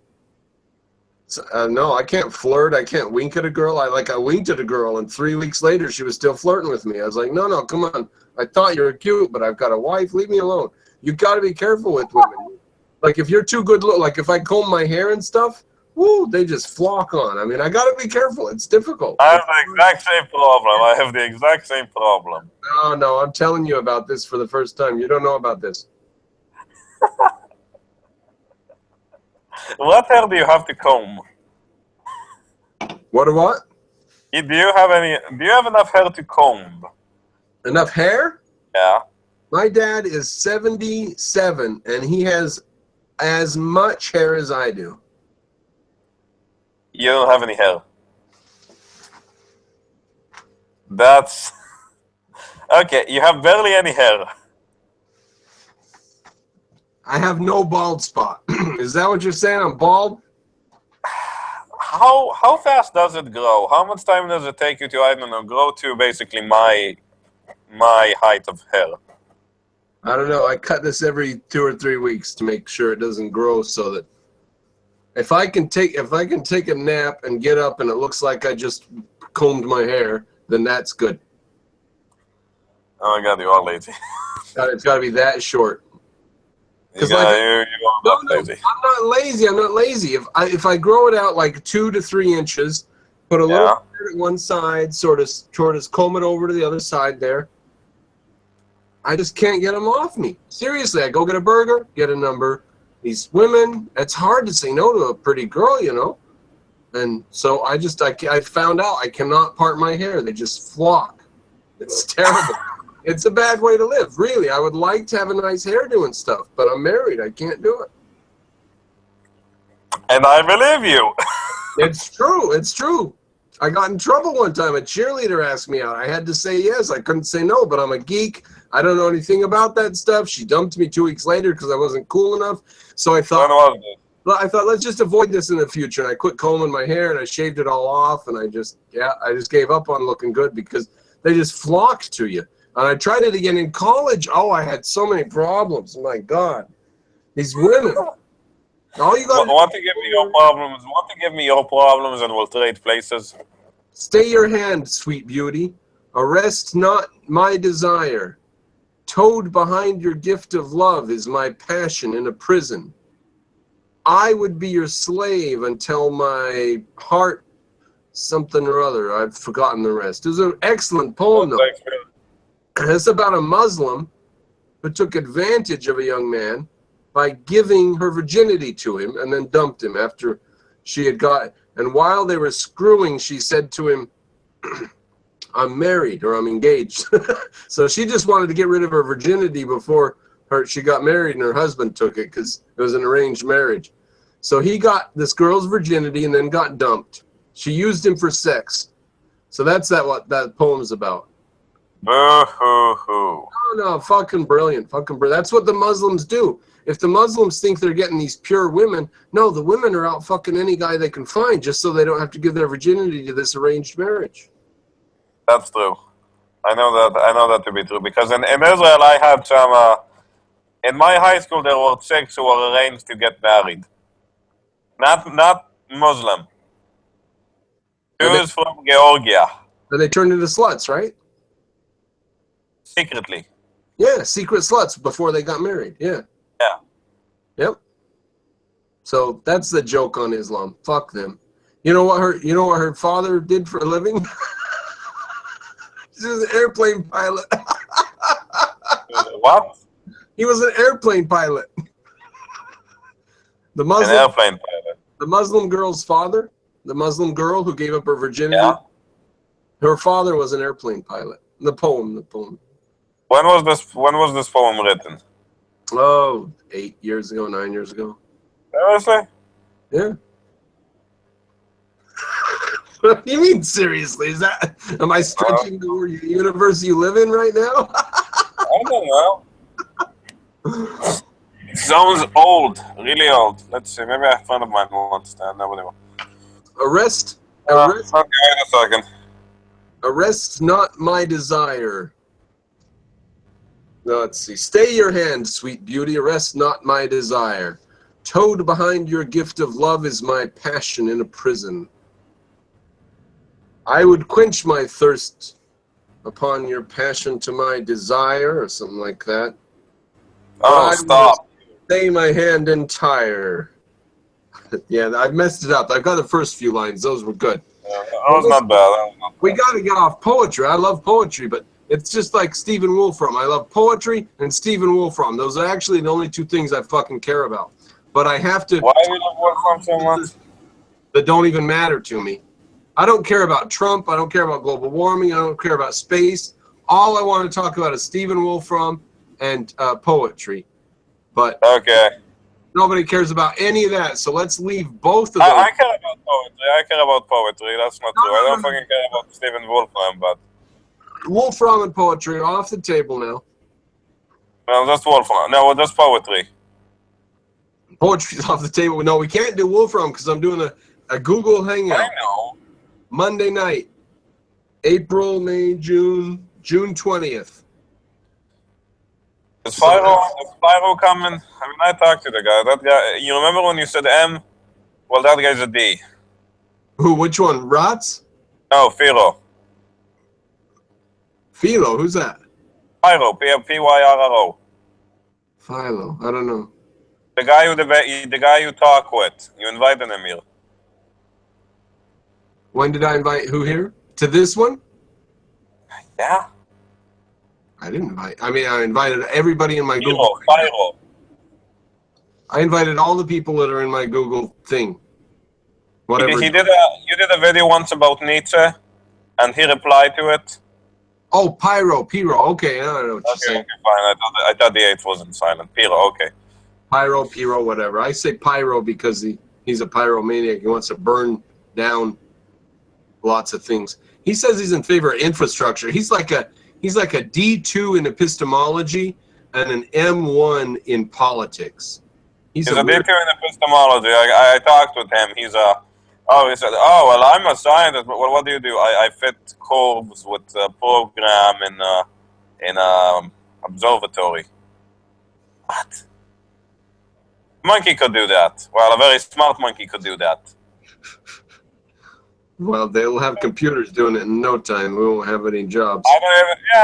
no, I can't flirt. I can't wink at a girl. I winked at a girl, and 3 weeks later, she was still flirting with me. I was like, no, come on. I thought you were cute, but I've got a wife. Leave me alone. You got to be careful with women. Like, if you're too good, like if I comb my hair and stuff, woo, they just flock on. I mean, I got to be careful. It's difficult. I have the exact same problem. No, I'm telling you about this for the first time. You don't know about this. What hair do you have to comb? What? Do you have enough hair to comb? Enough hair? Yeah. My dad is 77, and he has as much hair as I do. You don't have any hair. That's... Okay, you have barely any hair. I have no bald spot. Is that what you're saying? I'm bald? How fast does it grow? How much time does it take you to, I don't know, grow to basically my height of hair? I don't know. I cut this every 2 or 3 weeks to make sure it doesn't grow, so that if I can take a nap and get up and it looks like I just combed my hair, then that's good. Oh my God, you are lazy. It's got to be that short. You No, are lazy. I'm not lazy. If I grow it out like 2 to 3 inches, put a little hair at one side, sort of comb it over to the other side there. I just can't get them off me. Seriously, I go get a burger, get a number. These women, it's hard to say no to a pretty girl, you know. And so I found out I cannot part my hair. They just flock. It's terrible. It's a bad way to live, really. I would like to have a nice hairdo and stuff, but I'm married. I can't do it. And I believe you. It's true. It's true. I got in trouble one time. A cheerleader asked me out. I had to say yes. I couldn't say no, but I'm a geek. I don't know anything about that stuff. She dumped me 2 weeks later because I wasn't cool enough. So I thought, let's just avoid this in the future. And I quit combing my hair and I shaved it all off. And I just gave up on looking good because they just flocked to you. And I tried it again in college. Oh, I had so many problems. My God, these women. All you got. Want to give me your problems? Want to give me your problems, and we'll trade places. Stay your hand, sweet beauty. Arrest not my desire. Towed behind your gift of love is my passion in a prison. I would be your slave until my heart something or other. I've forgotten the rest. It was an excellent poem, though. It's about a Muslim who took advantage of a young man by giving her virginity to him and then dumped him after she had got. And while they were screwing, she said to him, I'm married or I'm engaged. So she just wanted to get rid of her virginity before she got married and her husband took it because it was an arranged marriage. So he got this girl's virginity and then got dumped. She used him for sex. So that's what that poem's about. Boo-hoo-hoo. No, fucking brilliant. That's what the Muslims do. If the Muslims think they're getting these pure women, no, the women are out fucking any guy they can find just so they don't have to give their virginity to this arranged marriage. That's true. I know that to be true because in Israel I had some. In my high school there were chicks who were arranged to get married. Not Muslim. She was from Georgia. Then they turned into sluts, right? Secretly. Yeah, secret sluts before they got married. Yeah. Yeah. Yep. So that's the joke on Islam. Fuck them. You know what her father did for a living? He was an airplane pilot. What? He was an airplane pilot. An airplane pilot. The Muslim girl's father, the Muslim girl who gave up her virginity, her father was an airplane pilot. The poem. When was this poem written? Oh, 8 years ago, 9 years ago. Seriously? Yeah. What do you mean, seriously? Am I stretching the universe you live in right now? I don't know. It sounds old, really old. Let's see, maybe a friend of mine will understand. Nobody will. Arrest. Okay, wait a second. Arrest not my desire. Let's see. Stay your hand, sweet beauty. Arrest not my desire. Towed behind your gift of love is my passion in a prison. I would quench my thirst upon your passion to my desire, or something like that. Oh, stop. Stay my hand entire. Yeah, I messed it up. I got the first few lines. Those were good. That was not bad. We got to get off poetry. I love poetry, but it's just like Stephen Wolfram. I love poetry and Stephen Wolfram. Those are actually the only two things I fucking care about. But I have to... Why do you love Wolfram so much? That don't even matter to me. I don't care about Trump. I don't care about global warming. I don't care about space. All I want to talk about is Stephen Wolfram and poetry. But Okay. nobody cares about any of that. So let's leave both of those. I care about poetry. I care about poetry. That's not true. I don't fucking care about Stephen Wolfram, but... Wolfram and poetry are off the table now. Well, just Wolfram. No, just poetry. Poetry's off the table. No, we can't do Wolfram because I'm doing a Google Hangout. I know. Monday night. April, May, June 20th. Is Spyro coming? I mean, I talked to the guy. That guy, you remember when you said M? Well, that guy's a D. Who? Which one? Rots? No, Philo. Philo? Who's that? Pyro, P-Y-R-R-O. Philo. I don't know. The guy you talk with. You invited him here. When did I invite who here? To this one? Yeah. I didn't invite. I mean, I invited everybody in my Google. Pyro. I invited all the people that are in my Google thing. Whatever. You did a video once about Nietzsche, and he replied to it. Oh, Pyro. Okay, I don't know what you're saying. Okay, fine. I thought the H wasn't silent. Pyro, okay. Pyro, whatever. I say Pyro because he's a pyromaniac. He wants to burn down lots of things. He says he's in favor of infrastructure. He's like a D2 in epistemology and an M1 in politics. He's a D2 in epistemology. I talked with him. He said, oh, well, I'm a scientist, but what do you do? I fit curves with a program in observatory. What? Monkey could do that. Well, a very smart monkey could do that. Well, they'll have computers doing it in no time. We won't have any jobs.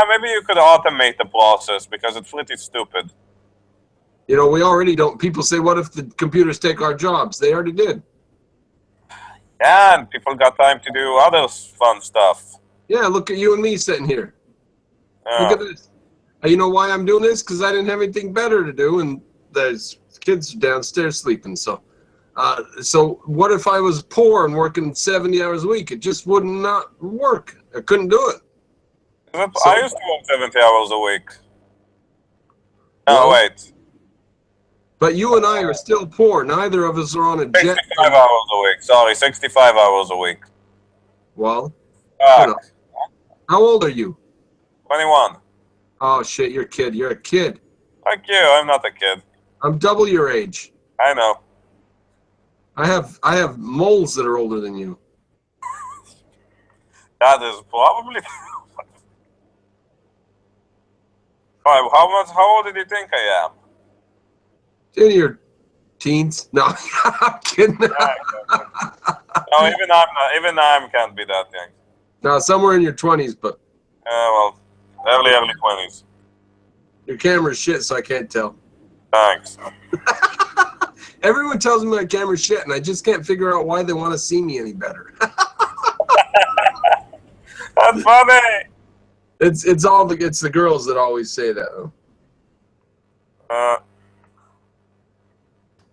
Maybe you could automate the process because it's pretty stupid. You know, we already don't. People say, what if the computers take our jobs? They already did. Yeah, and people got time to do other fun stuff. Yeah, look at you and me sitting here. Look at this. You know why I'm doing this? Because I didn't have anything better to do, and there's kids downstairs sleeping. So what if I was poor and working 70 hours a week? It just would not work. I couldn't do it. I used to work 70 hours a week. No, wait. But you and I are still poor. Neither of us are on a jet. 65 hours a week. Sorry, 65 hours a week. Well, you know. How old are you? 21. Oh, shit, you're a kid. You're a kid. Fuck you, I'm not a kid. I'm double your age. I know. I have moles that are older than you. That is probably... How old did you think I am? In your teens? No, I'm kidding. No, even I can't be that young. No, somewhere in your 20s, but... well, early 20s. Your camera's shit, so I can't tell. Thanks. Everyone tells me my camera's shit, and I just can't figure out why they want to see me any better. That's funny. It's the girls that always say that.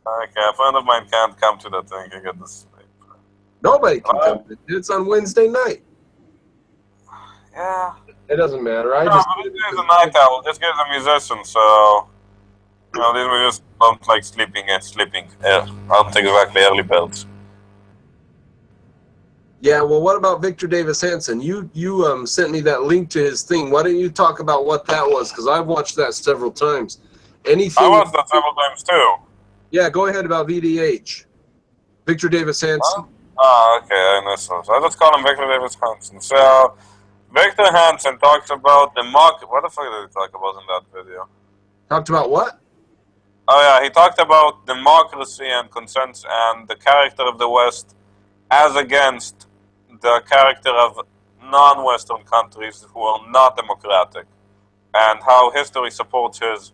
Okay, a friend of mine can't come to that thing. I get this. Nobody can come to it. It's on Wednesday night. Yeah. It doesn't matter. But this is a night owl. This guy's a musician, so these we just don't like sleeping. Aren't exactly early birds. Yeah, well, what about Victor Davis Hanson? You sent me that link to his thing. Why don't you talk about what that was? Because I've watched that several times. Anything? I watched that several times too. Yeah, go ahead about VDH. Victor Davis Hanson. Okay, I know. I just call him Victor Davis Hanson. So, Victor Hanson talks about the market. What the fuck did he talk about in that video? Talked about what? Oh yeah, he talked about democracy and consensus and the character of the West as against the character of non-Western countries who are not democratic, and how history supports his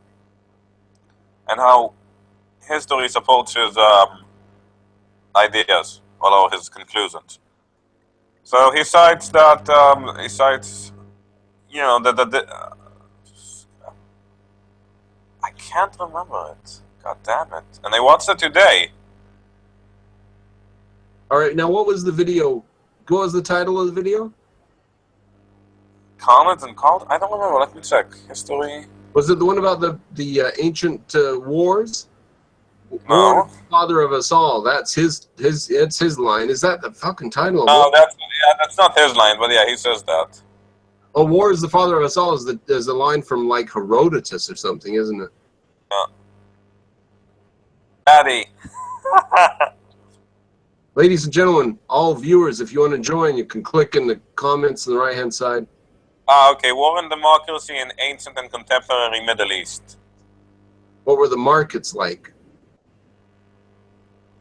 ideas, or his conclusions. So he cites that I can't remember it. God damn it! And I watched it today. All right, now what was the video? What was the title of the video? Comments and called? I don't remember. Let me check. History. Was it the one about the ancient wars? No. War is the father of us all. That's it's his line. Is that the fucking title? No, that's not his line, but yeah, he says that. Oh, war is the father of us all is a line from like Herodotus or something, isn't it? Daddy. Ladies and gentlemen, all viewers, if you want to join, you can click in the comments on the right-hand side. Okay. War and democracy in ancient and contemporary Middle East. What were the markets like?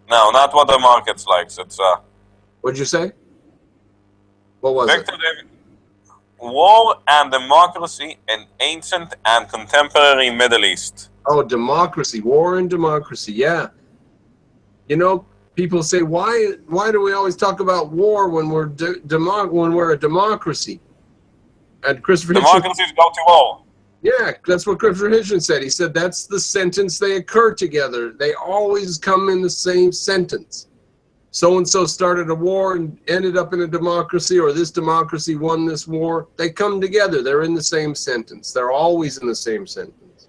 No, not what the market's like. It's What'd you say? What was Victor David. War and democracy in ancient and contemporary Middle East. Oh, democracy, war and democracy. Yeah. You know, people say, why do we always talk about war when we're a democracy? And Christopher Hitchens, Democracies go to war. yeah, that's what Christopher Hitchens said. He said that's the sentence, they occur together. They always come in the same sentence. So-and-so started a war and ended up in a democracy, or this democracy won this war. They come together. They're in the same sentence. They're always in the same sentence.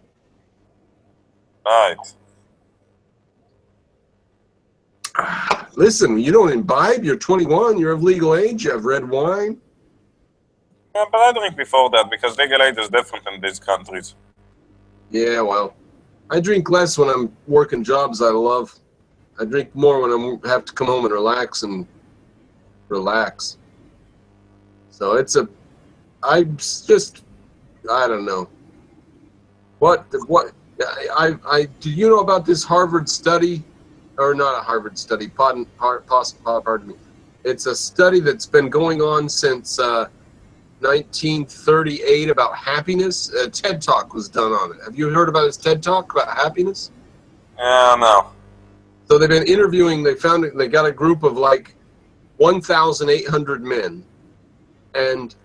Right. Listen, you don't imbibe. You're 21. You're of legal age. You have red wine. Yeah, but I drink before that because legal age is different in these countries. Yeah, well, I drink less when I'm working jobs I love. I drink more when I have to come home and relax. So I don't know. Do you know about this Harvard study? Or not a Harvard study, pardon me. It's a study that's been going on since 1938 about happiness. A TED Talk was done on it. Have you heard about this TED Talk about happiness? No. So they've been interviewing, they got a group of like 1,800 men. And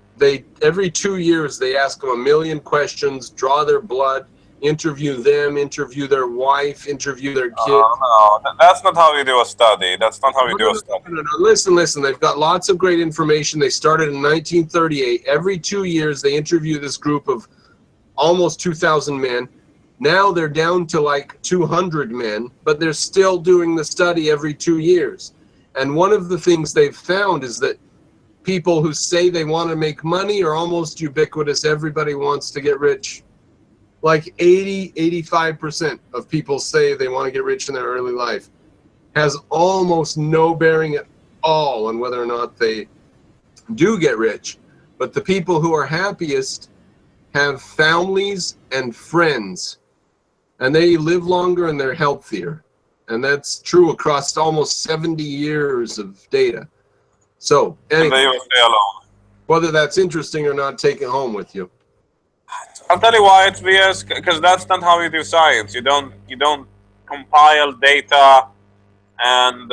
every 2 years they ask them 1 million questions, draw their blood, interview them, interview their wife, interview their kids. No, that's not how you do a study. That's not how you do a study. No. Listen. They've got lots of great information. They started in 1938. Every 2 years, they interview this group of almost 2,000 men. Now they're down to like 200 men, but they're still doing the study every 2 years. And one of the things they've found is that people who say they want to make money are almost ubiquitous. Everybody wants to get rich. Like 85% of people say they want to get rich in their early life. Has almost no bearing at all on whether or not they do get rich. But the people who are happiest have families and friends. And they live longer and they're healthier. And that's true across almost 70 years of data. So, anyway, And they will stay alone. whether that's interesting or not, take it home with you. I'll tell you why it's BS, because that's not how you do science. You don't compile data and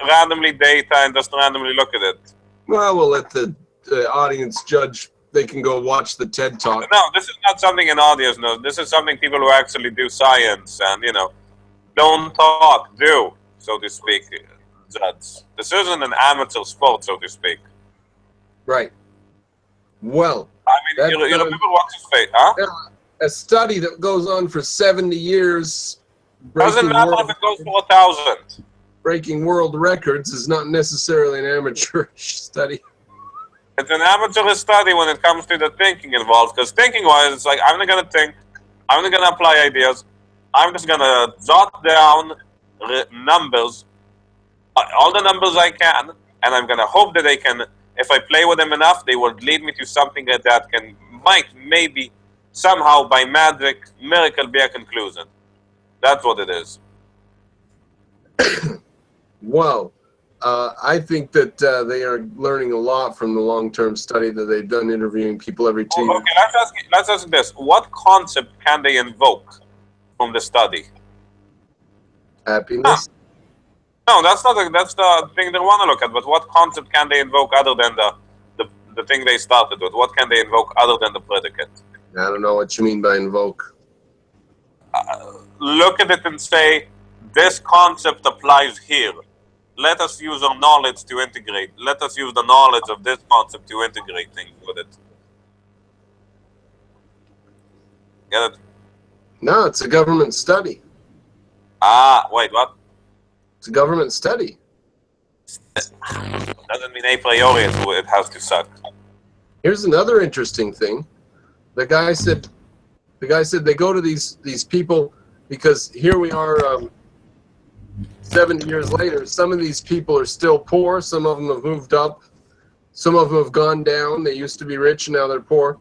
randomly data and just randomly look at it. Well, we'll let the audience judge. They can go watch the TED Talk. No, this is not something an audience knows. This is something people who actually do science and, don't talk, do, so to speak, judge. This isn't an amateur sport, so to speak. Right. Well, I mean, people watch his face, huh? a study that goes on for 70 years, Doesn't matter if it goes for 1,000. breaking world records is not necessarily an amateurish study. It's an amateur study when it comes to the thinking involved, because thinking-wise, it's like, I'm not going to think, I'm not going to apply ideas, I'm just going to jot down numbers, all the numbers I can, and I'm going to hope that they can, if I play with them enough, they will lead me to something that might, maybe, somehow, by magic, miracle, be a conclusion. That's what it is. Well, I think that they are learning a lot from the long-term study that they've done, interviewing people every 2 years. Okay, let's ask this. What concept can they invoke from the study? Happiness. No, that's not. That's the thing they want to look at. But what concept can they invoke other than the thing they started with? What can they invoke other than the predicate? I don't know what you mean by invoke. Look at it and say, this concept applies here. Let us use our knowledge to integrate. Let us use the knowledge of this concept to integrate things with it. Get it? No, it's a government study. Ah, wait, what? It's a government study. Doesn't mean a priori it has to suck. Here's another interesting thing. The guy said they go to these people because here we are 70 years later. Some of these people are still poor. Some of them have moved up. Some of them have gone down. They used to be rich and now they're poor.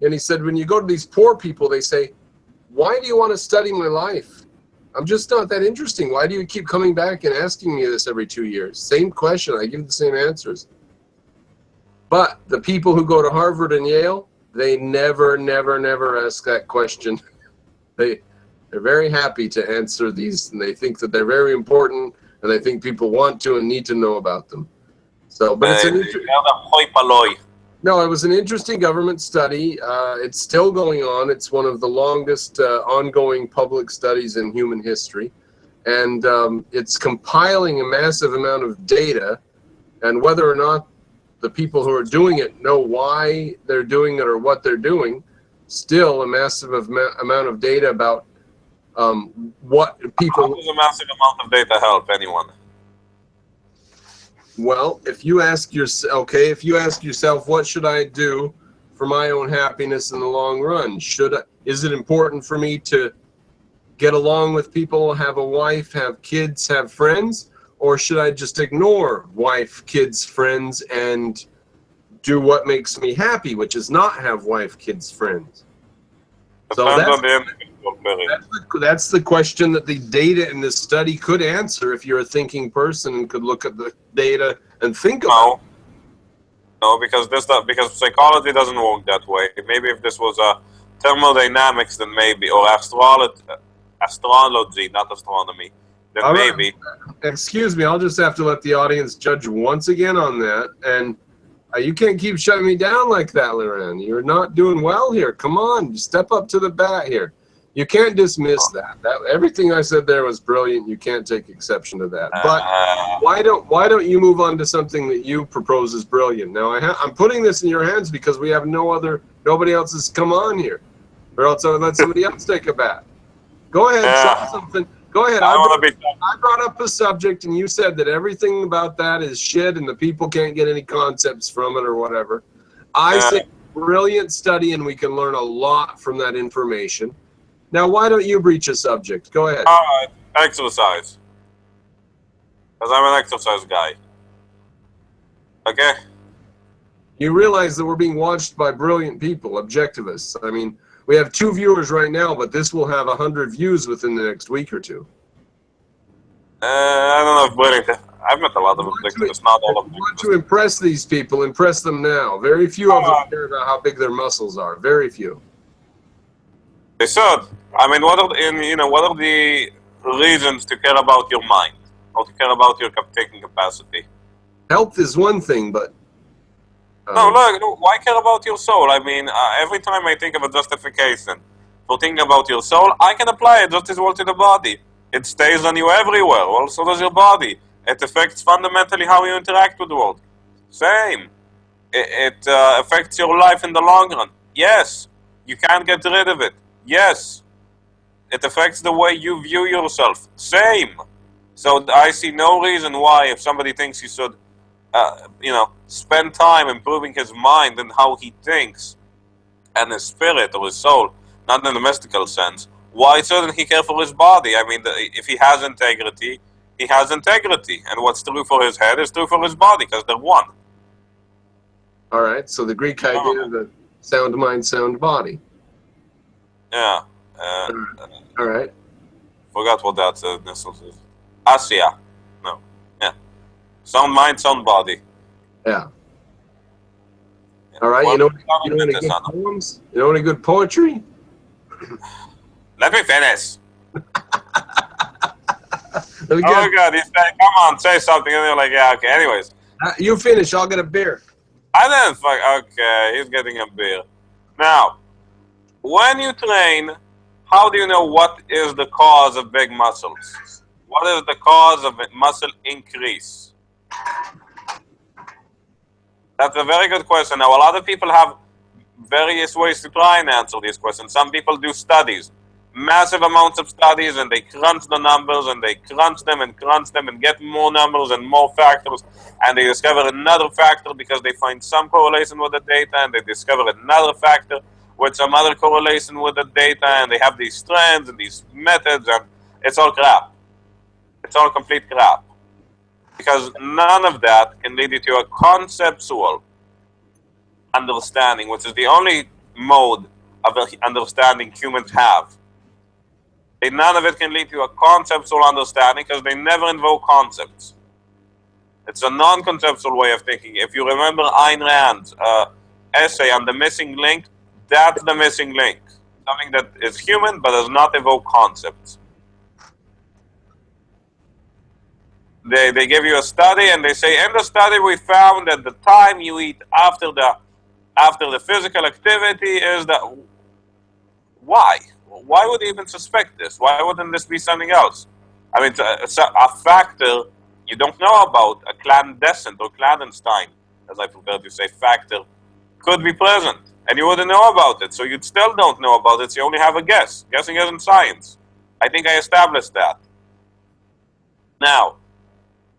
And he said, when you go to these poor people, they say, why do you want to study my life? I'm just not that interesting. Why do you keep coming back and asking me this every 2 years? Same question. I give the same answers. But the people who go to Harvard and Yale, they never ask that question. They're very happy to answer these, and they think that they're very important, and they think people want to and need to know about them. So, but it's an no, it was an interesting government study. It's still going on. It's one of the longest ongoing public studies in human history. And it's compiling a massive amount of data. And whether or not the people who are doing it know why they're doing it or what they're doing, still a massive amount of data about what people... How does a massive amount of data help anyone? Well, if you ask yourself, what should I do for my own happiness in the long run? Is it important for me to get along with people, have a wife, have kids, have friends, or should I just ignore wife, kids, friends, and do what makes me happy, which is not have wife, kids, friends? So that's the question that the data in this study could answer if you're a thinking person and could look at the data and think about it. No, because psychology doesn't work that way. Maybe if this was thermodynamics, then maybe, or astrology, not astronomy, then All maybe. Right. Excuse me, I'll just have to let the audience judge once again on that. And you can't keep shutting me down like that, Loren. You're not doing well here. Come on, step up to the bat here. You can't dismiss that. Everything I said there was brilliant. You can't take exception to that. But why don't you move on to something that you propose is brilliant? Now I'm putting this in your hands because we have nobody else has come on here, or else I would let somebody else take a bat. Go ahead, say something. Go ahead. I brought up a subject, and you said that everything about that is shit, and the people can't get any concepts from it or whatever. I say brilliant study, and we can learn a lot from that information. Now, why don't you breach a subject? Go ahead. All right, exercise. Because I'm an exercise guy. Okay? You realize that we're being watched by brilliant people, objectivists. I mean, we have 2 viewers right now, but this will have 100 views within the next week or 2. I don't know if brilliant. I've met a lot of objectivists, not all of them. You want to impress these people, impress them now. Very few of them care about how big their muscles are. Very few. They should. I mean, what are the reasons to care about your mind or to care about your taking capacity? Health is one thing, but no, look. Why care about your soul? I mean, every time I think of a justification for thinking about your soul, I can apply it just as well to the body. It stays on you everywhere. Also does your body. It affects fundamentally how you interact with the world. Same. It affects your life in the long run. Yes. You can't get rid of it. Yes. It affects the way you view yourself. Same. So I see no reason why, if somebody thinks he should, spend time improving his mind and how he thinks, and his spirit or his soul, not in the mystical sense, why shouldn't he care for his body? I mean, if he has integrity, he has integrity. And what's true for his head is true for his body, because they're one. All right, so the Greek idea of the sound mind, sound body. Yeah. All right. Forgot what that initials is. Asia. No. Yeah. Sound mind, sound body. Yeah. All right. You know any good poems? You know any good poetry? Let me finish. Let me Oh my get God, he said, come on, say something. And they're like, yeah, okay. Anyways, you finish. I'll get a beer. I didn't fuck. Okay, he's getting a beer. Now, when you train, how do you know what is the cause of big muscles? What is the cause of muscle increase? That's a very good question. Now, a lot of people have various ways to try and answer these questions. Some people do studies, massive amounts of studies, and they crunch the numbers and they crunch them and get more numbers and more factors, and they discover another factor because they find some correlation with the data, and they discover another factor with some other correlation with the data, and they have these trends and these methods, and it's all crap. It's all complete crap. Because none of that can lead you to a conceptual understanding, which is the only mode of understanding humans have. None of it can lead to a conceptual understanding because they never invoke concepts. It's a non-conceptual way of thinking. If you remember Ayn Rand's essay on the missing link, that's the missing link. Something that is human but does not evoke concepts. They give you a study and they say, in the study we found that the time you eat after the physical activity is the... Why? Why would you even suspect this? Why wouldn't this be something else? I mean, it's a factor you don't know about, a clandestine or clandestine, as I prefer to say, factor, could be present. And you wouldn't know about it, so you still don't know about it, so you only have a guess. Guessing isn't science. I think I established that. Now,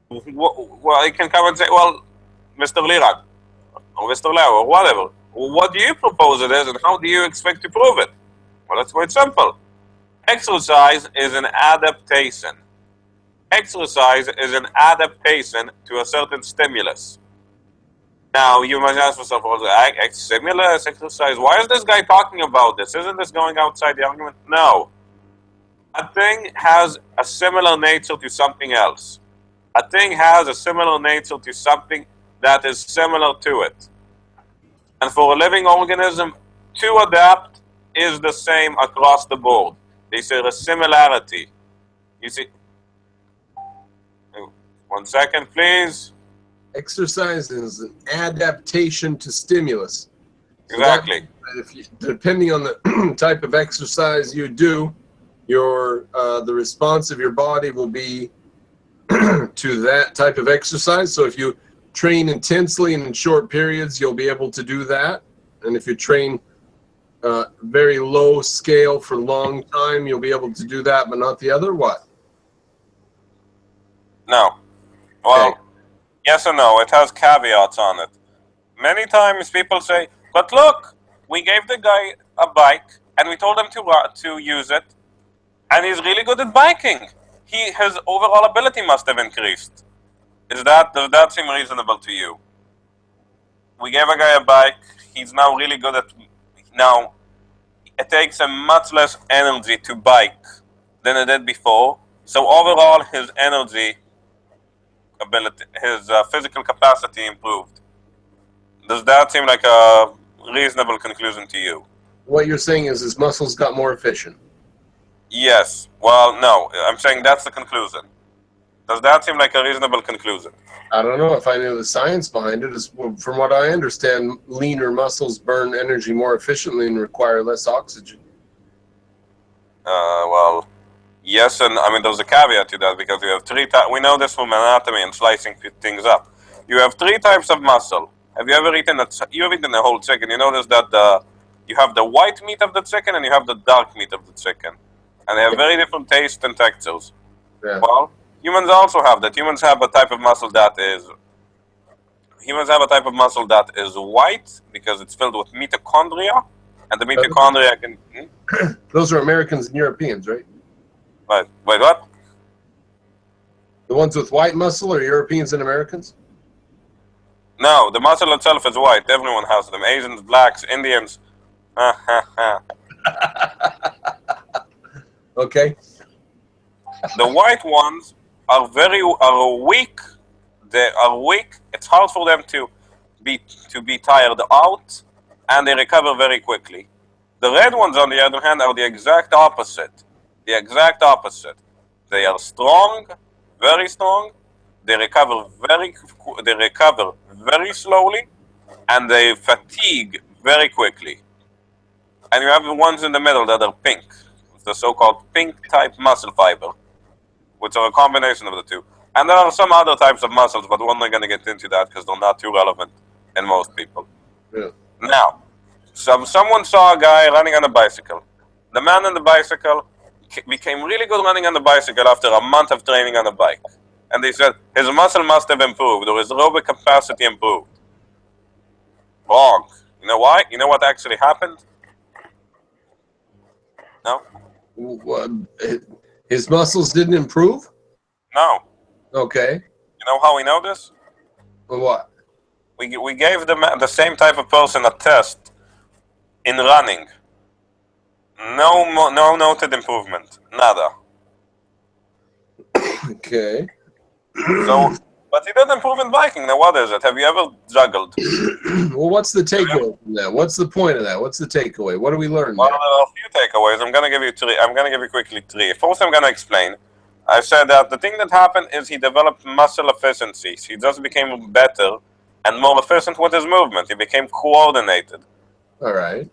well, I can come and say, well, Mr. Lirag, or Mr. Leo, or whatever, what do you propose it is, and how do you expect to prove it? Well, that's quite simple. Exercise is an adaptation. Exercise is an adaptation to a certain stimulus. Now, you must ask yourself, well, stimulus, exercise, why is this guy talking about this? Isn't this going outside the argument? No. A thing has a similar nature to something else. A thing has a similar nature to something that is similar to it. And for a living organism, to adapt is the same across the board. They say a similarity. You see, 1 second, please. Exercise is an adaptation to stimulus. So Exactly. Depending on the type of exercise you do, the response of your body will be to that type of exercise. So if you train intensely and in short periods, you'll be able to do that. And if you train very low scale for a long time, you'll be able to do that, but not the other. What? No. Well, Okay. yes or no, it has caveats on it. Many times people say, but look, we gave the guy a bike and we told him to use it, and he's really good at biking. His overall ability must have increased. Does that seem reasonable to you? We gave a guy a bike, he's now really good at... Now, it takes him much less energy to bike than it did before, so overall his energy ability, his physical capacity improved. Does that seem like a reasonable conclusion to you? What you're saying is his muscles got more efficient. Yes. Well, no. I'm saying that's the conclusion. Does that seem like a reasonable conclusion? I don't know if I knew the science behind it. From what I understand, leaner muscles burn energy more efficiently and require less oxygen. Well, yes, and I mean there's a caveat to that because you have three types. We know this from anatomy and slicing things up. You have three types of muscle. Have you ever eaten you've eaten a whole chicken? You notice that you have the white meat of the chicken and you have the dark meat of the chicken, and they have very different tastes and textures. Yeah. Well, humans also have that. Humans have a type of muscle that is white because it's filled with mitochondria, and the mitochondria can. Those are Americans and Europeans, right? Wait, what? The ones with white muscle are Europeans and Americans? No, the muscle itself is white. Everyone has them. Asians, blacks, Indians. Okay. The white ones are weak. They are weak. It's hard for them to be tired out, and they recover very quickly. The red ones, on the other hand, are the exact opposite. The exact opposite. They are strong, very strong, they recover very slowly, and they fatigue very quickly. And you have the ones in the middle that are pink, the so-called pink type muscle fiber, which are a combination of the two. And there are some other types of muscles, but we're not going to get into that because they're not too relevant in most people. Yeah. Now, someone saw a guy running on a bicycle. The man on the bicycle became really good running on the bicycle after a month of training on a bike. And they said his muscle must have improved or his aerobic capacity improved. Wrong. You know why? You know what actually happened? No? What, his muscles didn't improve? No. Okay. You know how we know this? Well, what? We gave the same type of person a test in running. No noted improvement. Nada. Okay. So, but he did improve in biking. Now, what is it? Have you ever juggled? Well, what's the takeaway from that? What's the point of that? What's the takeaway? What do we learn Well, there? there are a few takeaways. I'm going to give you three. I'm going to give you quickly three. First, I'm going to explain. I said that the thing that happened is he developed muscle efficiencies. He just became better and more efficient with his movement. He became coordinated. All right.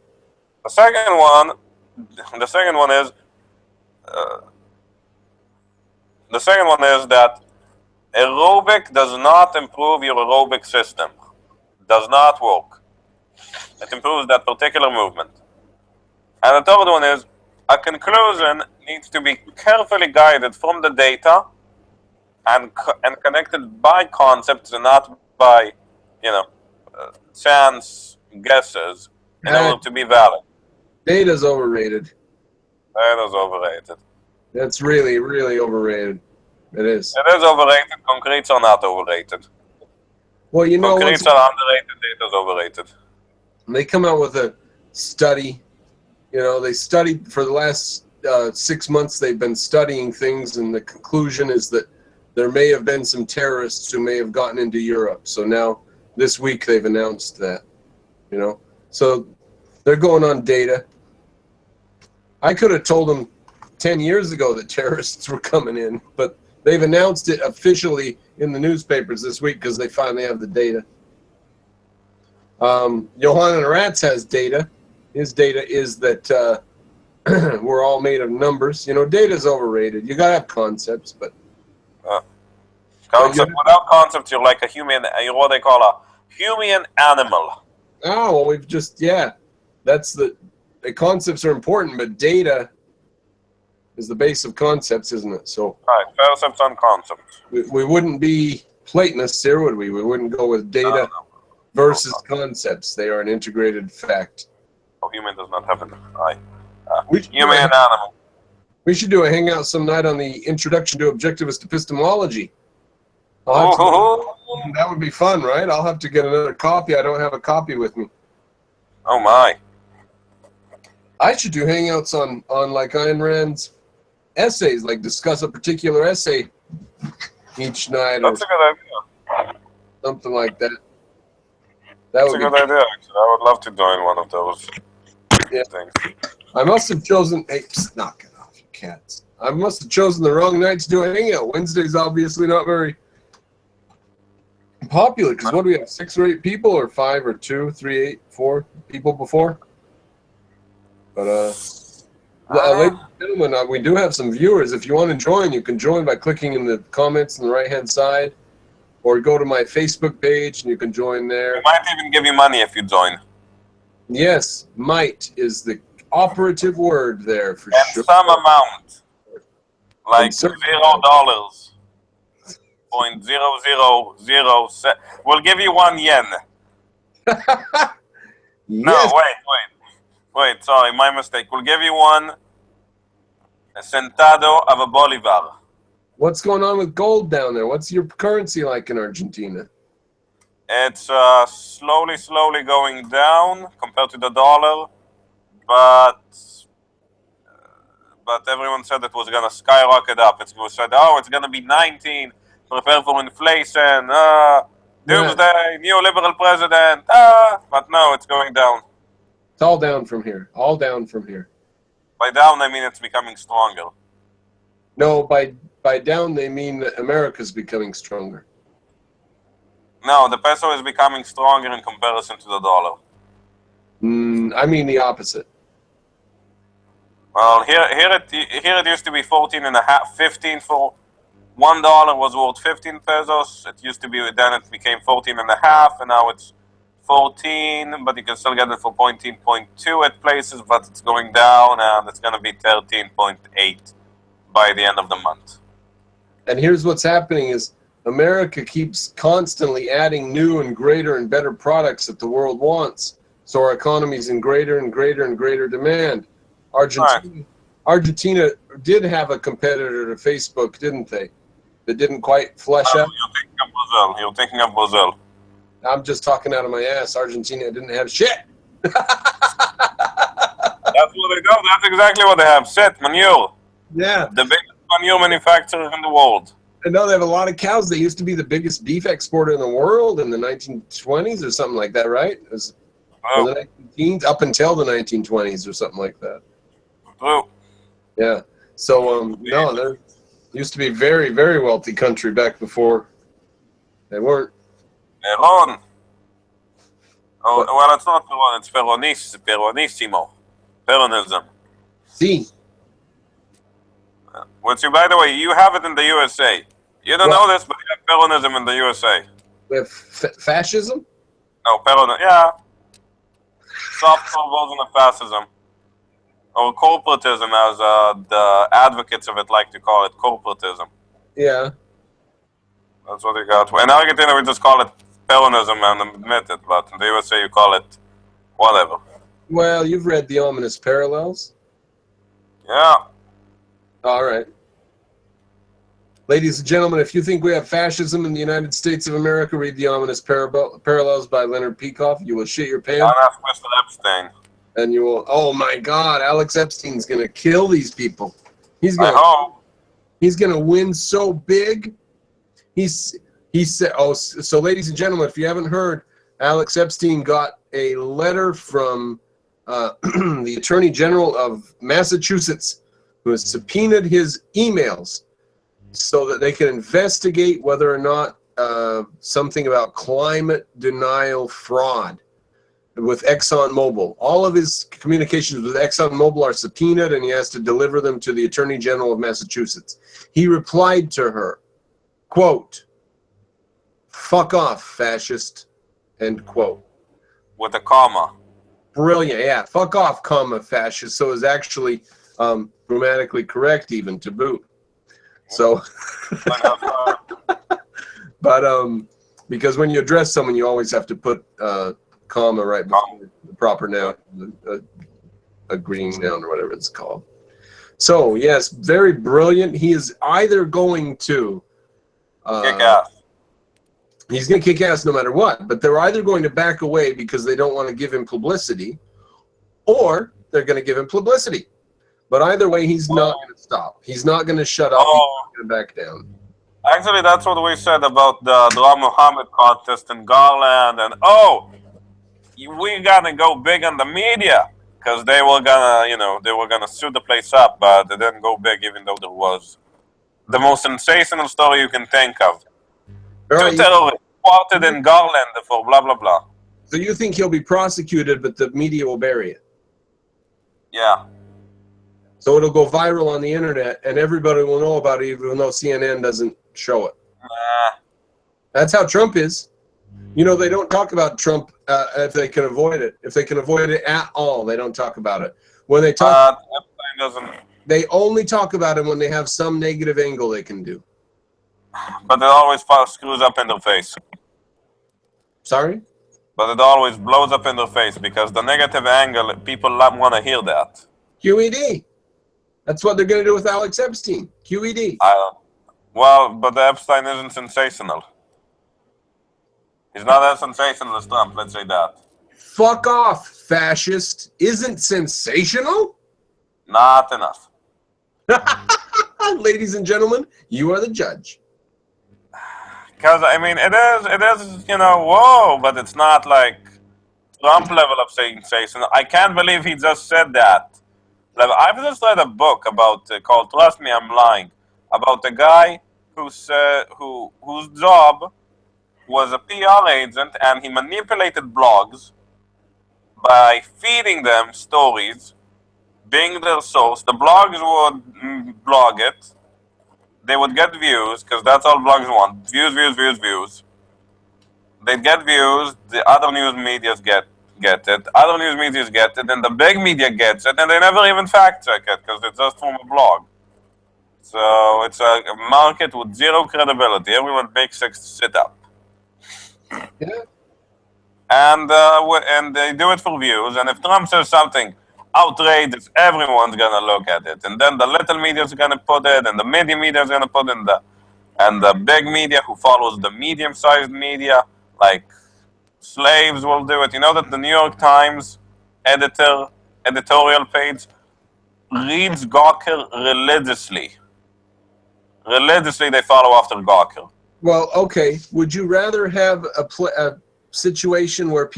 The second one is that aerobic does not improve your aerobic system. Does not work. It improves that particular movement. And the third one is a conclusion needs to be carefully guided from the data and connected by concepts and not by, chance guesses in order to be valid. Data's overrated. That is overrated. That's really, really overrated. It is. It is overrated. Concretes are not overrated. Well, you know, Concretes are underrated. Data is overrated. they come out with a study. You know, they studied for the last 6 months. They've been studying things, and the conclusion is that there may have been some terrorists who may have gotten into Europe. So now, this week, they've announced that. You know, so they're going on data. I could have told them 10 years ago that terrorists were coming in, but they've announced it officially in the newspapers this week because they finally have the data. Johann Ratz has data. His data is that we're all made of numbers. You know, data is overrated. You got to have concepts, but... Without concepts, you're like a human, you're what they call a human animal. Oh, well, we've just, that's the concepts are important, but data is the base of concepts, isn't it? So, right, concepts and concepts. We wouldn't be Platonists here, would we? We wouldn't go with data versus concepts. They are an integrated fact. Oh, human does not have an eye. Human animal. We should do a hangout some night on the introduction to objectivist epistemology. That would be fun, right? I'll have to get another copy. I don't have a copy with me. Oh my! I should do hangouts on like Ayn Rand's essays, like discuss a particular essay each night. That's a good idea. Something like that. That's a good idea. Actually, I would love to join one of those things. I must have chosen. Hey, knock it off, you cats! I must have chosen the wrong night to do a hangout. Wednesday's obviously not very popular because what do we have? 6 or 8 people, or 5 or 2, 3, 8, 4 people before. But ladies and gentlemen, we do have some viewers. If you want to join, you can join by clicking in the comments on the right-hand side, or go to my Facebook page and you can join there. We might even give you money if you join. Yes, might is the operative word there for and sure. Some amount, like $0. 0.0007. We'll give you 1 yen. Yes. No, wait. Sorry, my mistake. We'll give you a centavo of a bolivar. What's going on with gold down there? What's your currency like in Argentina? It's slowly going down compared to the dollar, but everyone said it was gonna skyrocket up. It said, it's gonna be 19. Prepare for inflation. Doomsday, neoliberal president. But no, it's going down. It's all down from here. All down from here. By down, I mean it's becoming stronger. No, by down they mean that America's becoming stronger. No, the peso is becoming stronger in comparison to the dollar. I mean the opposite. Well, here it used to be 14 and a half, 15 for $1 was worth 15 pesos. It used to be, then it became 14 and a half, and now it's 14, but you can still get it for 14.2 at places, but it's going down, and it's going to be 13.8 by the end of the month. And here's what's happening is America keeps constantly adding new and greater and better products that the world wants. So our economy's in greater and greater and greater demand. Argentina did have a competitor to Facebook, didn't they? That didn't quite flesh out. You're thinking of Brazil. You're thinking of Brazil. I'm just talking out of my ass. Argentina didn't have shit. That's what they do. That's exactly what they have. Shit, manure. Yeah. The biggest manure manufacturer in the world. I know they have a lot of cows. They used to be the biggest beef exporter in the world in the 1920s or something like that, right? It was the 19 up until the 1920s or something like that. True. Yeah. So, no, they used to be a very, very wealthy country back before they weren't. Peron. Oh, well, it's not Peron. It's Peronissimo. Peronism. See. Which, by the way, you have it in the USA. You don't know this, but you have Peronism in the USA. We have fascism? No, Peronism. Yeah. Soft version of fascism. Or corporatism, as the advocates of it like to call it, corporatism. Yeah. That's what you got. In Argentina, we just call it Peronism and admit it, but in the USA, you call it whatever. Well, you've read The Ominous Parallels. Yeah. All right. Ladies and gentlemen, if you think we have fascism in the United States of America, read The Ominous Parallels by Leonard Peikoff. You will shit your pants. I'll ask Mr. Epstein. And you will, oh my God, Alex Epstein's going to kill these people. He's I hope. He's going to win so big. He said, oh, so ladies and gentlemen, if you haven't heard, Alex Epstein got a letter from the Attorney General of Massachusetts, who has subpoenaed his emails so that they can investigate whether or not something about climate denial fraud with ExxonMobil. All of his communications with ExxonMobil are subpoenaed, and he has to deliver them to the Attorney General of Massachusetts. He replied to her, quote, "Fuck off, fascist," end quote. With a comma. Brilliant, yeah. Fuck off, comma, fascist. So it's actually grammatically correct even to boot. So, but because when you address someone, you always have to put comma right before the proper noun, a green noun or whatever it's called. So yes, very brilliant. He is either going to kick ass. He's going to kick ass no matter what, but they're either going to back away because they don't want to give him publicity, or they're going to give him publicity. But either way, he's not going to stop. He's not going to shut up. He's not going to back down. Actually, that's what we said about the Dua Muhammad contest in Garland, and we gotta go big on the media because they were gonna sue the place up, but they didn't go big, even though there was the most sensational story you can think of. Right. 2 terrorists quartered in Garland for blah blah blah. So you think he'll be prosecuted, but the media will bury it? Yeah. So it'll go viral on the internet, and everybody will know about it, even though CNN doesn't show it. That's how Trump is. You know, they don't talk about Trump if they can avoid it. If they can avoid it at all, they don't talk about it. When they talk, they only talk about it when they have some negative angle they can do. But it always screws up in their face. Sorry? But it always blows up in their face because the negative angle, people want to hear that. QED. That's what they're going to do with Alex Epstein. QED. Well, but the Epstein isn't sensational. He's not as sensational as Trump, let's say that. Fuck off, fascist. Isn't sensational? Not enough. Ladies and gentlemen, you are the judge. Because, I mean, it is, whoa, but it's not like Trump level of sensational. I can't believe he just said that. I've just read a book about called Trust Me, I'm Lying. about a guy whose job was a PR agent, and he manipulated blogs by feeding them stories, being their source. The blogs would blog it. They would get views, because that's all blogs want. Views, views, views, views. They'd get views, the other news medias get it, other news medias get it, and the big media gets it, and they never even fact check it, because it's just from a blog. So it's a market with zero credibility. Everyone makes shit up. Yeah. And they do it for views, and if Trump says something outrageous, everyone's gonna look at it, and then the little media's gonna put it, and the media's gonna put it, and the big media who follows the medium-sized media, like slaves, will do it. You know that the New York Times editorial page reads Gawker religiously. Religiously, they follow after Gawker. Well, okay. Would you rather have a situation where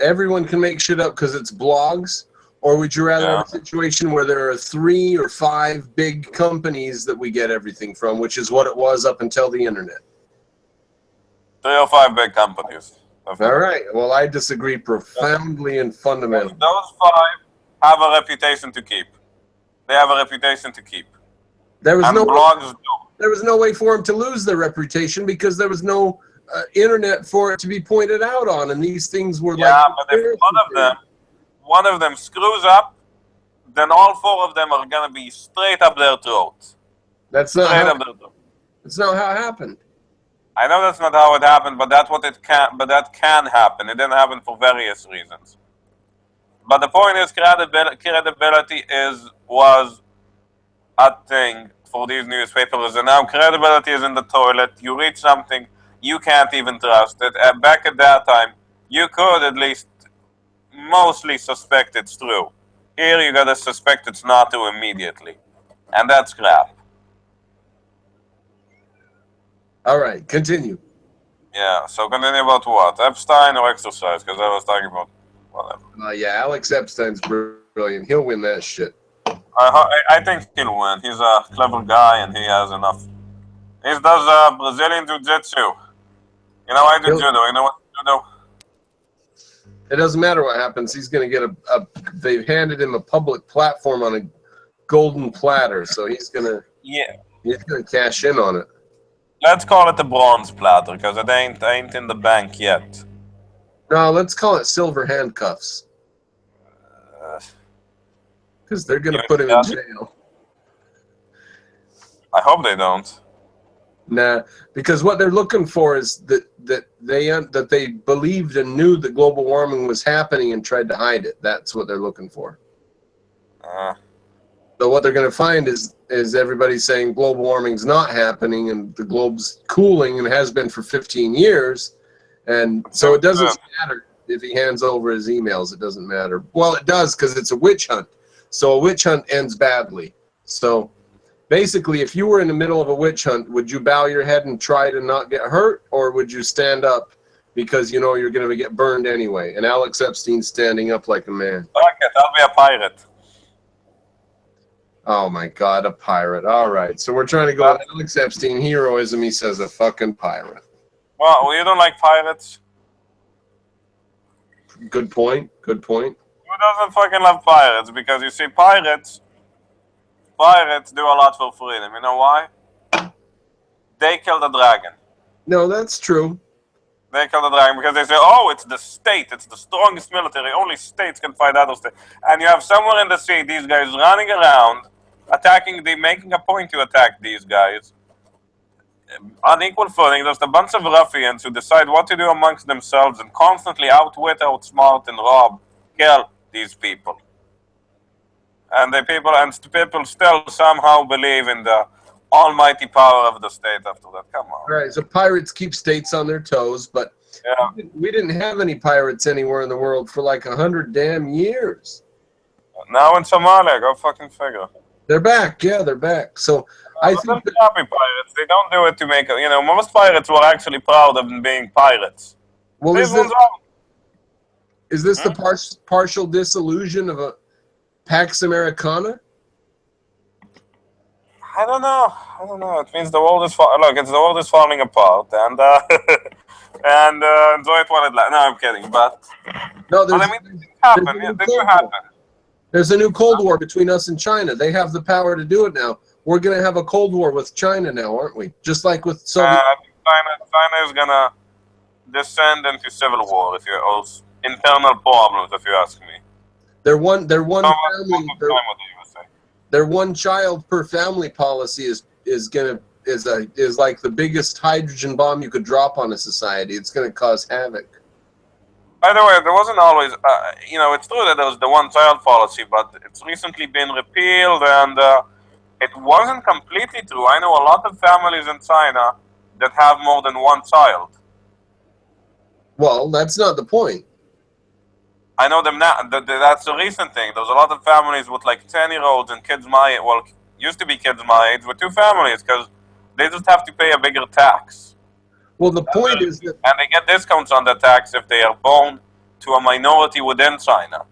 everyone can make shit up because it's blogs, or would you rather have a situation where there are 3 or 5 big companies that we get everything from, which is what it was up until the internet? 3 or 5 big companies. All right. Well, I disagree profoundly and fundamentally. Those 5 have a reputation to keep. They have a reputation to keep. There was blogs do. There was no way for them to lose their reputation because there was no internet for it to be pointed out on, and these things were like. Yeah, but if one of them screws up, then all 4 of them are gonna be straight up their throats. That's not how it happened. I know that's not how it happened, but that's what it can. But that can happen. It didn't happen for various reasons. But the point is, credibility was a thing for these newspapers, and now credibility is in the toilet. You read something, you can't even trust it. And back at that time, you could at least mostly suspect it's true. Here, you gotta suspect it's not true immediately, and that's crap. All right, continue. Yeah, so continue about what? Epstein or exercise? Because I was talking about whatever. Yeah, Alex Epstein's brilliant. He'll win that shit. I think he'll win. He's a clever guy, and he has enough. He does Brazilian Jiu-Jitsu. You know, I do judo. You know what judo? It doesn't matter what happens. He's going to get they've handed him a public platform on a golden platter, so he's going to cash in on it. Let's call it a bronze platter, because it ain't in the bank yet. No, let's call it silver handcuffs. Because they're going to put him in jail. I hope they don't. Nah, because what they're looking for is that they believed and knew that global warming was happening and tried to hide it. That's what they're looking for. So what they're going to find is everybody saying global warming's not happening and the globe's cooling and has been for 15 years. And so it doesn't matter if he hands over his emails. It doesn't matter. Well, it does, because it's a witch hunt. So a witch hunt ends badly. So basically, if you were in the middle of a witch hunt, would you bow your head and try to not get hurt, or would you stand up because you know you're going to get burned anyway? And Alex Epstein's standing up like a man. Fuck it, I'll be a pirate. Oh my God, a pirate. All right, so we're trying to go with Alex Epstein heroism. He says a fucking pirate. Well, you don't like pirates? Good point. Good point. Who doesn't fucking love pirates? Because you see, pirates do a lot for freedom. You know why? They killed a dragon. No, that's true. They killed a dragon because they say, oh, it's the state. It's the strongest military. Only states can fight other states. And you have somewhere in the sea, these guys running around, making a point to attack these guys. On equal footing, there's a bunch of ruffians who decide what to do amongst themselves and constantly outwit, outsmart, and rob, kill these people. And people still somehow believe in the almighty power of the state after that. Come on. All right, so pirates keep states on their toes, but we didn't have any pirates anywhere in the world for like 100 damn years. Now in Somalia, go fucking figure. They're back, yeah, they're back. So I think they're happy pirates. They don't do it to make you know. Most pirates were actually proud of being pirates. Well, is this the partial disillusion of a Pax Americana? I don't know. It means the world is look. It's the world is falling apart, and and enjoy it while it lasts. No, I'm kidding, but No, I mean, it didn't happen. there's a Yeah, new it didn't Cold happen. War. There's a new Cold War between us and China. They have the power to do it now. We're going to have a Cold War with China now, aren't we? Just like with Soviet. I think China is gonna descend into civil war if you internal problems, if you ask me. Their one Some family, time with the USA. their one child per family policy is like the biggest hydrogen bomb you could drop on a society. It's going to cause havoc. By the way, there wasn't always, it's true that there was the one-child policy, but it's recently been repealed, and it wasn't completely true. I know a lot of families in China that have more than one child. Well, that's not the point. I know them now. That's a recent thing. There's a lot of families with like 10-year-olds and kids my age. Well, used to be kids my age with two families because they just have to pay a bigger tax. Well, the point is that, and they get discounts on the tax if they are born to a minority within China,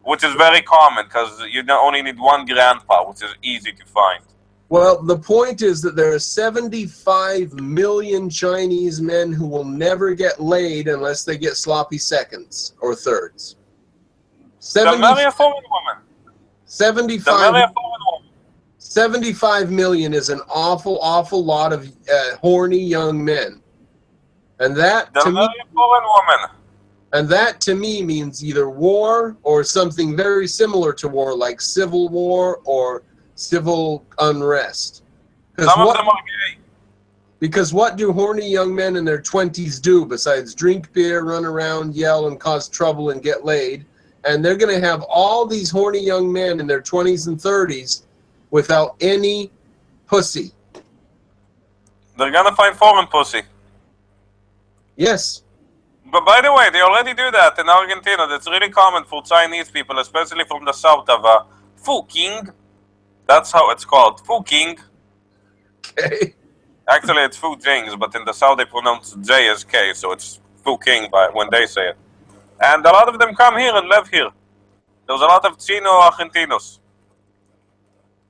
which is very common because you only need one grandpa, which is easy to find. well, the point is that there are 75 million Chinese men who will never get laid unless they get sloppy seconds or thirds. They'll marry a foreign woman. 75 million is an awful lot of horny young men. And that They'll to marry me, a foreign woman. and that to me means either war or something very similar to war, like civil war or civil unrest. Some of them are gay. Because what do horny young men in their 20s do besides drink beer, run around, yell, and cause trouble and get laid? And they're going to have all these horny young men in their 20s and 30s without any pussy. They're gonna find foreign pussy. Yes. But by the way, they already do that in Argentina. That's really common for Chinese people, especially from the south of Fuking. That's how it's called, Fuking. Okay. Actually, it's Fujings, but in the south they pronounce J as K, so it's Fuking when they say it. And a lot of them come here and live here. There's a lot of Chino Argentinos.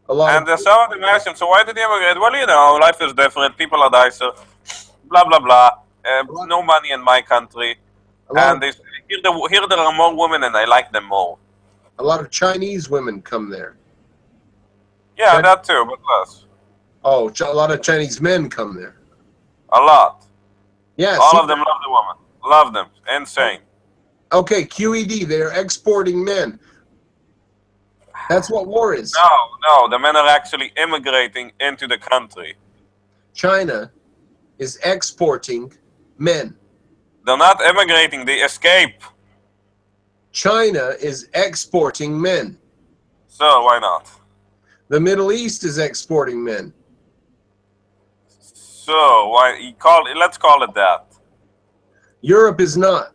And some of them ask him, so why did he immigrate? Well, life is different, people are nicer, blah, blah, blah. No money in my country. And they say, here there are more women and I like them more. A lot of Chinese women come there. Yeah, that too, but less. Oh, a lot of Chinese men come there. A lot. Yeah. All of them love the woman. Love them. Insane. Okay, QED, they're exporting men. That's what war is. No, the men are actually immigrating into the country. China is exporting men. They're not immigrating, they escape. China is exporting men. So, why not? The Middle East is exporting men. So, let's call it that. Europe is not.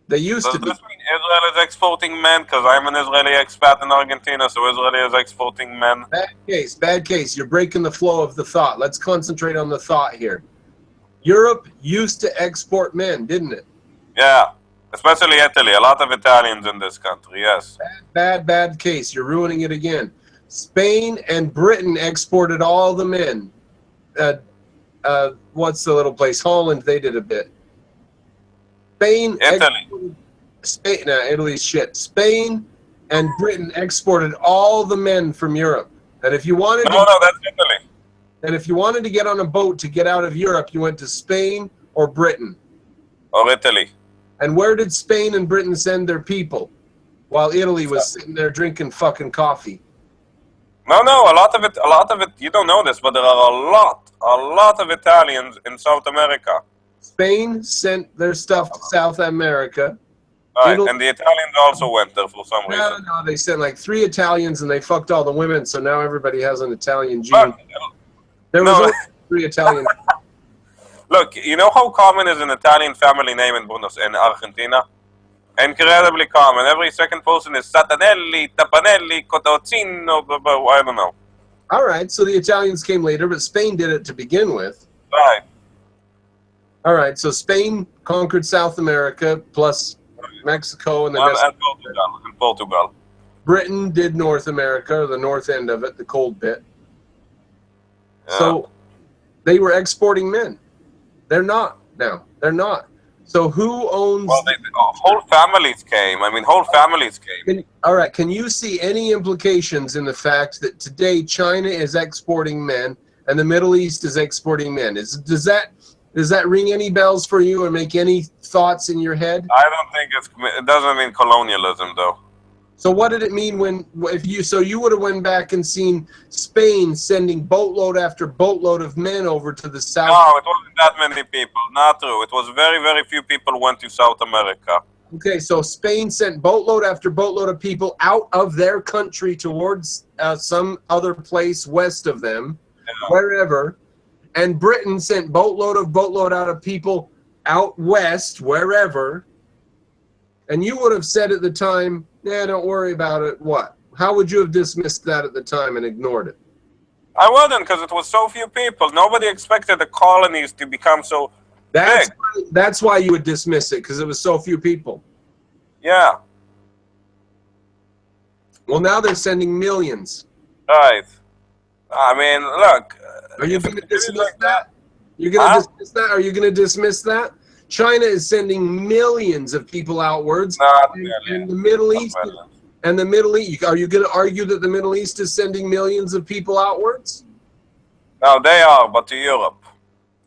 They used Does to be. this mean Israel is exporting men? Because I'm an Israeli expat in Argentina, so Israel is exporting men. Bad case. You're breaking the flow of the thought. Let's concentrate on the thought here. Europe used to export men, didn't it? Yeah, especially Italy. A lot of Italians in this country, yes. Bad case. You're ruining it again. Spain and Britain exported all the men. What's the little place? Holland, they did a bit. Italy's shit. Spain and Britain exported all the men from Europe. And if you wanted that's Italy. And if you wanted to get on a boat to get out of Europe, you went to Spain or Britain. Or Italy. And where did Spain and Britain send their people? While Italy was sitting there drinking fucking coffee. No, a lot of it, you don't know this, but there are a lot of Italians in South America. Spain sent their stuff to South America. Right, and the Italians also went there for some reason. No, they sent like 3 Italians and they fucked all the women, so now everybody has an Italian gene. There was only 3 Italians. Look, you know how common is an Italian family name in Argentina? Incredibly common. Every second person is Satanelli, Tapanelli, Cotocino, I don't know. All right, so the Italians came later, but Spain did it to begin with. Right. All right, so Spain conquered South America plus Mexico and Portugal. Britain did North America, or the north end of it, the cold bit. So they were exporting men. They're not now. They're not. So who owns? Well, whole families came. I mean, whole families came. All right. Can you see any implications in the fact that today China is exporting men and the Middle East is exporting men? Does that ring any bells for you or make any thoughts in your head? I don't think it doesn't mean colonialism though. So what did it mean you would have went back and seen Spain sending boatload after boatload of men over to the south? No, it wasn't that many people. Not true. It was very, very few people went to South America. Okay, so Spain sent boatload after boatload of people out of their country towards some other place west of them, wherever, and Britain sent boatload out of people out west, wherever, and you would have said at the time, yeah, don't worry about it. What? How would you have dismissed that at the time and ignored it? I wouldn't, because it was so few people. Nobody expected the colonies to become so big. That's why you would dismiss it, because it was so few people. Yeah. Well, now they're sending millions. Right. I mean, look. Are you going to dismiss that? You're going to dismiss that? Are you going to dismiss that? China is sending millions of people outwards, and the Middle East. And the Middle East. Are you going to argue that the Middle East is sending millions of people outwards? No, they are, but to Europe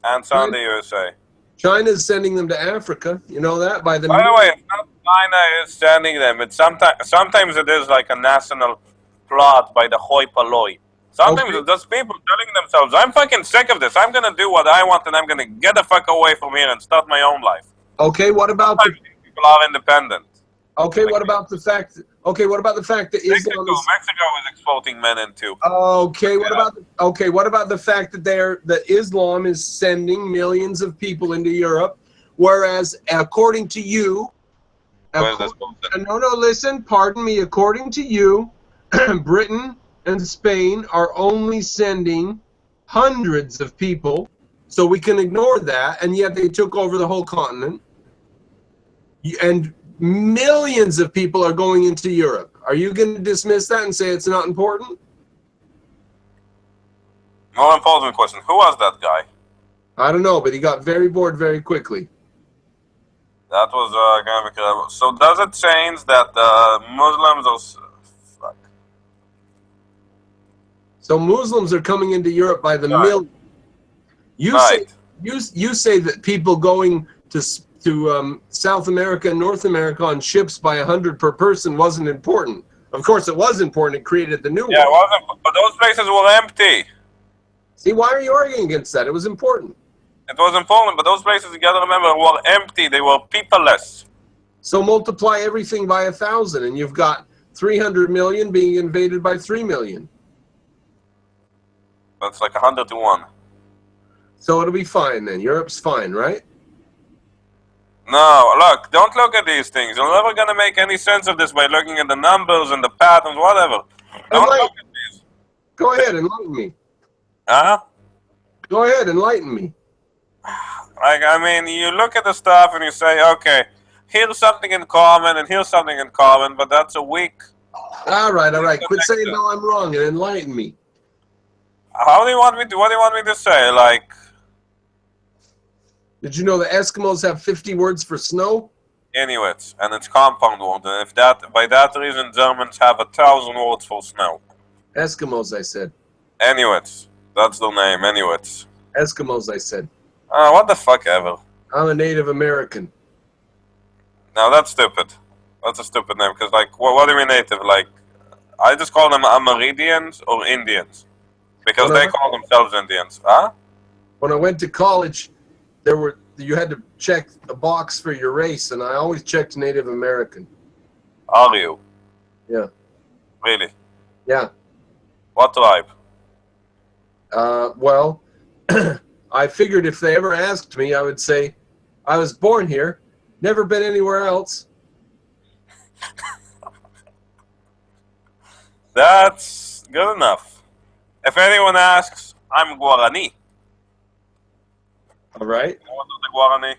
and some the USA. China is sending them to Africa. You know that by the way, it's not China is sending them. It's sometimes it is like a national plot by the hoi polloi. Sometimes it's just people telling themselves, I'm fucking sick of this. I'm going to do what I want and I'm going to get the fuck away from here and start my own life. Okay, what about people are independent? Okay, what about the fact that Islam Mexico is exporting men into. Okay, what about the fact that Islam is sending millions of people into Europe, whereas according to you, pardon me, according to you, Britain and Spain are only sending hundreds of people, so we can ignore that, and yet they took over the whole continent, and millions of people are going into Europe. Are you going to dismiss that and say it's not important? More important question. Who was that guy? I don't know, but he got very bored very quickly. That was kind of incredible. So does it change that Muslims are... Fuck. So Muslims are coming into Europe by the million. You say that people going to South America and North America on ships by 100 per person wasn't important. Of course, it was important. It created the new one. Yeah, it wasn't, but those places were empty. See, why are you arguing against that? It was important. It was important, but those places, you gotta remember, were empty. They were peopleless. So multiply everything by 1,000, and you've got 300 million being invaded by 3 million. That's like 100 to 1. So it'll be fine then. Europe's fine, right? No, look, don't look at these things. You're never going to make any sense of this by looking at the numbers and the patterns, whatever. Don't look at these. Go ahead, enlighten me. Huh? Go ahead, enlighten me. Like, I mean, you look at the stuff and you say, okay, here's something in common and here's something in common, but that's a weak... All right. Quit saying no, I'm wrong and enlighten me. What do you want me to say? Like... Did you know the Eskimos have 50 words for snow? Inuits, and it's compound word. And if by that reason, Germans have 1,000 words for snow. Eskimos, I said. Inuits. That's their name, Inuits. Eskimos, I said. What the fuck ever. I'm a Native American. No, that's stupid. That's a stupid name, because, like, what do you mean native? Like, I just call them Amerindians or Indians. Because they call themselves Indians. Huh? When I went to college... you had to check a box for your race, and I always checked Native American. Are you? Yeah. Really? Yeah. What tribe? Well, I figured if they ever asked me, I would say, I was born here, never been anywhere else. That's good enough. If anyone asks, I'm Guarani. All right. What is the Guarani?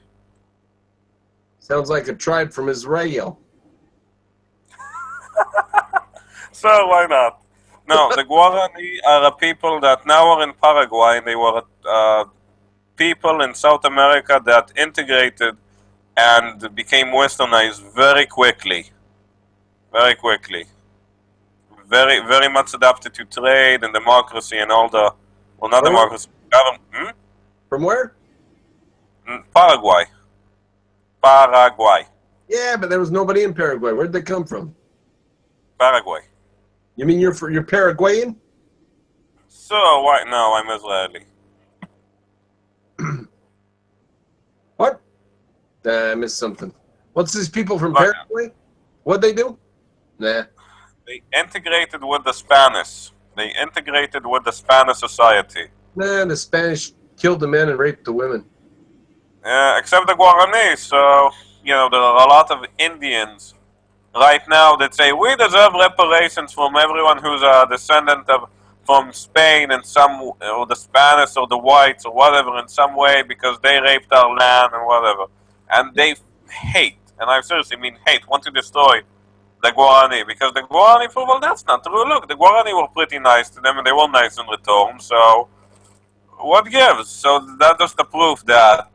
Sounds like a tribe from Israel. So why not? No, the Guarani are a people that now are in Paraguay. They were people in South America that integrated and became westernized very quickly. Very quickly. Very, very much adapted to trade and democracy and all the, well, not Where? democracy, government. From where? Paraguay. Paraguay. Yeah, but there was nobody in Paraguay. Where'd they come from? Paraguay. You mean you're Paraguayan? So, why? No, I'm Israeli. What? I missed something. What's these people from Look. Paraguay? What'd they do? Nah. They integrated with the Spanish. They integrated with the Spanish society. Nah, the Spanish killed the men and raped the women. Except the Guarani. So, there are a lot of Indians right now that say we deserve reparations from everyone who's a descendant from Spain and or the Spanish or the whites or whatever in some way because they raped our land and whatever. And they hate, and I seriously mean hate, want to destroy the Guarani, because the Guarani, well, that's not true. Look, the Guarani were pretty nice to them, and they were nice in return, so what gives? So that's just the proof that,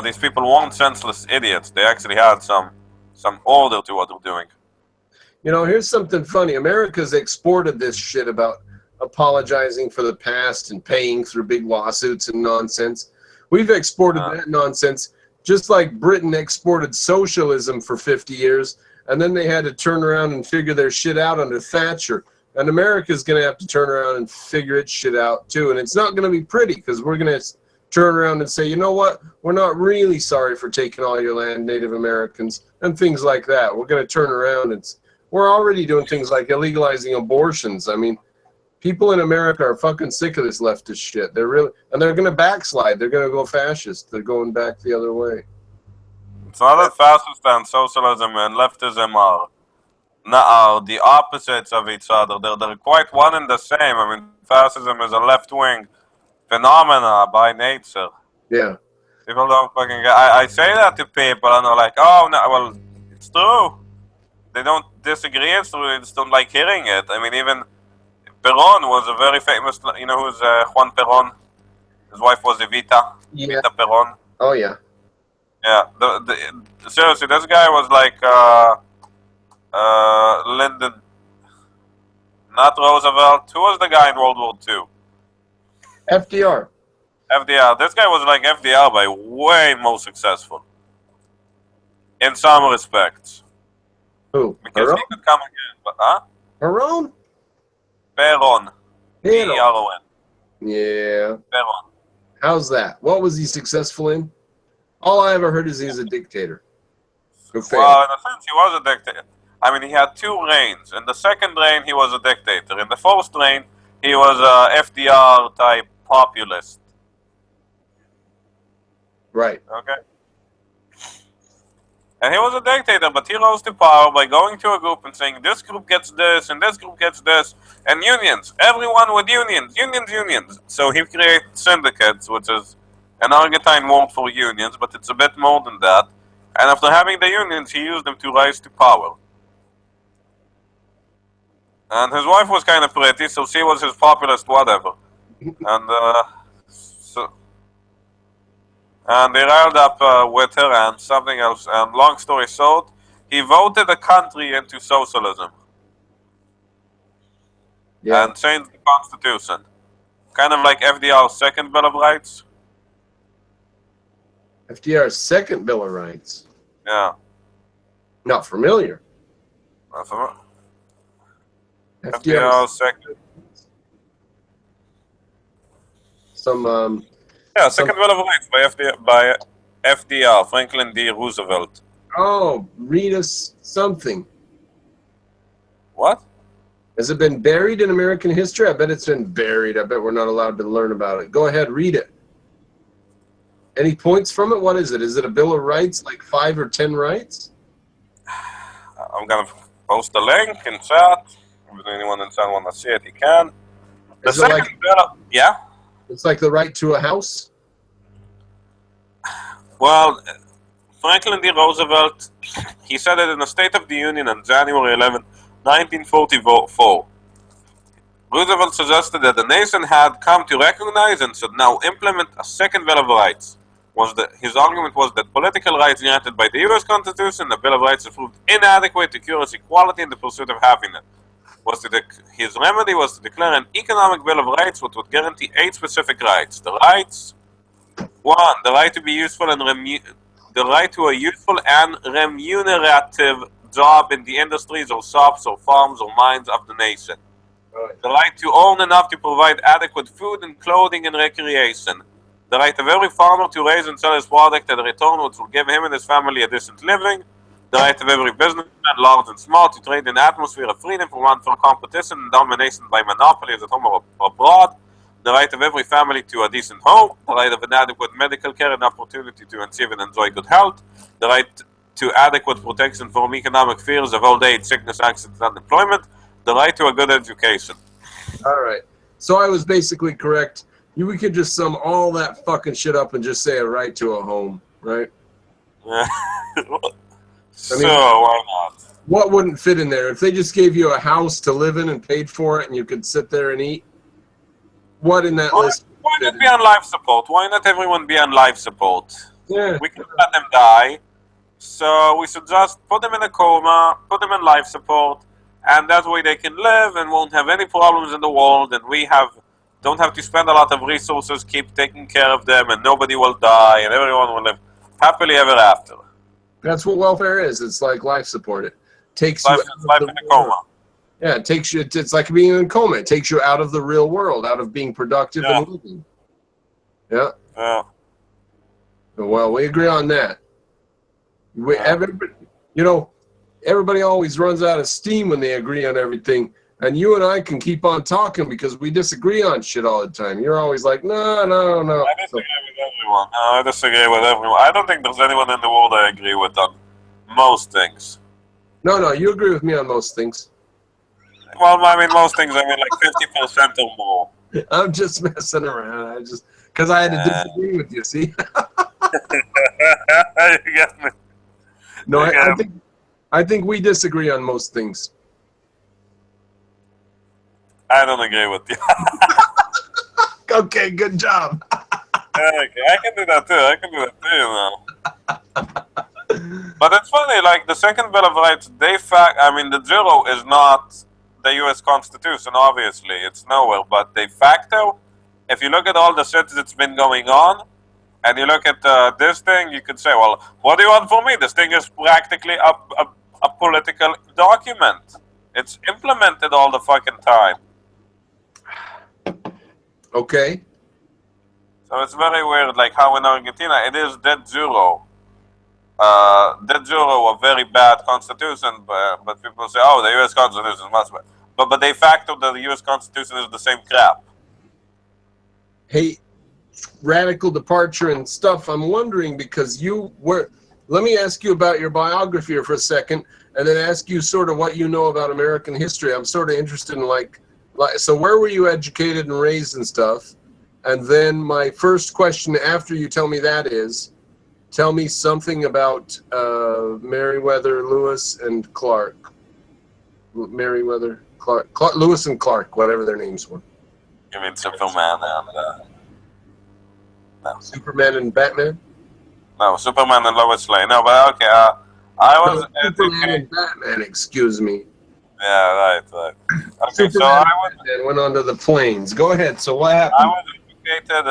these people weren't senseless idiots. They actually had some order to what they're doing. Here's something funny. America's exported this shit about apologizing for the past and paying through big lawsuits and nonsense. We've exported that nonsense, just like Britain exported socialism for 50 years, and then they had to turn around and figure their shit out under Thatcher. And America's going to have to turn around and figure its shit out, too. And it's not going to be pretty, because we're going to turn around and say, you know what? We're not really sorry for taking all your land, Native Americans, and things like that. We're going to turn around and we're already doing things like illegalizing abortions. I mean, people in America are fucking sick of this leftist shit. They're going to backslide. They're going to go fascist. They're going back the other way. It's not that fascist and socialism and leftism are the opposites of each other. They're quite one and the same. I mean, fascism is a left-wing phenomena by nature. Yeah. People don't fucking get... I say that to people and they're like, oh, no, well, it's true. They don't disagree, it's true, they just don't like hearing it. I mean, even Perón was a very famous, who's Juan Perón? His wife was Evita. Yeah. Evita Perón. Oh, yeah. Yeah, seriously, this guy was like Lyndon, not Roosevelt. Who was the guy in World War II? FDR. FDR. This guy was like FDR, by way more successful. In some respects. Who? Because he could come again, but Perón? Perón. Perón. P-R-O-N. Yeah. Perón. How's that? What was he successful in? All I ever heard is he's a dictator. Well, in a sense, he was a dictator. I mean, he had two reigns. In the second reign, he was a dictator. In the first reign, he was a FDR-type populist. Right. Okay? And he was a dictator, but he rose to power by going to a group and saying, this group gets this, and this group gets this, and unions. Everyone with unions. Unions. So he created syndicates, which is an Argentine word for unions, but it's a bit more than that. And after having the unions, he used them to rise to power. And his wife was kind of pretty, so she was his populist whatever. And and they riled up with her and something else. And long story short, he voted the country into socialism. Yeah. And changed the constitution. Kind of like FDR's second Bill of Rights. FDR's second Bill of Rights. Yeah. Not familiar. FDR's second. Some second Bill of Rights by FDR, Franklin D. Roosevelt. Oh, read us something. What? Has it been buried in American history? I bet it's been buried. I bet we're not allowed to learn about it. Go ahead, read it. Any points from it? What is it? Is it a Bill of Rights, like 5 or 10 rights? I'm going to post a link in chat. If anyone in chat want to see it, he can. The Is it second like, Bill, yeah? it's like the right to a house? Well, Franklin D. Roosevelt, he said it in the State of the Union on January 11, 1944. Roosevelt suggested that the nation had come to recognize and should now implement a second Bill of Rights. His argument was that political rights granted by the U.S. Constitution, the Bill of Rights, proved inadequate to cure equality in the pursuit of happiness. His remedy was to declare an economic Bill of Rights which would guarantee 8 specific rights. The rights: 1. The right to be useful and the right to a useful and remunerative job in the industries or shops or farms or mines of the nation. The right to own enough to provide adequate food and clothing and recreation. The right of every farmer to raise and sell his product at a return which will give him and his family a decent living. The right of every businessman, large and small, to trade in an atmosphere of freedom from unfair competition and domination by monopolies at home or abroad. The right of every family to a decent home. The right of an adequate medical care and opportunity to achieve and enjoy good health. The right to adequate protection from economic fears of old age, sickness, accidents, and unemployment. The right to a good education. All right. So I was basically correct. We could just sum all that fucking shit up and just say a right to a home, right? So, why not? What wouldn't fit in there? If they just gave you a house to live in and paid for it and you could sit there and eat, what in that list? Why not be on life support? Why not everyone be on life support? Yeah. We can let them die. So we should just put them in a coma, put them in life support, and that way they can live and won't have any problems in the world, and we don't have to spend a lot of resources, keep taking care of them, and nobody will die, and everyone will live happily ever after. That's what welfare is. It's like life support. It takes life you in a coma. Yeah, it takes you. It's like being in a coma. It takes you out of the real world, out of being productive and living. Yeah. Yeah. Well, we agree on that. Everybody always runs out of steam when they agree on everything. And you and I can keep on talking because we disagree on shit all the time. You're always like, no. I disagree with everyone. No, I disagree with everyone. I don't think there's anyone in the world I agree with on most things. No, you agree with me on most things. Well, I mean, most things, I mean, like 50% or more. I'm just messing around. Because I had to disagree with you, see? You get me. No, I think we disagree on most things. I don't agree with you. Okay, good job. Okay, I can do that too, you know. But it's funny, like the second Bill of Rights, the zero is not the U.S. Constitution, obviously. It's nowhere. But de facto, if you look at all the shit that's been going on, and you look at this thing, you could say, well, what do you want from me? This thing is practically a political document. It's implemented all the fucking time. Okay. So it's very weird, like how in Argentina, it is dead zero. Dead zero, a very bad constitution, but people say, oh, the U.S. Constitution is much better. But de facto, the U.S. Constitution is the same crap. Hey, radical departure and stuff, I'm wondering, because let me ask you about your biography here for a second, and then ask you sort of what you know about American history. I'm sort of interested in so where were you educated and raised and stuff? And then my first question after you tell me that is, tell me something about Meriwether, Lewis, and Clark. Meriwether, Clark, Lewis and Clark, whatever their names were. You mean Superman and... No. Superman and Batman? No, Superman and Lois Lane. No, but okay, I was Superman and Batman, excuse me. Yeah, right. Okay, Superman and went onto the plains. Go ahead, so what happened? I was educated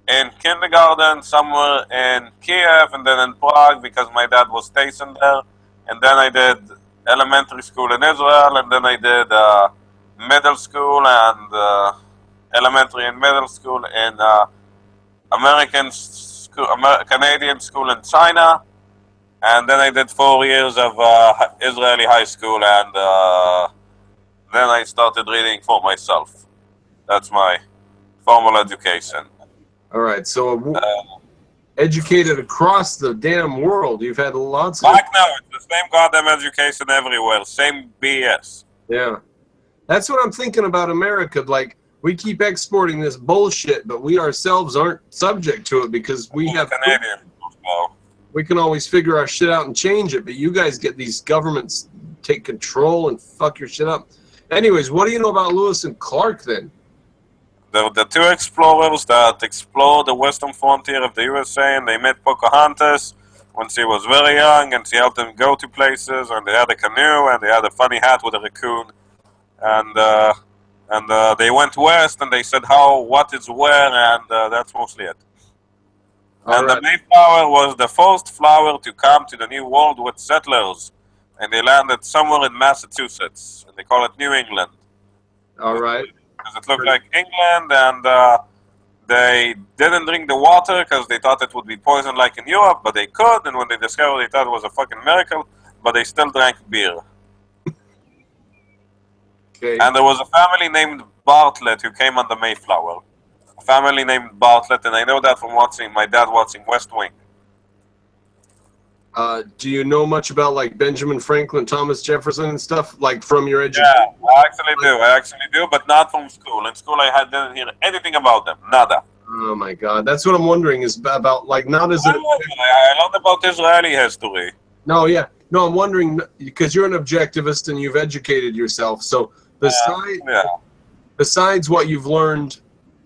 in kindergarten somewhere in Kiev and then in Prague because my dad was stationed there. And then I did elementary school in Israel, and then I did middle school and elementary and middle school in Canadian school in China, and then I did 4 years of Israeli high school, and then I started reading for myself. That's my formal education. All right, so educated across the damn world. You've had lots of... Back now, it's the same goddamn education everywhere, same BS. Yeah. That's what I'm thinking about America. Like, we keep exporting this bullshit, but we ourselves aren't subject to it because we have... Canadian. We can always figure our shit out and change it, but you guys get these governments take control and fuck your shit up. Anyways, what do you know about Lewis and Clark then? The two explorers that explored the western frontier of the USA, and they met Pocahontas when she was very young, and she helped them go to places, and they had a canoe, and they had a funny hat with a raccoon, and they went west, and they said what is where, and that's mostly it. And the Mayflower was the first flower to come to the New World with settlers, and they landed somewhere in Massachusetts, and they call it New England. All right. Because it looked like England, and they didn't drink the water because they thought it would be poison like in Europe, but they could, and when they discovered, they thought it was a fucking miracle, but they still drank beer. Okay. And there was a family named Bartlett who came on the Mayflower. A family named Bartlett, and I know that from watching my dad watching West Wing. Do you know much about like Benjamin Franklin, Thomas Jefferson, and stuff like from your education? Yeah, I actually do, but not from school. In school, didn't hear anything about them, nada. Oh my God, that's what I'm wondering is about like not as I learned about Israeli history. No, yeah, no, I'm wondering because you're an objectivist and you've educated yourself. So besides what you've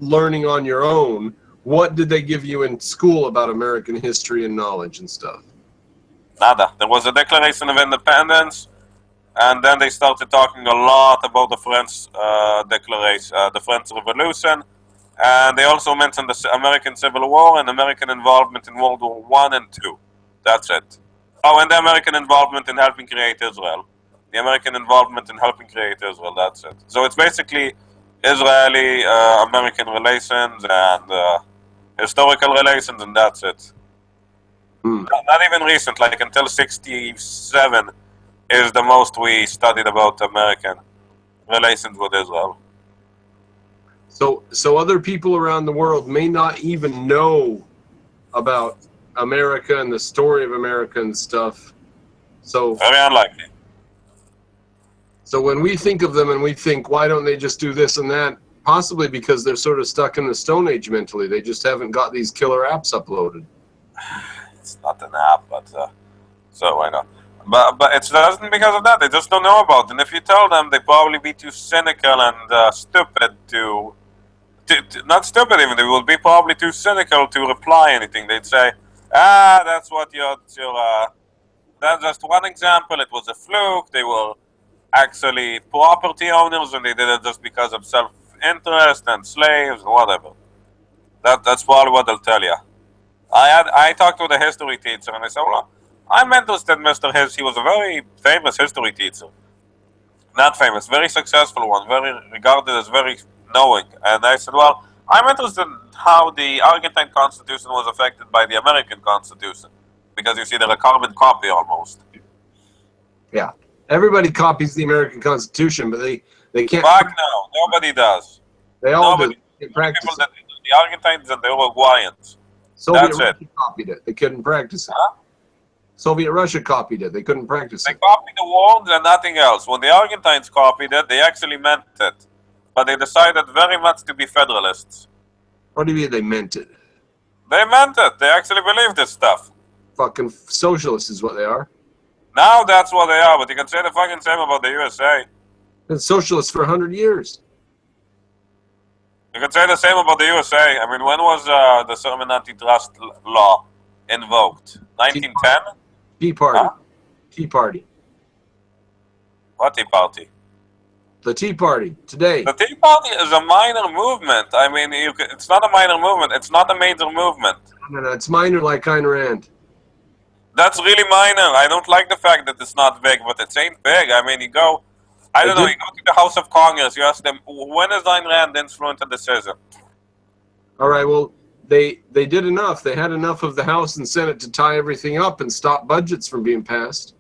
learning on your own, what did they give you in school about American history and knowledge and stuff? Nada. There was a Declaration of Independence, and then they started talking a lot about the French Declaration, the French Revolution, and they also mentioned the American Civil War and American involvement in World War I and II. That's it. Oh, and the American involvement in helping create Israel. The American involvement in helping create Israel. That's it. So it's basically Israeli-American relations and historical relations, and that's it. Not even recent, like until 1967 is the most we studied about American relations with Israel. So other people around the world may not even know about America and the story of America and stuff. So very unlikely. So when we think of them and we think, why don't they just do this and that? Possibly because they're sort of stuck in the Stone Age mentally. They just haven't got these killer apps uploaded. It's not an app, but so why not? But it doesn't because of that. They just don't know about it. And if you tell them, they probably be too cynical and stupid to not stupid even. They will be probably too cynical to reply anything. They'd say, that's what that's just one example. It was a fluke. They were actually property owners, and they did it just because of self-interest and slaves and whatever. That's probably what they'll tell you. I talked to the history teacher, and I said, well, I'm interested in Mr. Hiss. He was a very famous history teacher. Not famous, very successful one, very regarded as very knowing. And I said, well, I'm interested in how the Argentine Constitution was affected by the American Constitution. Because you see, they're a carbon copy almost. Yeah. Everybody copies the American Constitution, but they can't. Fuck no, nobody does. They all do. They practice people that, the Argentines and the Uruguayans. Soviet Russia copied it. They couldn't practice it. Huh? Soviet Russia copied it. They couldn't practice They it. copied the words and nothing else. When the Argentines copied it, they actually meant it. But they decided very much to be federalists. What do you mean they meant it? They meant it. They actually believed this stuff. Fucking socialists is what they are. Now that's what they are, but you can say the fucking same about the USA. Been socialists for 100 years. You can say the same about the USA. I mean, when was the Sermon Antitrust law invoked? 1910? Tea Party. Huh? Tea Party. What Tea Party? The Tea Party, today. The Tea Party is a minor movement. I mean, it's not a minor movement. It's not a major movement. No, it's minor like Ayn Rand. That's really minor. I don't like the fact that it's not big, but it ain't big. I mean, you go to the House of Congress, you ask them, when is Ayn Rand influence a decision? All right, well, they did enough. They had enough of the House and Senate to tie everything up and stop budgets from being passed.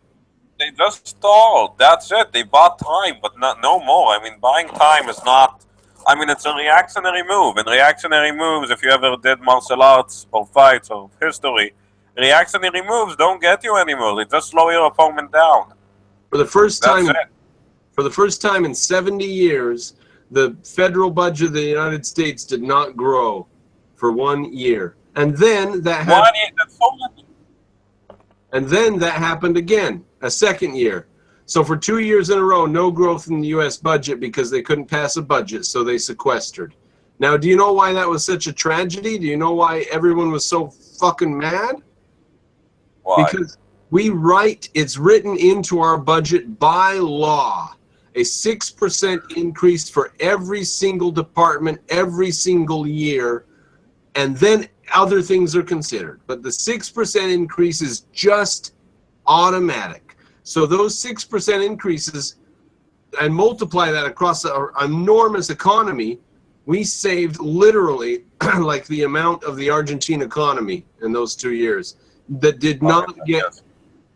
They just stalled. That's it. They bought time, but no more. I mean, buying time is not... I mean, it's a reactionary move. And reactionary moves, if you ever did martial arts or fights or history, reactionary moves don't get you anymore. They just slow your opponent down. For the first time in 70 years, the federal budget of the United States did not grow for 1 year. And then that happened. 1 year, that's so much. And then that happened again, a second year. So for 2 years in a row, no growth in the U.S. budget because they couldn't pass a budget, so they sequestered. Now, do you know why that was such a tragedy? Do you know why everyone was so fucking mad? Why? Because it's written into our budget by law, a 6% increase for every single department every single year, and then other things are considered. But the 6% increase is just automatic. So those 6% increases, and multiply that across our enormous economy, we saved literally like the amount of the Argentine economy in those 2 years that did not get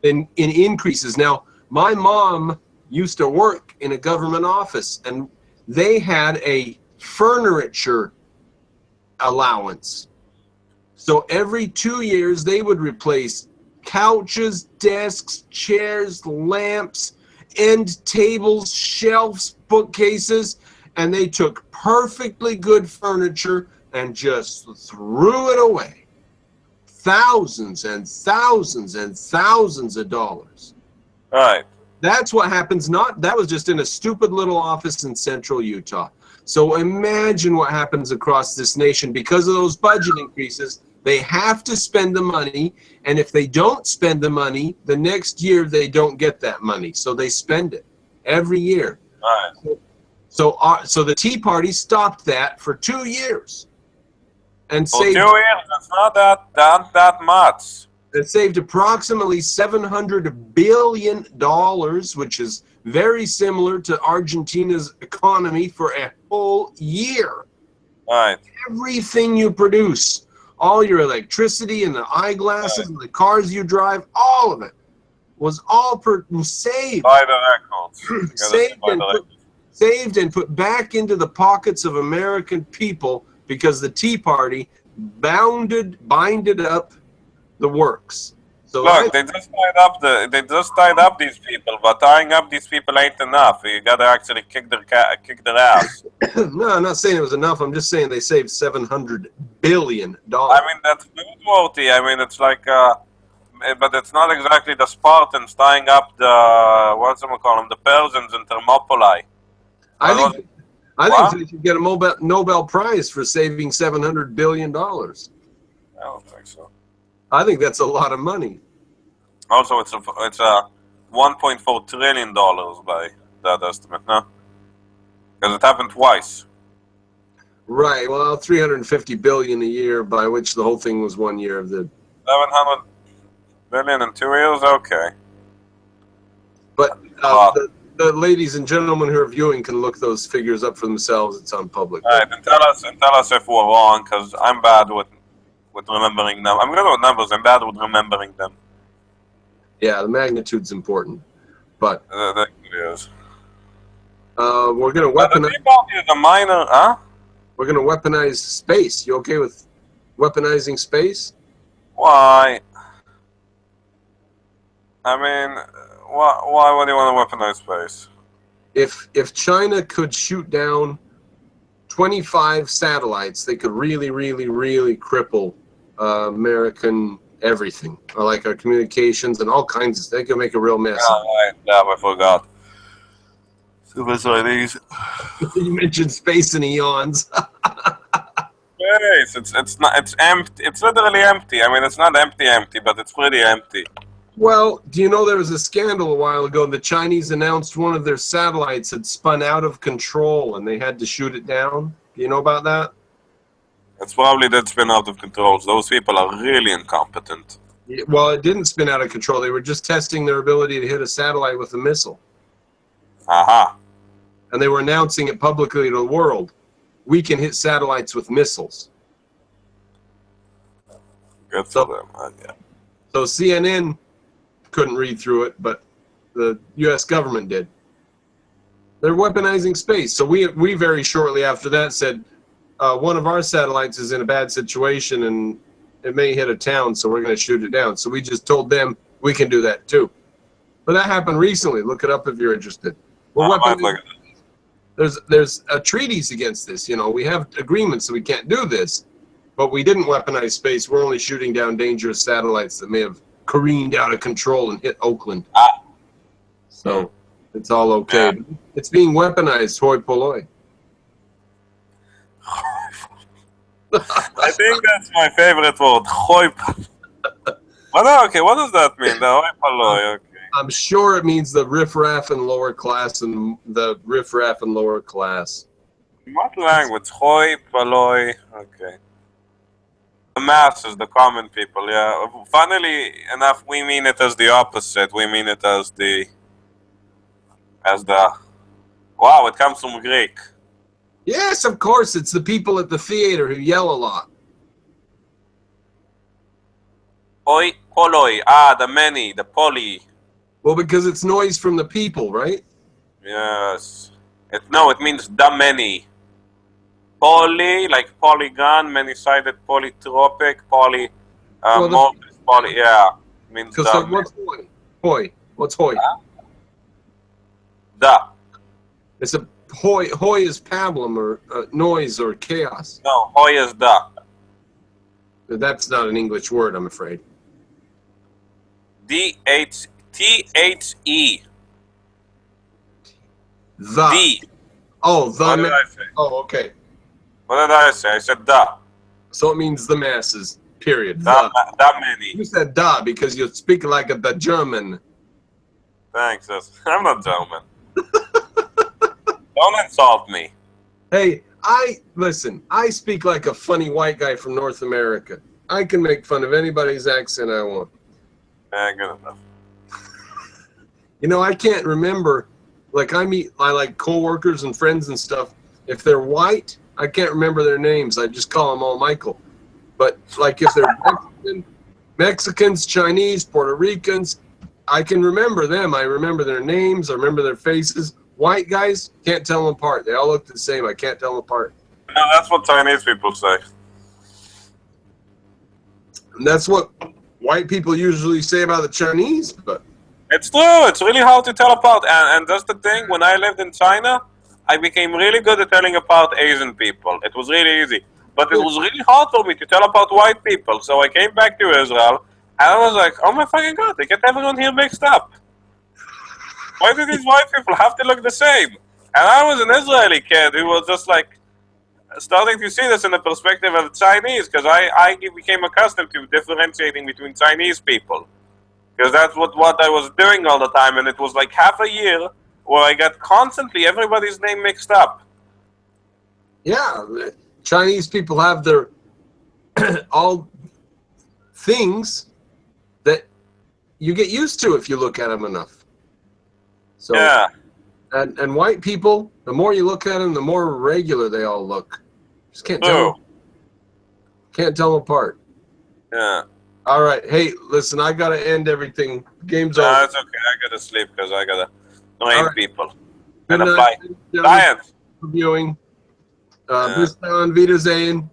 in increases. Now, my mom used to work in a government office, and they had a furniture allowance. So every 2 years, they would replace couches, desks, chairs, lamps, end tables, shelves, bookcases, and they took perfectly good furniture and just threw it away. Thousands and thousands and thousands of dollars. Right. That's what happens. That was just in a stupid little office in central Utah. So imagine what happens across this nation because of those budget increases. They have to spend the money, and if they don't spend the money, the next year they don't get that money. So they spend it every year. Right. So the Tea Party stopped that for 2 years, and For 2 saved. years, it's not that much. It saved approximately $700 billion, which is very similar to Argentina's economy for a whole year. Right. Everything you produce, all your electricity and the eyeglasses and the cars you drive, all of it was all saved. By the records. Saved and put back into the pockets of American people because the Tea Party binded up the works. So look, they just tied up these people, but tying up these people ain't enough. You gotta actually kick their ass. No, I'm not saying it was enough. I'm just saying they saved $700 billion. I mean, that's newsworthy. I mean, it's like, but it's not exactly the Spartans tying up the Persians in Thermopylae. I think they should get a Nobel Prize for saving $700 billion. I don't think so. I think that's a lot of money. Also, it's a $1.4 trillion by that estimate, no? Because it happened twice. Right. Well, $350 billion a year, by which the whole thing was 1 year of the. 700 billion in 2 years. Okay. But the ladies and gentlemen who are viewing can look those figures up for themselves. It's on public. All right, and tell us if we're wrong, because I'm bad with remembering them. I'm good with numbers. I'm bad with remembering them. Yeah, the magnitude's important, but That is. we're gonna But the weaponize. people is a minor, huh? We're gonna weaponize space. You okay with weaponizing space? Why? I mean, why would you want to weaponize space? If China could shoot down 25 satellites, they could really, really, really cripple American everything, like our communications and all kinds of stuff. They could make a real mess. Oh, right. Yeah, I forgot. Supersonics. You mentioned space and eons. Space. It's empty. It's literally empty. I mean, it's not empty, but it's pretty empty. Well, do you know there was a scandal a while ago? The Chinese announced one of their satellites had spun out of control and they had to shoot it down. Do you know about that? It's probably did spin out of control. Those people are really incompetent. Well, it didn't spin out of control. They were just testing their ability to hit a satellite with a missile. Aha. And they were announcing it publicly to the world. We can hit satellites with missiles. Good for them. Yeah. So CNN couldn't read through it, but the U.S. government did. They're weaponizing space. So we very shortly after that said, one of our satellites is in a bad situation and it may hit a town, so we're going to shoot it down. So we just told them we can do that too. But that happened recently. Look it up if you're interested. There's treaties against this. You know, we have agreements, so we can't do this. But we didn't weaponize space. We're only shooting down dangerous satellites that may have careened out of control and hit Oakland. So It's all okay. Yeah. It's being weaponized, hoi polloi. I think that's my favorite word, hoi polloi. Well, okay, what does that mean? The hoi polloi, okay. I'm sure it means the riffraff and lower class and the riffraff and lower class. What language? Hoi polloi, okay. The masses, the common people, yeah. Funnily enough, we mean it as the opposite. We mean it as the... Wow, it comes from Greek. Yes, of course. It's the people at the theater who yell a lot. Hoi polloi, ah, the many, the poly. Well, because it's noise from the people, right? Yes. No, it means the many. Poly, like polygon, many-sided, polytropic, poly, poly, yeah. Means Because the. what's hoi? Hoi. What's hoi? The. It's a hoi. Hoi is pablum or noise or chaos. No, hoi is the. That's not an English word, I'm afraid. D-H-T-H-E. The. D. Oh, the. What did I say? Oh, okay. What did I say? I said the. So it means the masses. Period. The many. You said da because you speak like the German. Thanks. I'm not German. Don't insult me. Hey, listen. I speak like a funny white guy from North America. I can make fun of anybody's accent I want. Yeah, good enough. You know, I can't remember. Like I like coworkers and friends and stuff. If they're white, I can't remember their names. I just call them all Michael. But like if they're Mexicans, Chinese, Puerto Ricans, I can remember them. I remember their names. I remember their faces. White guys, can't tell them apart. They all look the same. I can't tell them apart. No, that's what Chinese people say. And that's what white people usually say about the Chinese. But It's true. It's really hard to tell apart. And that's the thing. When I lived in China, I became really good at telling apart Asian people. It was really easy. But it was really hard for me to tell apart white people. So I came back to Israel, and I was like, oh my fucking God, they get everyone here mixed up. Why do these white people have to look the same? And I was an Israeli kid who was just like starting to see this in the perspective of Chinese, because I became accustomed to differentiating between Chinese people. Because that's what I was doing all the time, and it was like half a year where I got constantly everybody's name mixed up. yeah, Chinese people have their all things that you get used to if you look at them enough. So, Yeah. and white people, the more you look at them, the more regular they all look. Just can't tell them apart. Yeah. All right, hey, listen, I gotta end everything. Game's No, over. it's okay. I gotta sleep because I gotta train right. people Good and apply night, science. for viewing. Bis dann, Wiedersehen.